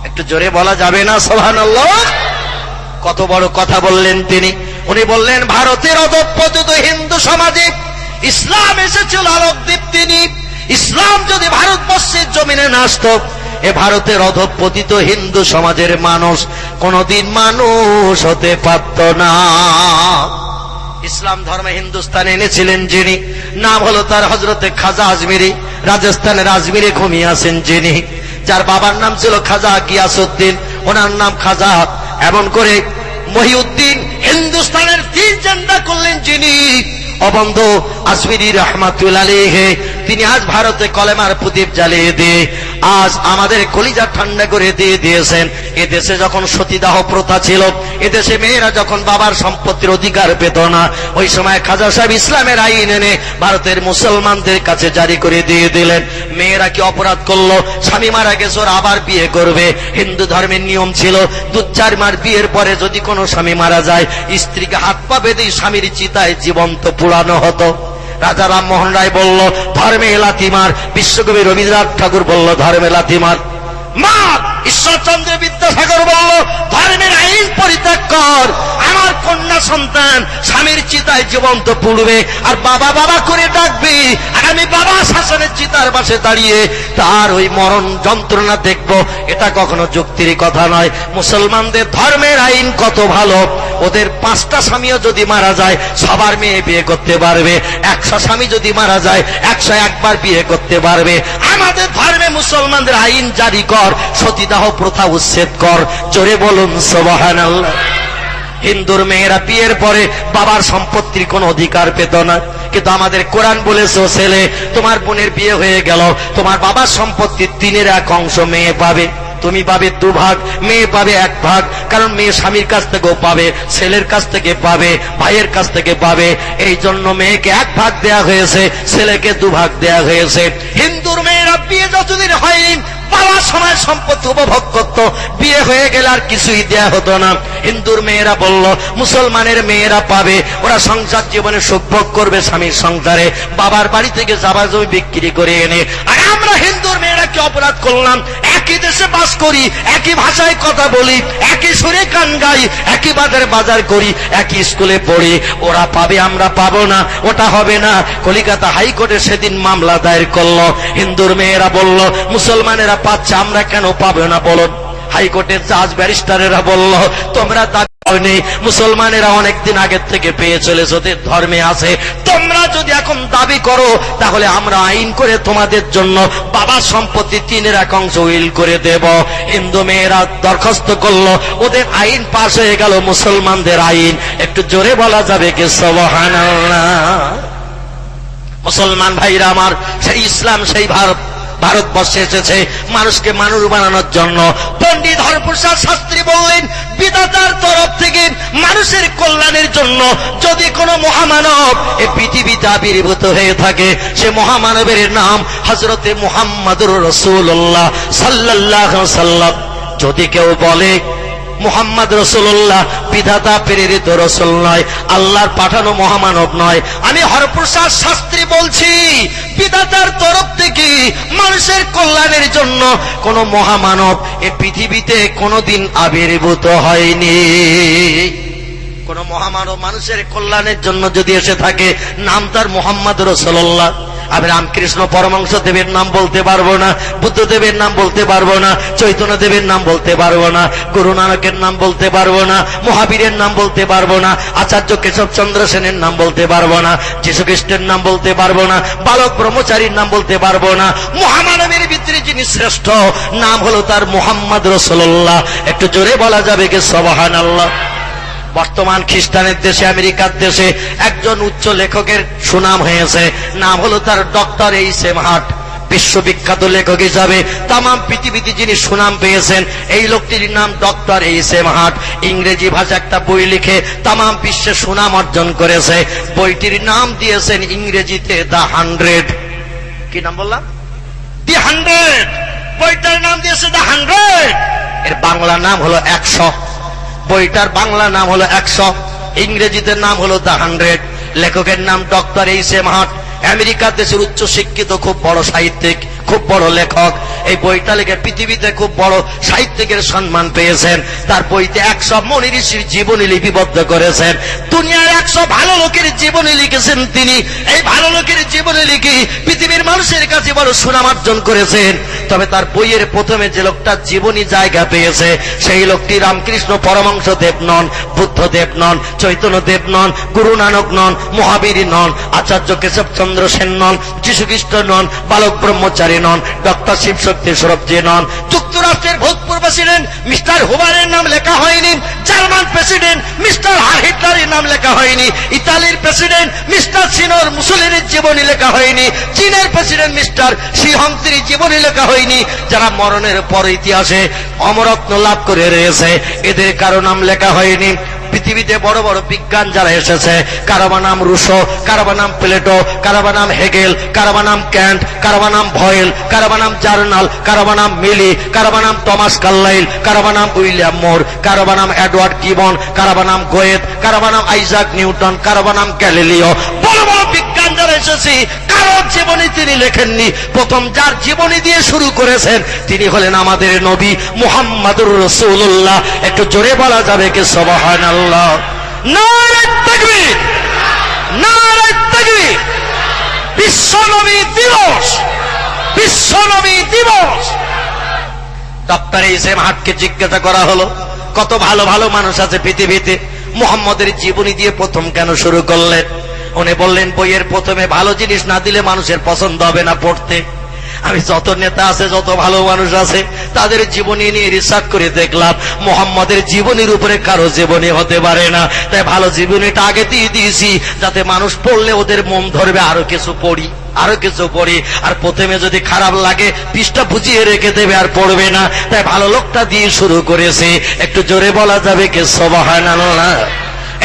[SPEAKER 1] একটু জোরে বলা যাবে না সুবহানাল্লাহ? কত বড় কথা বললেন তিনি। উনি বললেন ভারতের অধঃপতিত হিন্দু সমাজে ইসলাম এসেছিল আলোক দীপ্তি নিয়ে। ইসলাম যদি ভারতবর্ষের জমিনে না আসতো, এ ভারতের অধঃপতিত হিন্দু সমাজের মানুষ কোনদিন মানুষ হতে পারত না। ইসলাম ধর্মে হিন্দুস্তানে এনেছিলেন যিনি, নাম হলো তার হযরতে খাজা আজমিরি। রাজস্থানের আজমিরে ঘুমিয়ে আছেন যিনি, যার বাবার নাম ছিল খাজা গিয়াসউদ্দিন, ওনার নাম খাজা। এমন করে মহিউদ্দিন হিন্দুস্তানের 3 জেন্ডা করলেন যিনি, অবন্ধ আজমিরি রহমাতুল্লাহ আলাইহি। তিনি আজ ভারতে কলেমার প্রদীপ জ্বালিয়ে দিয়ে আজ আমাদের কলিজা ঠান্ডা করে দিয়ে দিয়েছেন। এদেশে যখন সতীদাহ প্রথা ছিল, এদেশে মেয়েরা যখন বাবার সম্পত্তির অধিকার পেত না, ওই সময় খাজা সাহেব ইসলামের আইন এনে ভারতের মুসলমানদের কাছে জারি করে দিয়ে দিলেন। মেয়েরা কি অপরাধ করলো? স্বামী মারা গেছে, ওরা আবার বিয়ে করবে। হিন্দু ধর্মের নিয়ম ছিল 2-4 মাস বিয়ের পরে যদি কোনো স্বামী মারা যায়, স্ত্রীকে হাত পা বেঁধে স্বামীর চিতায় জীবন্ত পোড়ানো হতো। রাজা রামমোহন রায় বলল ধর্মে লাথিমার, বিশ্বকবি রবীন্দ্রনাথ ঠাকুর বলল ধর্মে লাথিমার, মা ঈশ্বরচন্দ্র বিদ্যাসাগর বলল ধর্মের আইন পরিত্যাগ কর। আমার কন্যা সন্তান স্বামীর চিতায় জীবন্ত পুড়বে আর বাবা বাবা করে ডাকবি, আর আমি বাবা শাসনের চিতার পাশে দাঁড়িয়ে তার ওই মরণ যন্ত্রণা দেখব। এটা কখনো যুক্তির কথা নয়। মুসলমানদের ধর্মের আইন কত ভালো, ওদের 5টা স্বামীও যদি মারা যায় সবার মেয়ে বিয়ে করতে পারবে। 100 স্বামী যদি মারা যায় 101 বার বিয়ে করতে পারবে। আমাদের ধর্মে মুসলমানদের আইন জারি কর, সতীদাহ প্রথা উচ্ছেদ কর। জোরে বলুন সুবহানাল্লাহ। হিন্দুর মেয়েরা বিয়ের পরে বাবার সম্পত্তির কোনো অধিকার পেত না, কিন্তু আমাদের কোরআন বলেছে ও ছেলে, তোমার বোনের বিয়ে হয়ে গেল, তোমার বাবার সম্পত্তির 3/1 অংশ মেয়ে পাবে। তুমি পাবে 2 ভাগ, মেয়ে পাবে 1 ভাগ। কারণ মেয়ে স্বামীর কাছ থেকেও পাবে, ছেলের কাছ থেকে পাবে, ভাইয়ের কাছ থেকে পাবে। এই জন্য মেয়েকে 1 ভাগ দেয়া হয়েছে, ছেলেকে 2 ভাগ দেয়া হয়েছে। হিন্দুর মেয়েরা বিয়ে যতদিন হয়নি বাবার সময় সম্পত্তি উপভোগ করত, বিয়ে হয়ে গেলে আর কিছুই দেয়া হতো না। হিন্দুর মেয়েরা বলল মুসলমানের মেয়েরা পাবে, ওরা সংসার জীবনে সুখভোগ করবে স্বামীর সংসারে, বাবার বাড়ি থেকে জামা জমি বিক্রি করে এনে। আর আমরা হিন্দুর মেয়েরা কি অপরাধ করলাম? একই দেশে বাস করি, একই ভাষায় কথা বলি, একই সুরে গান গাই, একই বাজার করি, একই স্কুলে পড়ি। ওরা পাবে, আমরা পাবো না, ওটা হবে না। কলিকাতা হাইকোর্টে সেদিন মামলা দায়ের করলো। হিন্দুর মেয়েরা বলল মুসলমানেরা পাচ্ছে, আমরা কেন পাবো না বলো? হাইকোর্টের জাজ ব্যারিস্টারেরা বলল তোমরা দাবি করনি, মুসলমানেরা অনেকদিন আগের থেকে পেয়ে চলেছে, ওদের ধর্মে আছে। তোমরা যদি এখন দাবি করো তাহলে আমরা আইন করে তোমাদের জন্য বাবার সম্পত্তি 3/1 অংশ উইল করে দেব। হিন্দু মেয়েরা দরখাস্ত করলো, ওদের আইন পাশ হয়ে গেল, মুসলমানদের আইন। একটু জোরে বলা যাবে কি সুবহানাল্লাহ? মুসলমান ভাইরা আমার, সেই ইসলাম সেই ভারতবর্ষে এসেছে মানুষকে মানুষ বানানোর জন্য। পণ্ডিত হরপ্রসাদ শাস্ত্রী বললেন বিধাতার তরফ থেকে মানুষের কল্যাণের জন্য যদি কোনো মহামানব এই পৃথিবীতে আবির্ভূত হয়ে থাকে, সে মহামানবের নাম হযরতে মুহাম্মদুর রাসূলুল্লাহ সাল্লাল্লাহু আলাইহি ওয়াসাল্লাম। যদি কেউ বলে মুহাম্মদ রাসূলুল্লাহ বিধাতা প্রেরিত রাসূল নয়, আল্লাহর পাঠানো মহামানব নয়, আমি হরপ্রসাদ শাস্ত্রী বলছি বিধাতার তরফ থেকে মানুষের কল্যাণের জন্য কোন মহামানব এই পৃথিবীতে কোনদিন আবির্ভূত হয়নি। কোন মহামানব মানুষের কল্যাণের জন্য যদি এসে থাকে, নাম তার মুহাম্মদ রাসূলুল্লাহ। আমি রামকৃষ্ণ পরমহংস দেবের নাম বলতে পারবো না, বুদ্ধদেবের নাম বলতে পারবো না, চৈতন্য দেবের নাম বলতে পারবো না, গুরু নানকের নাম বলতে পারবো না, মহাবীরের নাম বলতে পারবো না, আচার্য কেশব চন্দ্র সেনের নাম বলতে পারবো না, যীশু খ্রিস্টের নাম বলতে পারবো না, বালক ব্রহ্মচারীর নাম বলতে পারবো না। মহামানবের ভিতরে যিনি শ্রেষ্ঠ, নাম হলো তার মুহাম্মদ রাসূলুল্লাহ। একটু জোরে বলা যাবে কি সুবহানাল্লাহ? বর্তমান খ্রিস্টানের দেশে, আমেরিকার দেশে একজন উচ্চ লেখকের সুনাম হয়েছে, নাম হলো তার ডক্টর এইচ.এম. হার্ট। বিশ্ববিখ্যাত লেখক হিসাবে তাম পৃথিবীতে যিনি সুনাম পেয়েছেন, এই লোকটির নাম ডক্টর এইচ.এম. হার্ট। ইংরেজি ভাষা একটা বই লিখে তাম বিশ্বে সুনাম অর্জন করেছে। বইটির নাম দিয়েছেন ইংরেজিতে দ্য 100। কি নাম বললাম? দি 100। বইটার নাম দিয়েছে দ্য 100। এর বাংলা নাম হলো 100। বইটার বাংলা নাম হলো 100, ইংরেজিতে নাম হলো দ্য 100। লেখকের নাম ডক্টর এইচ.এম. হার্ট। আমেরিকা দেশের উচ্চ শিক্ষিত খুব বড় সাহিত্যিক, খুব বড় লেখক। এই বইটা লিখে পৃথিবীতে খুব বড় সাহিত্যিকের সম্মান পেয়েছেন। তার বইতে 100 মনি ঋষির জীবনী লিপিবদ্ধ করেছেন। দুনিয়ার 100 ভালো লোকের জীবনী লিখেছেন তিনি। এই ভালো লোকের জীবনী লিখে পৃথিবীর মানুষের কাছে বড় সুনাম অর্জন করেছেন। তবে তার বইয়ের প্রথমে যে লোকটা জীবনী জায়গা পেয়েছে, সেই লোকটি রামকৃষ্ণ পরমহংস দেব নন, বুদ্ধদেব নন, চৈতন্য দেব নন, গুরু নানক নন, মহাবীর নন, আচার্য কেশব চন্দ্র সেন নন, যীশু খ্রিস্ট নন, বালক ব্রহ্মচারী নন, ডক্টর শিব শক্তি স্বরূপ যে নন। যুক্তরাষ্ট্রের ভূতপূর্ব প্রেসিডেন্ট মিস্টার হুবারের নাম লেখা হয়নি, জার্মান প্রেসিডেন্ট মিস্টার হিটলারের নাম লেখা হয়নি, ইতালির প্রেসিডেন্ট মিস্টার সিনোর মুসোলিনির জীবনী লেখা হয়নি, চীনের প্রেসিডেন্ট মিস্টার শি হংসির জীবনী লেখা হয়নি। যারা মরণের পর ইতিহাসে অমরত্ব লাভ করে রয়েছে এদের কারো নাম লেখা হয়নি। পৃথিবীতে বড় বড় বিজ্ঞান যারা এসেছে, কারো বা নাম রুশো, কারো বা নাম প্লেটো, কারো বা নাম হেগেল, কারো বা নাম ক্যান্ট, কারো বা নাম ভয়েল, কারো বা নাম জার্নাল, কারো বা নাম মিলি, কারো বা নাম টমাস কার্লাইল, কারো বা নাম উইলিয়াম মোর, কারো বা নাম এডওয়ার্ড গিবন, কারো বা নাম গোয়েত, কারো বা নাম আইজাক নিউটন, কারো বা নাম গ্যালিলিও। বড় বড় বিজ্ঞান যারা এসেছে কারো জীবনী তিনি লেখেননি। প্রথম যার জীবনী দিয়ে শুরু করেছেন তিনি হলেন আমাদের নবী মুহাম্মাদুর রাসূলুল্লাহ। একটু জোরে বলা যাবে কি সুবহানাল্লাহ? নারে তাকবীর, নারে তাকবীর। বিশ্ব নবী দিবস, বিশ্ব নবী দিবস। ডক্টর ইসেম হাটকে জিজ্ঞাসা করা হলো কত ভালো ভালো মানুষ আছে পৃথিবীতে, মুহাম্মদের জীবনী দিয়ে প্রথম কেন শুরু করলেন? উনি বললেন বইয়ের প্রথমে ভালো জিনিস না দিলে মানুষের পছন্দ হবে না পড়তে। আমি যত নেতা আছে, যত ভালো মানুষ আছে, তাদের জীবনী নিয়ে রিসার্চ করে দেখলাম মুহাম্মদের জীবনীর উপরে কারো জীবনী হতে পারে না। তাই ভালো জীবনীটা আগে দিয়ে দিয়েছি যাতে মানুষ পড়লে ওদের মন ধরবে আরো কিছু পড়ি, আরো কিছু পড়ি। আর প্রথমে যদি খারাপ লাগে পৃষ্ঠা বুঝিয়ে রেখে দেবে, আর পড়বে না। তাই ভালো লোকটা দিয়ে শুরু করেছে। একটু জোরে বলা যাবে কি সুবহানাল্লাহ?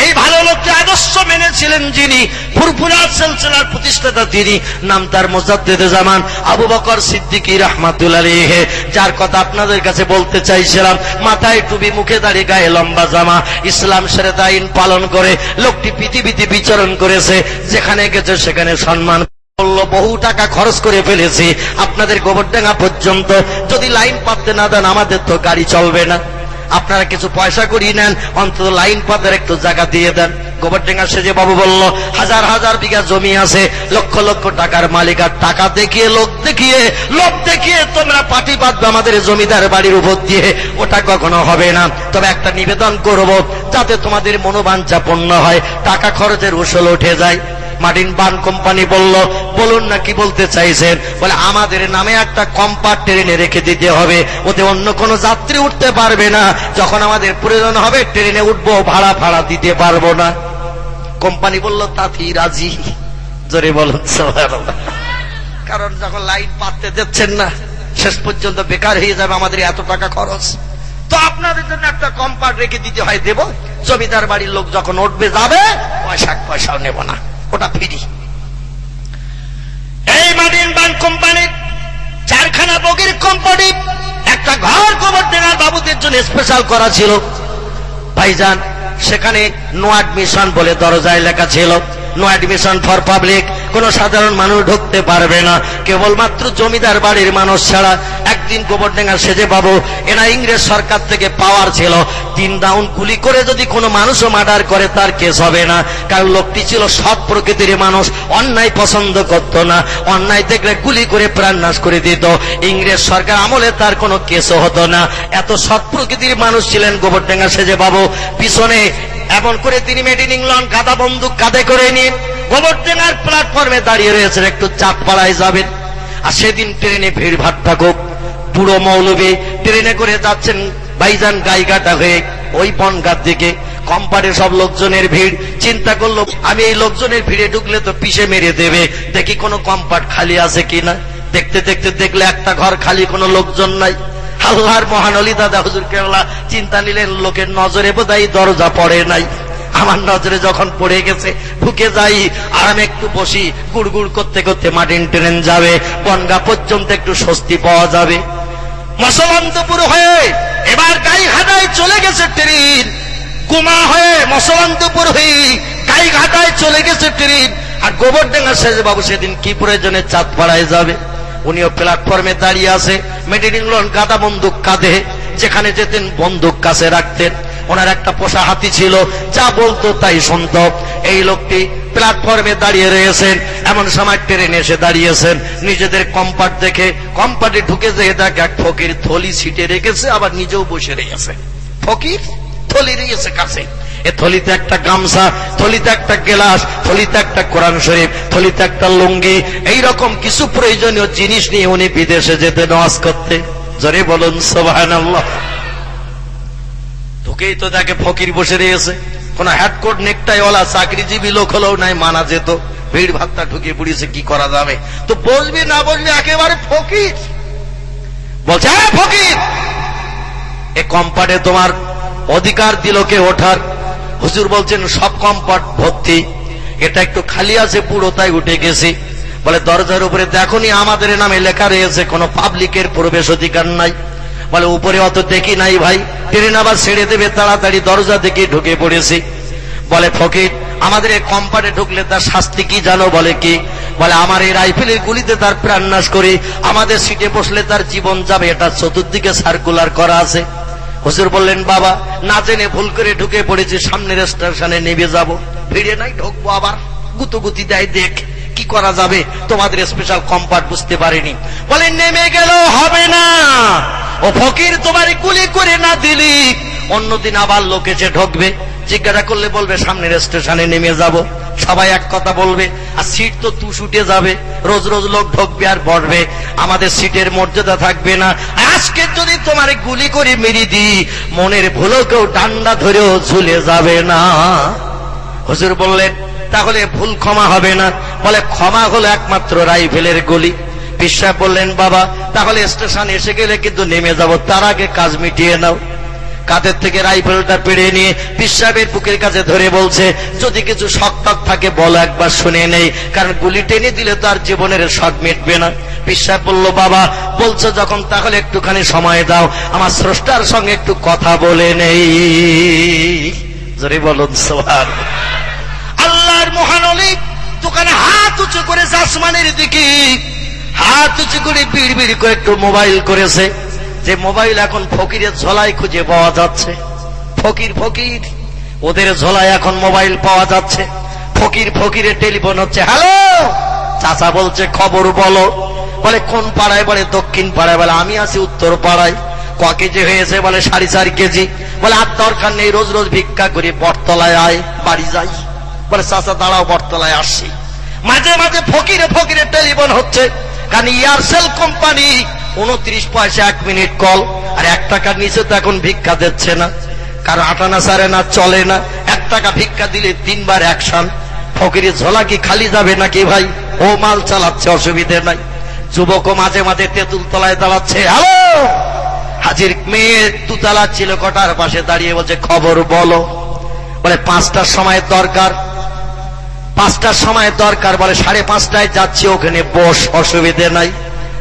[SPEAKER 1] এই ভালো লোককে আদর্শ মেনেছিলেন যিনি, ফুরফুরা সিলসিলার প্রতিষ্ঠাতা তিনি, নাম তার মুজাদ্দিদে জামান আবু বকর সিদ্দিকী রাহমাতুল্লাহ আলাইহি, যার কথা আপনাদের কাছে বলতে চাইছিলাম। মাথায় টুপি, মুখে দাড়ি, গায়ে লম্বা জামা, ইসলাম শরিয়ত আইন পালন করে লোকটি পৃথিবীতে বিচরণ করেছে। যেখানে গেছে সেখানে সম্মান বললো, বহু টাকা খরচ করে ফেলেছি আপনাদের গোবরডাঙ্গা পর্যন্ত, যদি লাইন পাততে না দেন আমাদের তো গাড়ি চলবে না। আপনারা কিছু পয়সা করিয়ে নেন, অন্তত লাইন পাতের একটু জায়গা দিয়ে দেন। গোবরডাঙ্গা সেজে বাবু বলল, হাজার হাজার বিঘা জমি আছে, লক্ষ লক্ষ টাকার মালিক, আর টাকা দেখিয়ে, লোক দেখিয়ে, লোক দেখিয়ে তোমরা পাটি বাঁধবে আমাদের জমিদার বাড়ির উপর দিয়ে, ওটা কখনো হবে না। তবে একটা নিবেদন করব, যাতে তোমাদের মনোবাঞ্ছা পূর্ণ হয়, টাকা খরচের উসল উঠে যায়। মার্টিন বান কোম্পানি বলল, বলুন না কি বলতে চাইছেন? বলে আমাদের নামে একটা কম্পার্ট ট্রেনে রেখে দিতে হবে, ওতে অন্য কোনো যাত্রী উঠতে পারবে না। যখন আমাদের প্রয়োজন হবে ট্রেনে উঠবো, ভাড়া ভাড়া দিতে পারবো না। কোম্পানি বলল তাতেই রাজি। জোরে বলুন সুবহানাল্লাহ। কারণ যখন লাইন পাততে দিচ্ছেন না, শেষ পর্যন্ত বেকার হয়ে যাবে আমাদের এত টাকা খরচ। তো আপনাদের জন্য একটা কম্পার্ট রেখে দিতে হয়, দেব। জমিদার বাড়ির লোক যখন উঠবে যাবে, পয়সাও নেব না, ওটা ফ্রি। এই মার্টিন বান কোম্পানির 4খানা বগির কোম্পানি, একটা ঘর গোবরডাঙ্গার বাবুদের জন্য স্পেশাল করা ছিল ভাইজান। সেখানে নো অ্যাডমিশন বলে দরজায় লেখা ছিল, নো অ্যাডমিশন ফর পাবলিক, কোন সাধারণ মানুষ ঢুকতে পারবে না, কেবলমাত্র জমিদার বাড়ির মানুষ ছাড়া। একদিন গোবরডাঙ্গা সেজে বাবু, এরা ইংরেজ সরকার থেকে পাওয়ার ছিল, 3 রাউন্ড গুলি করে যদি কোনো মানুষও মার্ডার করে তার কেস হবে না। কারণ লোকটি ছিল সৎ প্রকৃতির মানুষ, অন্যায় পছন্দ করত না, অন্যায় দেখলে গুলি করে প্রাণ নাশ করে দিত। ইংরেজ সরকার আমলে তার কোনো কেসও হতো না। এত সৎ প্রকৃতির মানুষ ছিলেন গোবরডাঙ্গা সেজে বাবু। পিছনে এমন করে তিনি মেড ইন ইংল্যান্ড গাদা বন্দুক কাঁধে করে নিয়ে গোবরডাঙ্গার প্ল্যাটফর্মে দাঁড়িয়ে রয়েছেন, একটু চাপ পাড়ায় যাবেন। আর সেদিন ট্রেনে ভিড় ভাট থাকুক, বুড়ো মৌলবী ট্রেনে করে যাচ্ছেন ভাইজান গাইঘাটা হয়ে ওই বনগাঁর দিকে। কোম্পানির সব লোকজনের ভিড়, চিন্তা করলো আমি এই লোকজনের ভিড়ে ঢুকলে তো পিষে মেরে দেবে, দেখি কোনো কম্পার্ট খালি আছে কিনা। দেখতে দেখতে দেখলে একটা ঘর খালি, কোনো লোকজন নাই। আল্লাহর মহানলি দাদা হুজুর কেবলা চিন্তা নিলেন, লোকের নজরে বোধহয় দরজা পড়ে নাই, আমার নজরে যখন পড়ে গেছে ঢুকে যাই, আর আমি একটু বসি, গুড়গুড় করতে করতে মার্টিন ট্রেন যাবে, বনগা পর্যন্ত একটু স্বস্তি পাওয়া যাবে। মসলন্তপুর হয়ে এবার গাইঘাটায় চলে গেছে ট্রেন, কুমা হয়ে মসলন্তপুর হয়ে গাইঘাটায় চলে গেছে ট্রেন। আর গোবরডাঙ্গা সেজে বাবু সেদিন কি প্রয়োজনে চাঁদপাড়ায় যাবে, উনিও প্ল্যাটফর্মে দাঁড়িয়ে আছে, মেড ইন ইংল্যান্ড গাদা বন্দুক কাঁধে, যেখানে যেতেন বন্দুক কাছে রাখতেন। ওনার একটা পোষা হাতি ছিল, যা বলতো তাই শুনত। এই লোকটি প্ল্যাটফর্মে দাঁড়িয়ে রয়েছেন, এমন সময় ট্রেনে এসে দাঁড়িয়েছেন। নিজেদের কম্পার্ট দেখে কম্পার্টে ঢুকে যেয়ে দেখে এক ফকির থলি সিটে রেখেছে, আবার নিজেও বসে রয়েছে। ফকির থলি রেখেছে কাছে। এ থলিতে একটা গামছা, থলিতে একটা গ্লাস, থলিতে একটা কোরআন শরীফ, থলিতে একটা লুঙ্গি, এইরকম কিছু প্রয়োজনীয় জিনিস নিয়ে উনি বিদেশে যেতে নামাজ করতে। জোরে বলুন সুবহানাল্লাহ। তোকেই তো দেখে ফকির বসে রয়েছে, কোন হ্যাটকোট নেকটাই ওলা চাকরিজীবী লোক হলেও নাই মানা যেত, ভিড় ভাত্তা ঢুকে পড়িয়েছে, কি করা যাবে? তো বসবি না বসবি একেবারে ফকির। বলছে হ্যাঁ ফকির, এ কম্পার্টে তোমার অধিকার দিল কে ওঠার? হুজুর বলছেন সব কম্পার্ট ভর্তি, এটা একটু খালি আছে পুরো, তাই উঠে গেছি। বলে দরজার উপরে দেখোনি আমাদের নামে লেখা রয়েছে, কোনো পাবলিকের প্রবেশ অধিকার নাই। বলে উপরে অত দেখি নাই ভাই, ট্রেন আবার ছেড়ে দেবে তাড়াতাড়ি, দরজা থেকে ঢুকে পড়েছি। বলে ফকির, আমাদের এই কম্পার্টে ঢুকলে তার শাস্তি কি জানো? বলে কি? বলে আমার এই রাইফেলের গুলিতে তার প্রাণ নাশ করি, আমাদের সিটে বসলে তার জীবন যাবে, এটা চতুর্দিকে সার্কুলার করা আছে। হুজুর বললেন বাবা, না জেনে ভুল করে ঢুকে পড়েছি, সামনের স্টেশনে নেমে যাব, ভিড়ে নাই ঢুকবো, আবার গুতুগুতি দেয়, দেখ কি করা যাবে, তোমাদের স্পেশাল কম্পার্ট বুঝতে পারিনি। বলে নেমে গেল হবে না, ও ফকির তোমার গুলি করে না দিলি অন্যদিন আবার লোক এসে ঢুকবে, জিজ্ঞাসা করলে বলবে সামনের স্টেশনে নেমে যাব, সবাই এক কথা বলবে, আর সিট তো তুষ উঠে যাবে, রোজ রোজ লোক ঢুকবে আর বসবে, আমাদের সিটের মর্যাদা থাকবে না। আজকে যদি তোমার গুলি করে মেরে দিই, মনের ভুলেও কেউ ডান্ডা ধরেও ঝুলে যাবে না। হুজুর বললেন তাহলে ভুল ক্ষমা হবে না? বলে ক্ষমা হলো একমাত্র রাইফেলের গুলি। পীর সাহেব বললেন বাবা, তাহলে স্টেশন এসে গেলে কিন্তু নেমে যাব, তার আগে কাজ মিটিয়ে নাও। কাঁধের থেকে রাইফেলটা পেড়ে নিয়ে পীর সাহেবের বুকের কাছে ধরে বলছে, যদি কিছু শক টক থাকে বলো, একবার শুনে নেই, কারণ গুলি টেনে দিলে তো আর জীবনের শক মিটবে না। পীর সাহেব বলল বাবা বলছো যখন, তাহলে একটুখানি সময় দাও, আমার স্রষ্টার সঙ্গে একটু কথা বলে নেই। জোরে বলুন সুবহানাল্লাহ। আল্লাহর মহান ওলি দোকানে হাত উঁচু করে আসমানের দিকে হাত উঁচু করে বিড় বিড় করে একটু মোবাইল করেছে, যে মোবাইল এখন ফকিরের ঝোলায় খুঁজে পাওয়া যাচ্ছে। ফকির ফকির, ওদের ঝোলায় এখন মোবাইল পাওয়া যাচ্ছে। ফকির ফকিরের টেলিফোন হচ্ছে, হ্যালো চাচা বলছে খবর বলো। বলে কোন পাড়ায়? বলে দক্ষিণ পাড়ায়। বলে আমি আছি উত্তর পাড়ায়। ক কেজি হয়েছে? বলে 4.5 কেজি। বলে আর দরকার নেই, রোজ রোজ ভিক্ষা করি, বটতলায় আয়, বাড়ি যাই। বলে চাচা দাঁড়াও, বটতলায় আসছি। মাঝে মাঝে ফকিরে ফকিরের টেলিফোন হচ্ছে, কারণ এয়ারসেল কোম্পানি 29 পয়সা 1 মিনিট কল, আর 1 টাকার নিচে তো এখন ভিক্ষা দিচ্ছে না, কারণ আটানা সারে না, চলে না। 1 টাকা ভিক্ষা দিলে 3 বার অ্যাকশন। ফকিরের ঝোলা কি খালি যাবে নাকি ভাই? ও মাল চালাচ্ছে, অসুবিধে নাই। যুবকও মাঝে মাঝে তেঁতুল তলায় দাঁড়াচ্ছে, হ্যালো হাজির মেয়ে দুতলা ছিল কটার পাশে দাঁড়িয়ে বলছে খবর বলো। বলে 5টার সময় দরকার। 5টার সময় দরকার। বলে 5:30টায় যাচ্ছি, ওখানে বস, অসুবিধে নাই।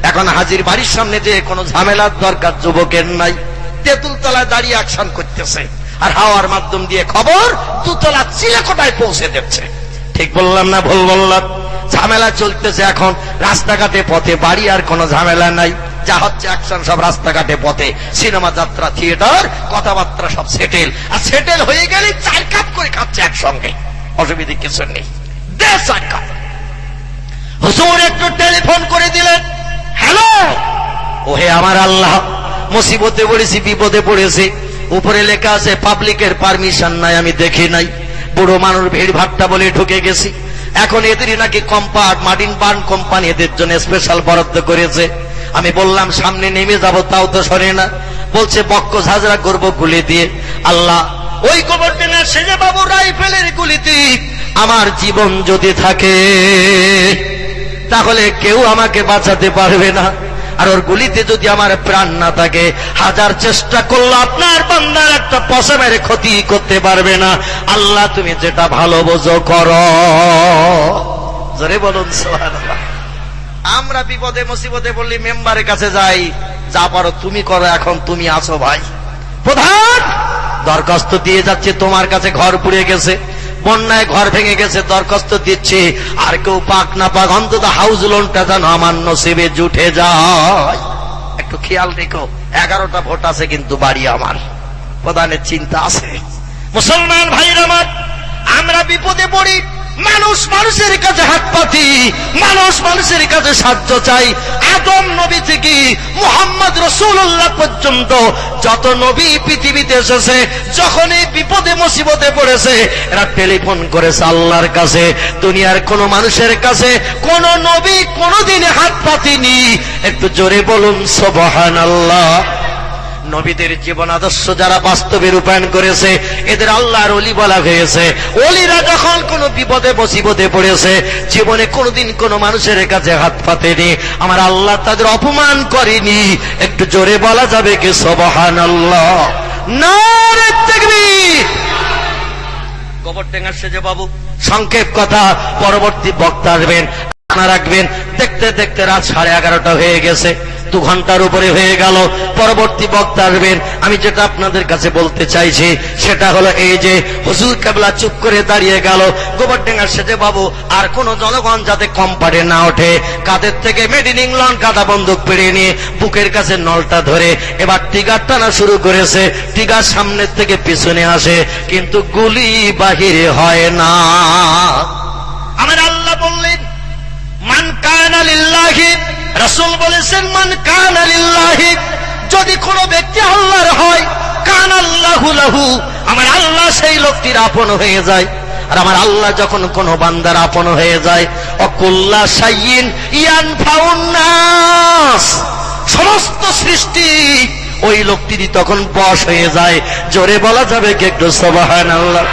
[SPEAKER 1] এখন হাজির বাড়ির সামনে যে কোনো ঝামেলার দরকার যুবকের নাই। তেঁতুল তলায় দাঁড়িয়ে অ্যাকশন করতেছে, আর হাওয়ার মাধ্যম দিয়ে খবর দুতলা চিলেকোটায় পৌঁছে দিচ্ছে। ঠিক বললাম না ভুল বললাম? ঝামেলা চলতেছে এখন রাস্তাঘাটে, পথে, বাড়ি আর কোনো ঝামেলা নাই। যা হচ্ছে অ্যাকশন সব রাস্তাঘাটে, পথে, সিনেমা, যাত্রা, থিয়েটার, কথাবার্তা সব সেটেল। আর সেটেল হয়ে গেলে 4 কাপ করে খাচ্ছে একসঙ্গে, অসুবিধে কিছু নেই। 4 কাপ। হুজুর একটু টেলিফোন করে দিলেন, হ্যালো ওহে আমার আল্লাহ, মুসিবতে পড়েছি, বিপদে পড়েছি। উপরে লেখা আছে পাবলিকের পারমিশন নাই, আমি দেখি নাই। বুড়ো মানুষ ভিড় ভাট্টা বলে ঢুকে গেছি। এখন এদেরই নাকি কম্পার্ট, মার্টিন বার্ন কোম্পানি এদের জন্য স্পেশাল বরাদ্দ করেছে। আমি বললাম সামনে নেমে যাব, তাও তো সরে না। বলছে বক্ক ঝাঁঝরা করবো গুলি দিয়ে। আল্লাহ, ওই খবরটা না সেজে বাবু রাইফেলের গুলিতে আমার জীবন যদি থাকে, তাহলে কেউ আমাকে বাঁচাতে পারবে না। আর ওর গুলিতে যদি আমার প্রাণ না থাকে, 1000 চেষ্টা করলো আপনার বান্দার একটা পশমের ক্ষতি করতে পারবে না। আল্লাহ তুমি যেটা ভালো বোঝো করো। জোরে বলুন সুবহানাল্লাহ। আমরা বিপদে মুসিবতে বললি মেম্বারের কাছে যাই, যা পারো তুমি করো, এখন তুমি আছো ভাই। প্রধান দরখাস্ত দিয়ে যাচ্ছে, তোমার কাছে ঘর পুড়ে গেছে, বন্যায় ঘর ভেঙে গেছে, দরখাস্ত দিচ্ছে, আর কেউ পাক না পাক অন্তত হাউস লোনটা যেন আমার নসিবে জুটে যায়। একটু খেয়াল রেখো, 11টা ভোট আছে কিন্তু বাড়ি আমার। প্রধানের চিন্তা আছে। মুসলমান ভাইরা আমার, আমরা বিপদে পড়ি,
[SPEAKER 2] মানুষ মানুষের কাছে হাত পাতি, মানুষ মানুষের কাছে সাহায্য চাই। আদম নবী থেকে মুহাম্মদ রাসূলুল্লাহ পর্যন্ত যত নবী পৃথিবীতে এসেছে, যখনই বিপদে মুসিবতে পড়েছে এরা টেলিফোন করেছে আল্লাহর কাছে। দুনিয়ার কোন মানুষের কাছে কোন নবী কোনদিন হাত পাতেনি। একটু জোরে বলুন সুবহানাল্লাহ। নবীদের জীবন আদর্শ যারা বাস্তবে রূপায়ণ করেছে এদের আল্লাহর ওলি বলা হয়েছে। ওলিরা যখন কোনো বিপদে মুসিবতে পড়েছে জীবনে কোনোদিন কোনো মানুষের কাছে হাত পাতেনি, আমার আল্লাহ তাদের অপমান করেনি। একটু জোরে বলা যাবে কি সুবহানাল্লাহ? নারে তাকবীর। গোবরডাঙ্গার সেজে বাবু সংক্ষেপ কথা, পরবর্তী বক্তা আসবেন, জানা রাখবেন। দেখতে দেখতে রাত 11:30 হয়ে গেছে, 2 ঘন্টার উপরে হয়ে গেল। পরবর্তী বক্তা আসবেন। আমি যেটা আপনাদের কাছে বলতে চাইছি সেটা হলো এই যে হুজুর কেবলা চুপ করে দাঁড়িয়ে গেল। গোবরডাঙ্গার সেজে বাবু আর কোন জনগণ যাতে কম পারে না ওঠে, কাদের থেকে মেড ইন ইংল্যান্ড কাদা বন্দুক পেরিয়ে নিয়ে বুকের কাছে নলটা ধরে এবার টিগার টানা শুরু করেছে। টিগার সামনের থেকে পিছনে আসে কিন্তু গুলি বাহিরে হয় না। আমার আল্লাহ বললেন মান কানা লিল্লাহি, রাসূল বলেছেন মান কানা লিল্লাহি, যদি কোনো ব্যক্তি আল্লাহর হয় কানা আল্লাহু লাহু, আমার আল্লাহ সেই লোকটির আপন হয়ে যায়। আর আমার আল্লাহ যখন কোনো বান্দার আপন হয়ে যায় অকুল্লা শাইইন ইয়ানফাউন নাস, সমস্ত সৃষ্টি ওই লোকটিরই তখন বশ হয়ে যায়। জোরে বলা যাবে কি একটু সুবহানাল্লাহ?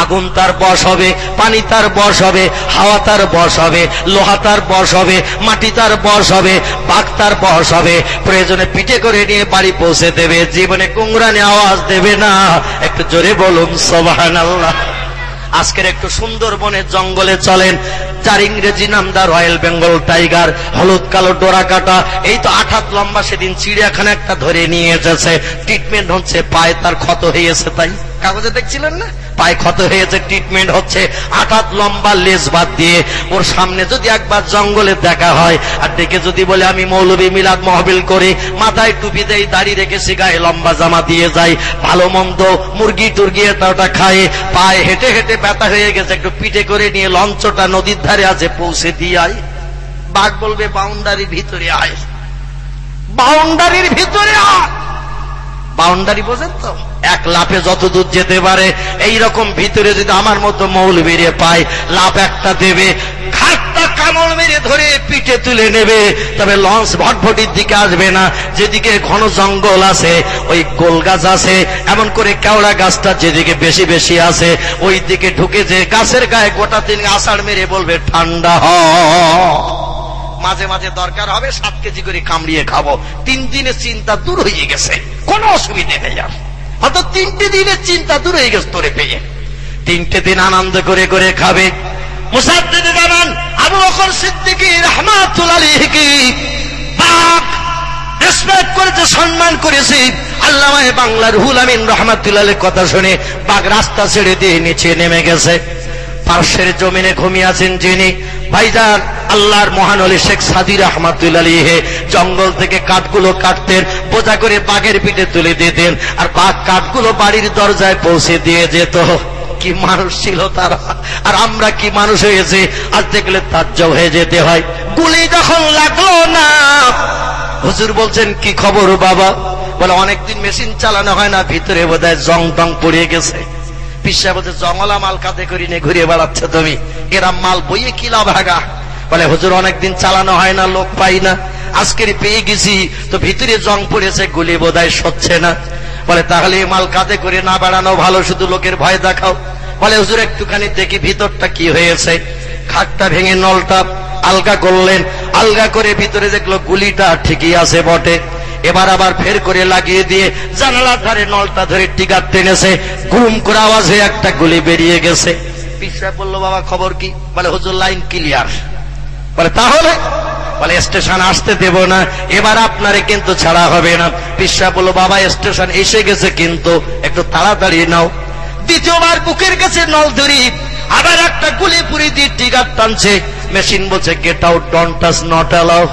[SPEAKER 2] আগুন তার বশ হবে, পানি তার বশ হবে, হাওয়া তার বশ হবে, লোহা তার বশ হবে, মাটি তার বশ হবে, বাঘ তার বশ হবে। প্রয়োজনে পিঠে করে নিয়ে বাড়ি পৌঁছে দেবে, জীবনে কুংরানি আওয়াজ দেবে না। একটু জোরে বলুন সুবহানাল্লাহ। আজকের একটু সুন্দরবনের জঙ্গলে চলেন, যার ইংরেজি নাম দা রয়্যাল বেঙ্গল টাইগার, হলুদ কালো ডোরা কাটা, এই তো 8 হাত লম্বা। সেদিন চিড়িয়াখানা একটা ধরে নিয়ে এসেছে, ট্রিটমেন্ট হচ্ছে, পায়ে তার ক্ষত হয়েছে, তাই কাগজে দেখছিলেন না, পায়ে ক্ষত হয়েছে, ট্রিটমেন্ট হচ্ছে। 8 হাত লম্বা লেজ বাদ দিয়ে ওর সামনে যদি একবার জঙ্গলে দেখা হয় আর দেখে যদি বলে আমি মৌলবী মিলাদ মাহফিল করি, মাথায় টুপি দেই, দাড়ি রেখেছি, গায়ে লম্বা জামা দিয়ে যাই, ভালো মন্দ মুরগি টুরগি এটা খায়, পায়ে হেঁটে হেঁটে ব্যথা হয়ে গেছে, একটু পিঠে করে নিয়ে লঞ্চটা নদীর ধারে আছে পৌঁছে দিয়ে আয়, বাঘ বলবে বাউন্ডারির ভিতরে আয়, বাউন্ডারির ভিতরে আয়। বাউন্ডারি বোঝেন তো, এক লাফে যত দূর যেতে পারে। এইরকম ভিতরে যদি আমার মতো মৌলবীরে পায়, লাফ একটা দেবে, ঘাটটা কামড় মেরে ধরে পিঠে তুলে নেবে। তবে লঞ্চ ভটভটির দিকে আসবে না, যেদিকে ঘন জঙ্গল আছে, ওই গোল গাছ আছে, এমন করে কেওড়া গাছটা যেদিকে বেশি বেশি আছে ওই দিকে ঢুকে যে গাছের গায়ে গোটা 3 আষাঢ় মেরে বলবে ঠান্ডা হ। মাঝে মাঝে দরকার হবে 7 কেজি করে কামড়িয়ে খাবো। 3 দিনের চিন্তা দূর হয়ে গেছে, কোনো অসুবিধে নেই। আর হয়তো 3টে দিনের চিন্তা দূর হয়ে গেছে তোরে পেয়ে। 3টে দিন আনন্দ করে করে খাবে। মুসাদ্দিদ জামান আবু বকর সিদ্দিকী রাহমাতুল্লাহ আলাইহি পাক রেসপেক্ট করেছে, সম্মান করেছে। আল্লামা বাংলার রুহুল আমিন রাহমাতুল্লাহ আলাইহির কথা শুনে পাক রাস্তা ছেড়ে দিয়ে নিচে নেমে গেছে। পার্শ্বের জমিনে ঘুমিয়ে আছেন যিনি ভাইজান আল্লাহর মহান ওলি শেখ সাদি রাহমাতুল্লাহ আলাইহি, জঙ্গল থেকে কাঠগুলো কাটতেন, বোঝা করে বাঘের পিঠে তুলে দিতেন, আর বাঘ কাঠগুলো বাড়ির দরজায় পৌঁছে দিয়ে যেত। কি মানুষ ছিল তারা, আর আমরা কি মানুষ হয়েছে আজ দেখলে তাজ্জব হয়ে যেতে হয়। গুলি যখন লাগলো না, হুজুর বলছেন কি খবর বাবা? বলে অনেকদিন মেশিন চালানো হয় না, ভিতরে বোধহয় জং টং পড়ে গেছে। পিসা বলছে জঙ্গলা মাল কাঁধে করে নিয়ে ঘুরে বেড়াচ্ছ তুমি, এরা মাল বইয়ে কি লাভ হাগা? বলে হুজুর অনেকদিন চালানো হয় না, লোক পাই না, আজকের পেয়ে গেছি তো ভিতরে জং পড়েছে, গুলি বোধহয় সচ্ছে না। বলে তাহলে মাল কাঁধে করে না বেড়ানো ভালো, শুধু লোকের ভয় দেখাও। বলে হুজুর একটুখানি দেখি ভিতরটা কি হয়েছে। খাটটা ভেঙে নলটা আলগা করলেন, আলগা করে ভিতরে দেখলো গুলিটা ঠিকই আছে বটে। এবার আবার ফের করে লাগিয়ে দিয়ে জানালার ধারে নলটা ধরে টিকার টেনেছে, গুম করে আওয়াজ হয়ে একটা গুলি বেরিয়ে গেছে। পিসা বললো বাবা খবর কি? বলে হুজুর লাইন ক্লিয়ার। বলে তাহলে? বলে স্টেশন আসতে দেব না, এবার আপনারে কিন্তু ছাড়া হবে না। পিসা বললো বাবা স্টেশন এসে গেছে কিন্তু একটু তাড়াতাড়ি নাও। দ্বিতীয়বার বুকের কাছে নল ধরি, আবার একটা গুলি পুরি দিয়ে টিকার টানছে। মেশিন বলছে get out, don't touch, not allow.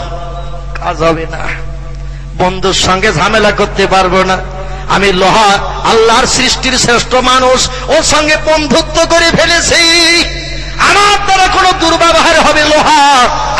[SPEAKER 2] কাজ হবে না, বন্ধুর সঙ্গে ঝামেলা করতে পারবো না। আমি লোহা, আল্লাহর সৃষ্টির শ্রেষ্ঠ মানুষ, ওর সঙ্গে বন্ধুত্ব করে ফেলেছি। আমার দ্বারা কোনো দুর্ব্যবহার হবে লোহা,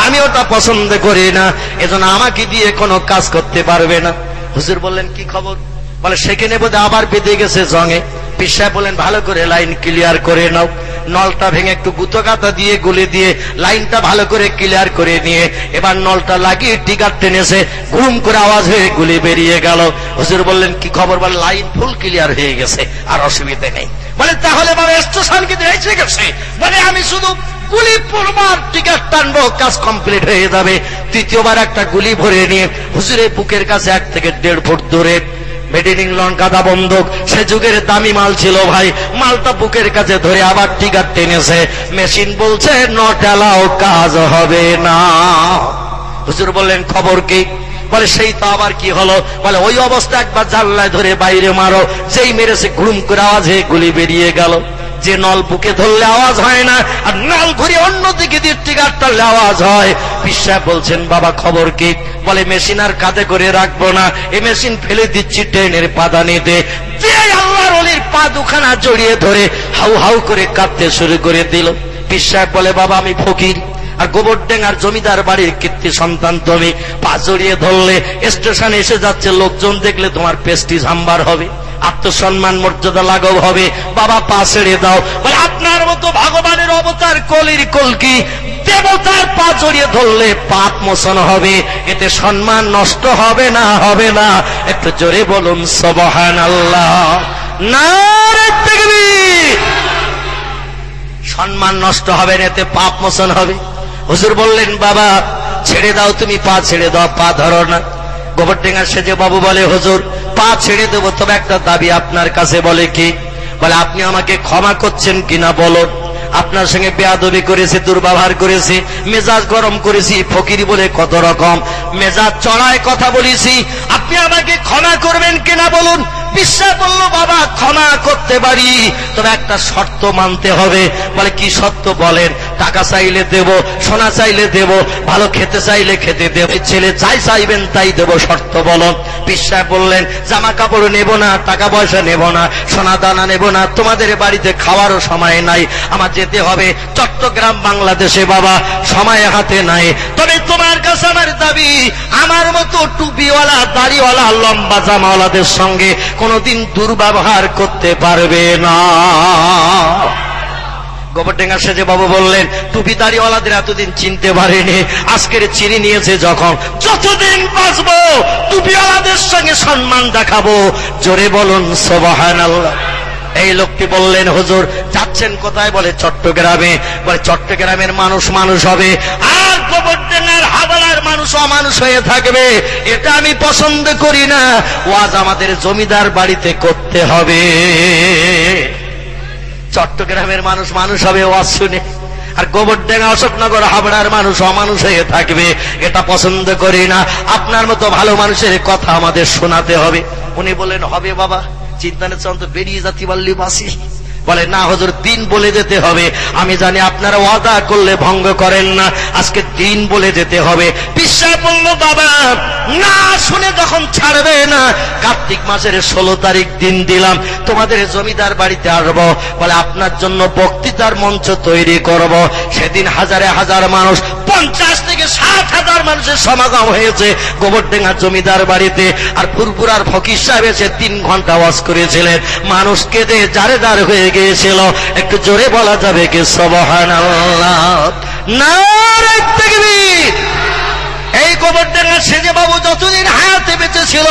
[SPEAKER 2] আমি ওটা পছন্দ করি না, এজন্য আমাকে দিয়ে কোনো কাজ করতে পারবে না। হুজুর বললেন কি খবর? বলে সেখানে বোধহয় আবার বেঁধে গেছে জঙে। পীর সাহেব বললেন ভালো করে লাইন ক্লিয়ার করে নাও। নলটা ভেঙে একটু গুতো কাটা দিয়ে গুলে দিয়ে লাইনটা ভালো করে ক্লিয়ার করে নিয়ে এবার নলটা লাগিয়ে টিকার টেনেছে, ঘুম করে আওয়াজ হয়ে গুলি বেরিয়ে গেল। হুজুর বললেন কি খবর? বলে লাইন ফুল ক্লিয়ার হয়ে গেছে, আর অসুবিধা নেই। বলে তাহলে বাবা স্টেশন কিন্তু এসে গেছে। বলে আমি শুধু গুলি পড়বার টিকার টানবো, কাজ কমপ্লিট হয়ে যাবে। তৃতীয়বার একটা গুলি ভরে নিয়ে হুজুরের বুকের কাছে 1 থেকে 1.5 ফুট দূরে মেড ইন ইংল্যান্ড গাদা বন্দুক, সে যুগের দামি মাল ছিল ভাই, মালটা বুকের কাছে ধরে আবার টিকার টেনেছে। মেশিন বলছে নট অ্যালাউ, কাজ হবে না। হুজুর বললেন খবর কি? বলে সেই তো আবার কি হলো? বলে ওই অবস্থা একবার জানলায় ধরে বাইরে মারো, যেই মেরেছে ঘুম করে আওয়াজ হয়ে গুলি বেরিয়ে গেল। যে নল বুকে ধরলে আওয়াজ হয় না, আর নল ঘুরে অন্যদিকে দিয়ে টিকার টানলে আওয়াজ হয়। পীর সাহেব বলছেন বাবা খবর কি? বলে মেশিন আর কাঁধে করে রাখবো না, এই মেশিন ফেলে দিচ্ছি ট্রেনের পাদানিতে। যে আল্লাহর ওলির পা দুখানা জড়িয়ে ধরে হাউ হাউ করে কাঁদতে শুরু করে দিল। পীর সাহেব বলে বাবা আমি ফকির, আর গোবরডেঙ্গার জমিদার বাড়ির কীর্তি সন্তান তুমি, পা জড়িয়ে ধরলে স্টেশনে এসে যাচ্ছে লোকজন দেখলে তোমার পেস্টিজ হাম্বার হবে, আত্মসম্মান মর্যাদা লাঘব হবে, বাবা পা ছেড়ে দাও। বলে আপনার মতো ভগবানের অবতার কলির কলকি দেবতার পা জড়িয়ে ধরলে পাপ মোচন হবে, এতে সম্মান নষ্ট হবে না? হবে না? একটু জোরে বলুন সুবহানাল্লাহ। নারে তাকবীর। সম্মান নষ্ট হবে না, এতে পাপ মোচন হবে। হুজুর বললেন বাবা ছেড়ে দাও, তুমি পা ছেড়ে দাও, পা ধরো না। গোবরডেঙ্গার সেজে বাবু বলে হুজুর পা ছেড়ে দেবো, তবে একটা দাবি আপনার কাছে। বলে কি? বলে আপনি আমাকে ক্ষমা করছেন কিনা বলুন। আপনার সঙ্গে বেয়াদবি করেছি, দুর্ব্যবহার করেছি, মেজাজ গরম করেছি, ফকিরি বলে কত রকম মেজাজ চড়ায় কথা বলেছি, আপনি আমাকে ক্ষমা করবেন কিনা বলুন। বিশ্বাস বলল বাবা ক্ষমা করতে পারি, তবে একটা শর্ত মানতে হবে। বলে কি শর্ত বলেন? টাকা চাইলে দেব, সোনা চাইলে দেব, ভালো খেতে চাইলে খেতে দেব, ছেলে যাই চাইবেন তাই দেব, শর্ত বলুন। বিশ্বাস বললেন জামা কাপড় নেব না, টাকা পয়সা নেব না, সোনা দানা নেব না, তোমাদের বাড়িতে খাওয়ারও সময় নাই, আমার যেতে হবে চট্টগ্রাম বাংলাদেশে বাবা, সময় হাতে নাই। তবে তোমার কাছে আমার দাবি, আমার মতো টুপিওয়ালা দাড়িওয়ালা লম্বা জামাওয়ালাদের সঙ্গে কোনদিন দুর্ব্যবহার করতে পারবে না। গোবরডেঙ্গা সেজে বাবু বললেন টুপি দাড়িওয়ালাদের এতদিন চিনতে পারেনি, আজকের চিনি নিয়েছে যখন, যতদিন বাঁচবো টুপিওয়ালাদের সঙ্গে সম্মান দেখাবো। জোরে বলুন সুবহানাল্লাহ। এই লোকটি বললেন হুজুর যাচ্ছেন কোথায়? বলে চট্টগ্রামে। বলে চট্টগ্রামের মানুষ মানুষ হবে, আর গোবরডেঙ্গার হাওড়ার মানুষ অমানুষ হয়ে থাকবে, এটা আমি পছন্দ করি না। ওয়াজ আমাদের জমিদার বাড়িতে করতে হবে। চট্টগ্রামের মানুষ মানুষ হবে ওয়াজ শুনে, আর গোবরডেঙ্গা অশোকনগর হাবড়ার মানুষ অমানুষ হয়ে থাকবে, এটা পছন্দ করি না। আপনার মতো ভালো মানুষের কথা আমাদের শোনাতে হবে। উনি বলেন হবে বাবা, চিন্তা নেই, তো বেরিয়ে যাতে পারলি বাসি। বলে না হুজুর দিন বলে যেতে হবে, আমি জানি আপনারা ওয়াদা করলে ভঙ্গ করেন না, আজকে দিন বলে যেতে হবে। বিশ্বাস বলল বাবা না শুনে যখন ছাড়বে না, কার্তিক মাসের 16 তারিখ দিন দিলাম, তোমাদের জমিদার বাড়িতে আসবো। বলে আপনার জন্য বক্তৃতার মঞ্চ তৈরি করব। সেদিন হাজারে হাজার মানুষ, 50 থেকে 60,000 মানুষের সমাগম হয়েছে গোবরডেঙ্গা জমিদার বাড়িতে। আর ফুরফুরার ফকির সাহেব এসে 3 ঘন্টা ওয়াজ করেছিলেন, মানুষ কেঁদে জারে জার হয়ে গিয়েছিল। একটু জোরে বলা যাবে কি সুবহানাল্লাহ? নারে তাকবীর। এই গোবরডেঙ্গা সেজে বাবু যতদিন হায়াতে বেঁচে ছিল,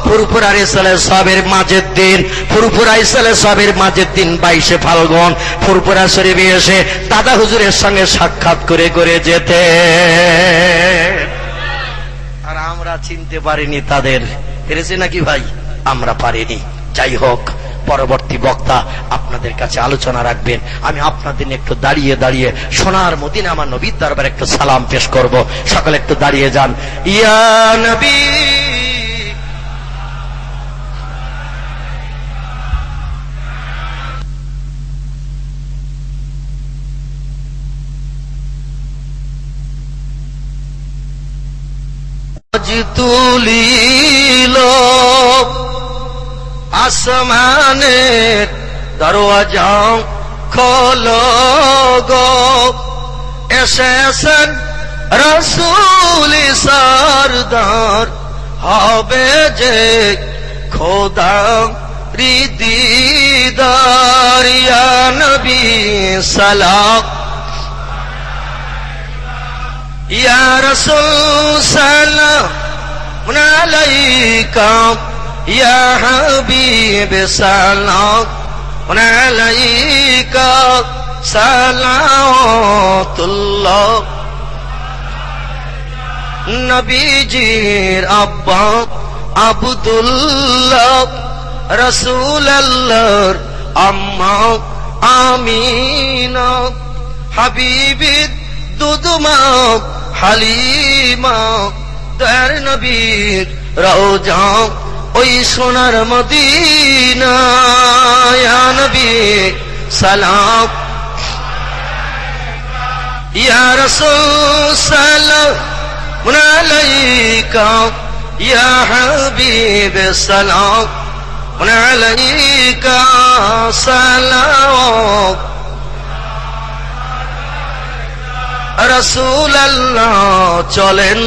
[SPEAKER 2] ফুরফুরা ইসলামের সবের মাঝের দিন, ফুরফুরা ইসলামের সবের মাঝের দিন 22শে ফাল্গুন ফুরফুরা শরীফে এসে দাদা হুজুরের সঙ্গে সাক্ষাৎ করে করে যেতে। আর আমরা চিনতে পারিনি তাদের, পেরেছে নাকি ভাই? আমরা পারিনি। যাই হোক, পরবর্তী বক্তা আপনাদের কাছে আলোচনা রাখবেন। আমি আপনাদের নিয়ে একটু দাঁড়িয়ে দাঁড়িয়ে সোনার মদিনা আমার নবীর দরবারে একটু সালাম পেশ করব। সকলে একটু দাঁড়িয়ে যান। ইয়া নবী তুলিল আসমানের দরওয়াজা, খোলো গো, এসেছেন রাসূল সরদার, হবে যে খোদা দিদার। ইয়া নবী সালাম, ইয়া রাসূল সালাম আলাইকা, ইয়া হাবিব সালাম আলাইকা, সালাওয়াতুল্লাহ। নবীজির আব্বা আব্দুল্লাহ, রাসূলুল্লাহর আম্মা আমিনা, হাবিবির দুধমা হালিমা, দয়ার নবীর রওজা ওই সোনার মদিনা। ইয়া নবী সালাম, ইয়া রাসূল সালাম আলাইকা, ইয়া হাবিব সালাম আলাইকা, সালাম। রাসূলুল্লাহ চলেন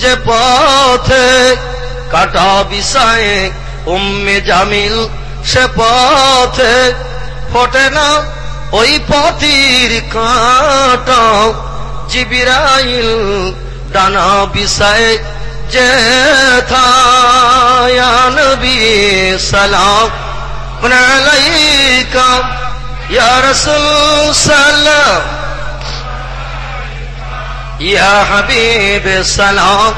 [SPEAKER 2] যে পথে, কাটা বিছায়ে উম্মে জামিল সে পথে, ফোটে না ওই পথির কাঁটা। জিবরাইল ডানা বিছায়ে যেথায়, ইয়া নবী সালাম আলাইকা, ইয়া রাসূল সালাম, ইয়া হাবিব সালাম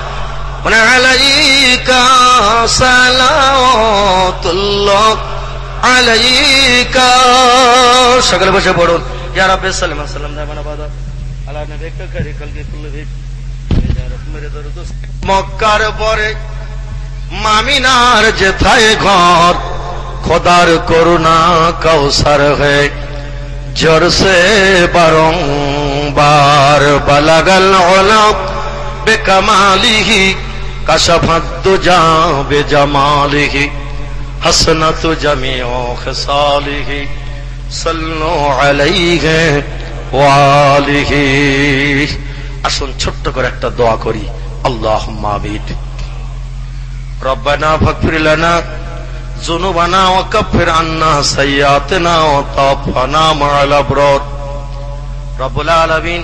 [SPEAKER 2] আলাইকা, সালাওয়াতুল্লাহ আলাইকা। সকলে বসে পড়ুন। ইয়া রাব্বি সাল্লাল্লাহু আলাইহি ওয়াসাল্লাম দামানা বাদা আলা নবিকা কারি কলকি কুল্লুহি, ইয়া রাব্বি মেরে দরুদ। মক্কার পরে মামিনার যেথায় ঘর, খোদার করুণা কৌসর है, জোর সে বারংবার বালাগাল উলা বেকামালিহি, কাশাফাত দুজা বেজামালিহি, হাসনাত জামিউ খিসালিহি, সাল্লু আলাইহি ওয়া আলিহি। আসুন ছোট্ট করে একটা দোয়া করি। আল্লাহুম্মা আমিন। রব্বানা ফাগফির লানা যুনুবানা ওয়া কাফির আন্না সাইয়্যাতিনা ওয়া তাওফানা মা'আল আবরার। রব্বুল আলামিন,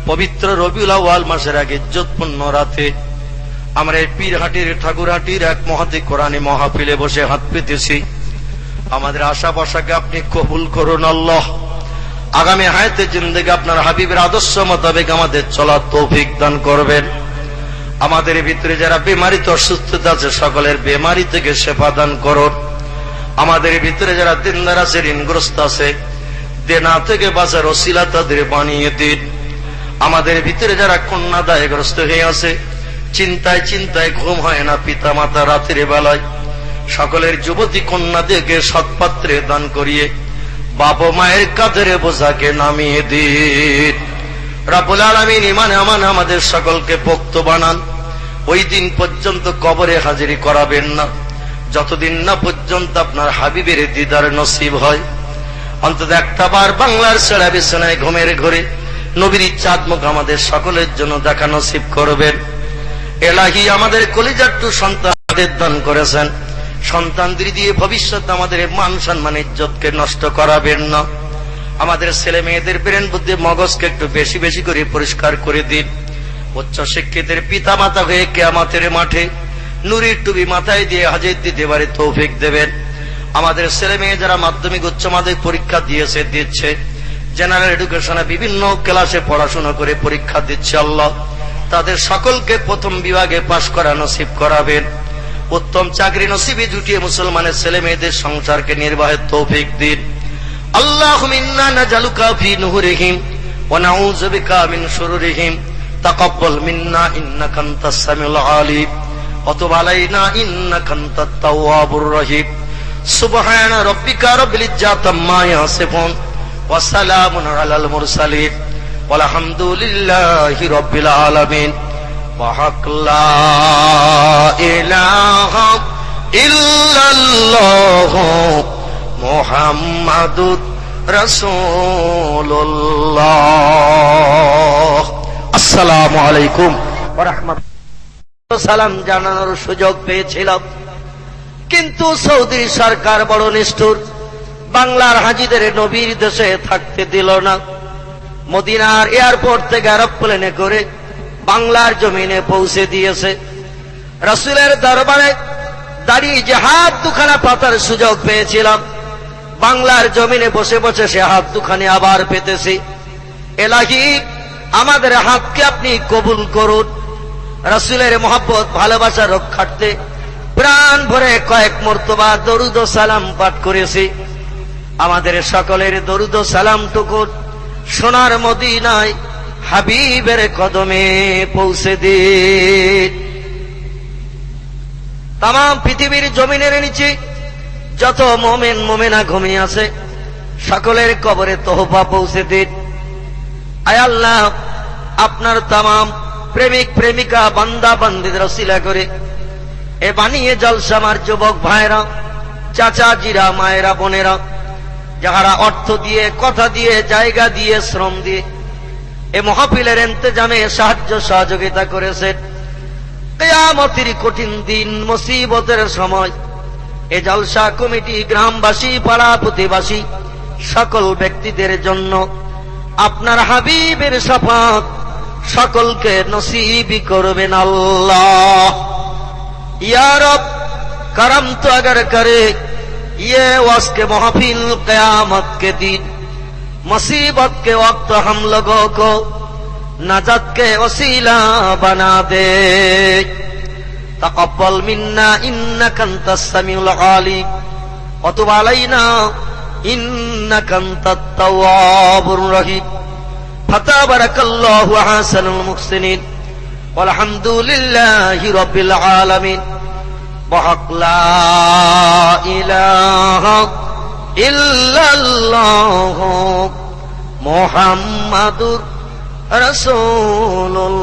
[SPEAKER 2] পবিত্র রবিউল আউয়াল মাসের এক ইজ্জতপূর্ণ রাতে আমরা এই পীরহাটির ঠাকুরহাটির এক মহতী কোরআনী মাহফিলে বসে হাত পেতেছি। আমাদের আশা বসাকে আপনি কবুল করুন আল্লাহ। আগামী হায়াতে জিন্দেগি আপনার হাবিবের আদর্শ মোতাবেক আমাদের চলার তৌফিক দান করবেন। আমাদের ভিতরে যারা বেমারিতে অসুস্থতা আছে, সকলের বেমারি থেকে শেফা দান করুন। আমাদের ভিতরে যারা দিনদার আছে, ঋণগ্রস্ত আছে, দেনা থেকে বাঁচার ওসিলা তাদের বানিয়ে দিন। আমাদের ভিতরে যারা কন্যাদায়গ্রস্ত হয়ে আছে, চিন্তায় চিন্তায় ঘুম হয় না পিতা মাতা রাতের বেলায়, সকলের যুবতী কন্যাদেরকে সৎপাত্রে দান করিয়ে বাবা মায়ের কাঁধের বোঝাকে নামিয়ে দিন। রব্বুল আলামিন ইমানে আমান আমাদের সকলকে পোক্ত বানান। ওই দিন পর্যন্ত কবরে হাজিরি করাবেন না, যতদিন না পর্যন্ত আপনার হাবিবের দিদার নসিব হয়। অন্তত একটা বার বাংলার ছেড়া বিছানায় ঘুমের ঘরে নবীর চাঁদ মুখ আমাদের সকলের জন্য দেখা নসিব করবেন। এলাহি, আমাদের কলিজার টু সন্তানদের দান করেছেন, সন্তানদের দিয়ে ভবিষ্যৎ আমাদের মান সম্মান ইজ্জতকে নষ্ট করাবেন না। আমাদের ছেলে মেয়েদের ব্রেন বুদ্ধি মগজকে একটু বেশি বেশি করে পরিষ্কার করে দিন। উচ্চ শিক্ষিতের পিতা মাতা হয়ে কিয়ামতের মাঠে নুরির টুপি মাথায় দিয়ে হাজির দিতে পারে তৌফিক দেবেন। আমাদের ছেলে মেয়ে যারা মাধ্যমিক উচ্চ মাধ্যমিক পরীক্ষা দিচ্ছে, জেনারেল এডুকেশনে বিভিন্ন ক্লাসে পড়াশোনা করে পরীক্ষা দিচ্ছে, আল্লাহ তাদের সকলকে প্রথম বিভাগে পাশ করা নসিব করাবেন। উত্তম চাকরি নসিবে জুটিয়ে মুসলমানের ছেলে মেয়েদের সংসারকে নির্বাহের তৌফিক দিন। আল্লাহুম্মা ইন্না নাজালুকা ফি নুহুরিহিম ওয়া নাউযু বিকা মিন শুরুরিহিম, তাকাব্বাল মিন্না ইন্নাকা আনতাস সামিউল আলিম ওয়া তুব আলাইনা ইন্নাকা আনতাত তাওয়াবুর রহিম। সুবহানা রাব্বিকা রাব্বিল ইজ্জাতি আম্মা ইয়াসিফুন ওয়া সালামুন আলাল মুরসালিন ওয়ালহামদুলিল্লাহি রাব্বিল আলামিন। ওয়া হাক লা ইলাহা ইল্লাল্লাহু মুহাম্মাদুর রাসূলুল্লাহ। আসসালামু আলাইকুম ওয়া রাহমাতুল্লাহ।
[SPEAKER 1] সালাম জানানোর সুযোগ পেয়েছিলাম, কিন্তু সৌদি সরকার বড় নিষ্ঠুর, বাংলার হাজীদের নবীর দেশে থাকতে দিল না। মদিনার এয়ারপোর্ট থেকে এরোপ্লেনে করে বাংলার জমিনে পৌঁছে দিয়েছে। রাসূলের দরবারে দাঁড়িয়ে যে হাত দুখানা পাতার সুযোগ পেয়েছিলাম, বাংলার জমিনে বসে বসে সে হাত দুখানি আবার পেতেছি। এলাহি, আমাদের হাতকে আপনি কবুল করুন। রাসূলের মহব্বত ভালোবাসা রক্ষার্থে প্রাণ ভরে কয়েক মর্তবা দরুদ ও সালাম পাঠ করেছি। আমাদের সকলের দরুদ ও সালামটুকু সোনার মদিনায় হাবিবের কদমে পৌঁছে দিন। তাম পৃথিবীর জমিনের নিচে যত মোমেন মোমেনা ঘুমিয়ে আছে, সকলের কবরে তোহফা পৌঁছে দিন। আয় আল্লাহ, আপনার তাম প্রেমিক প্রেমিকা বান্দা বান্দিদের ওসিলা করে এ বানিয়ে জলসামার যুবক ভাইরা, চাচাজিরা, মায়েরা, বোনেরা, যাহারা অর্থ দিয়ে, কথা দিয়ে, জায়গা দিয়ে, শ্রম দিয়ে এ মাহফিলের ইন্তেজামে সাহায্য সহযোগিতা করেছেন, কিয়ামতের কঠিন দিন, মুসিবতের সময় এ জলসা কমিটি, গ্রামবাসী, পাড়া প্রতিবাসী সকল ব্যক্তিদের জন্য আপনার হাবিবের শাফাত সকলকে নসিবি করবেন আল্লাহ। या रब करम तो अगर करे ये वस्के महफिल क़यामत के दिन, मुसीबत के वक्त हम लोगों को नजत के वसीला बना दे। तक़ब्बल मिन्ना इन्नका अंतस समीउल अलीम व तुब अलैना इन्नका अंतत तव्वाबुर रहीम। फतबरकल्लाहु अहसनुल मुहसिनीन वल्हम्दुलिल्लाहि रब्बिल आलमीन। बहक ला इलाहा इल्लल्लाह मुहम्मदुर रसूलुल्लाह।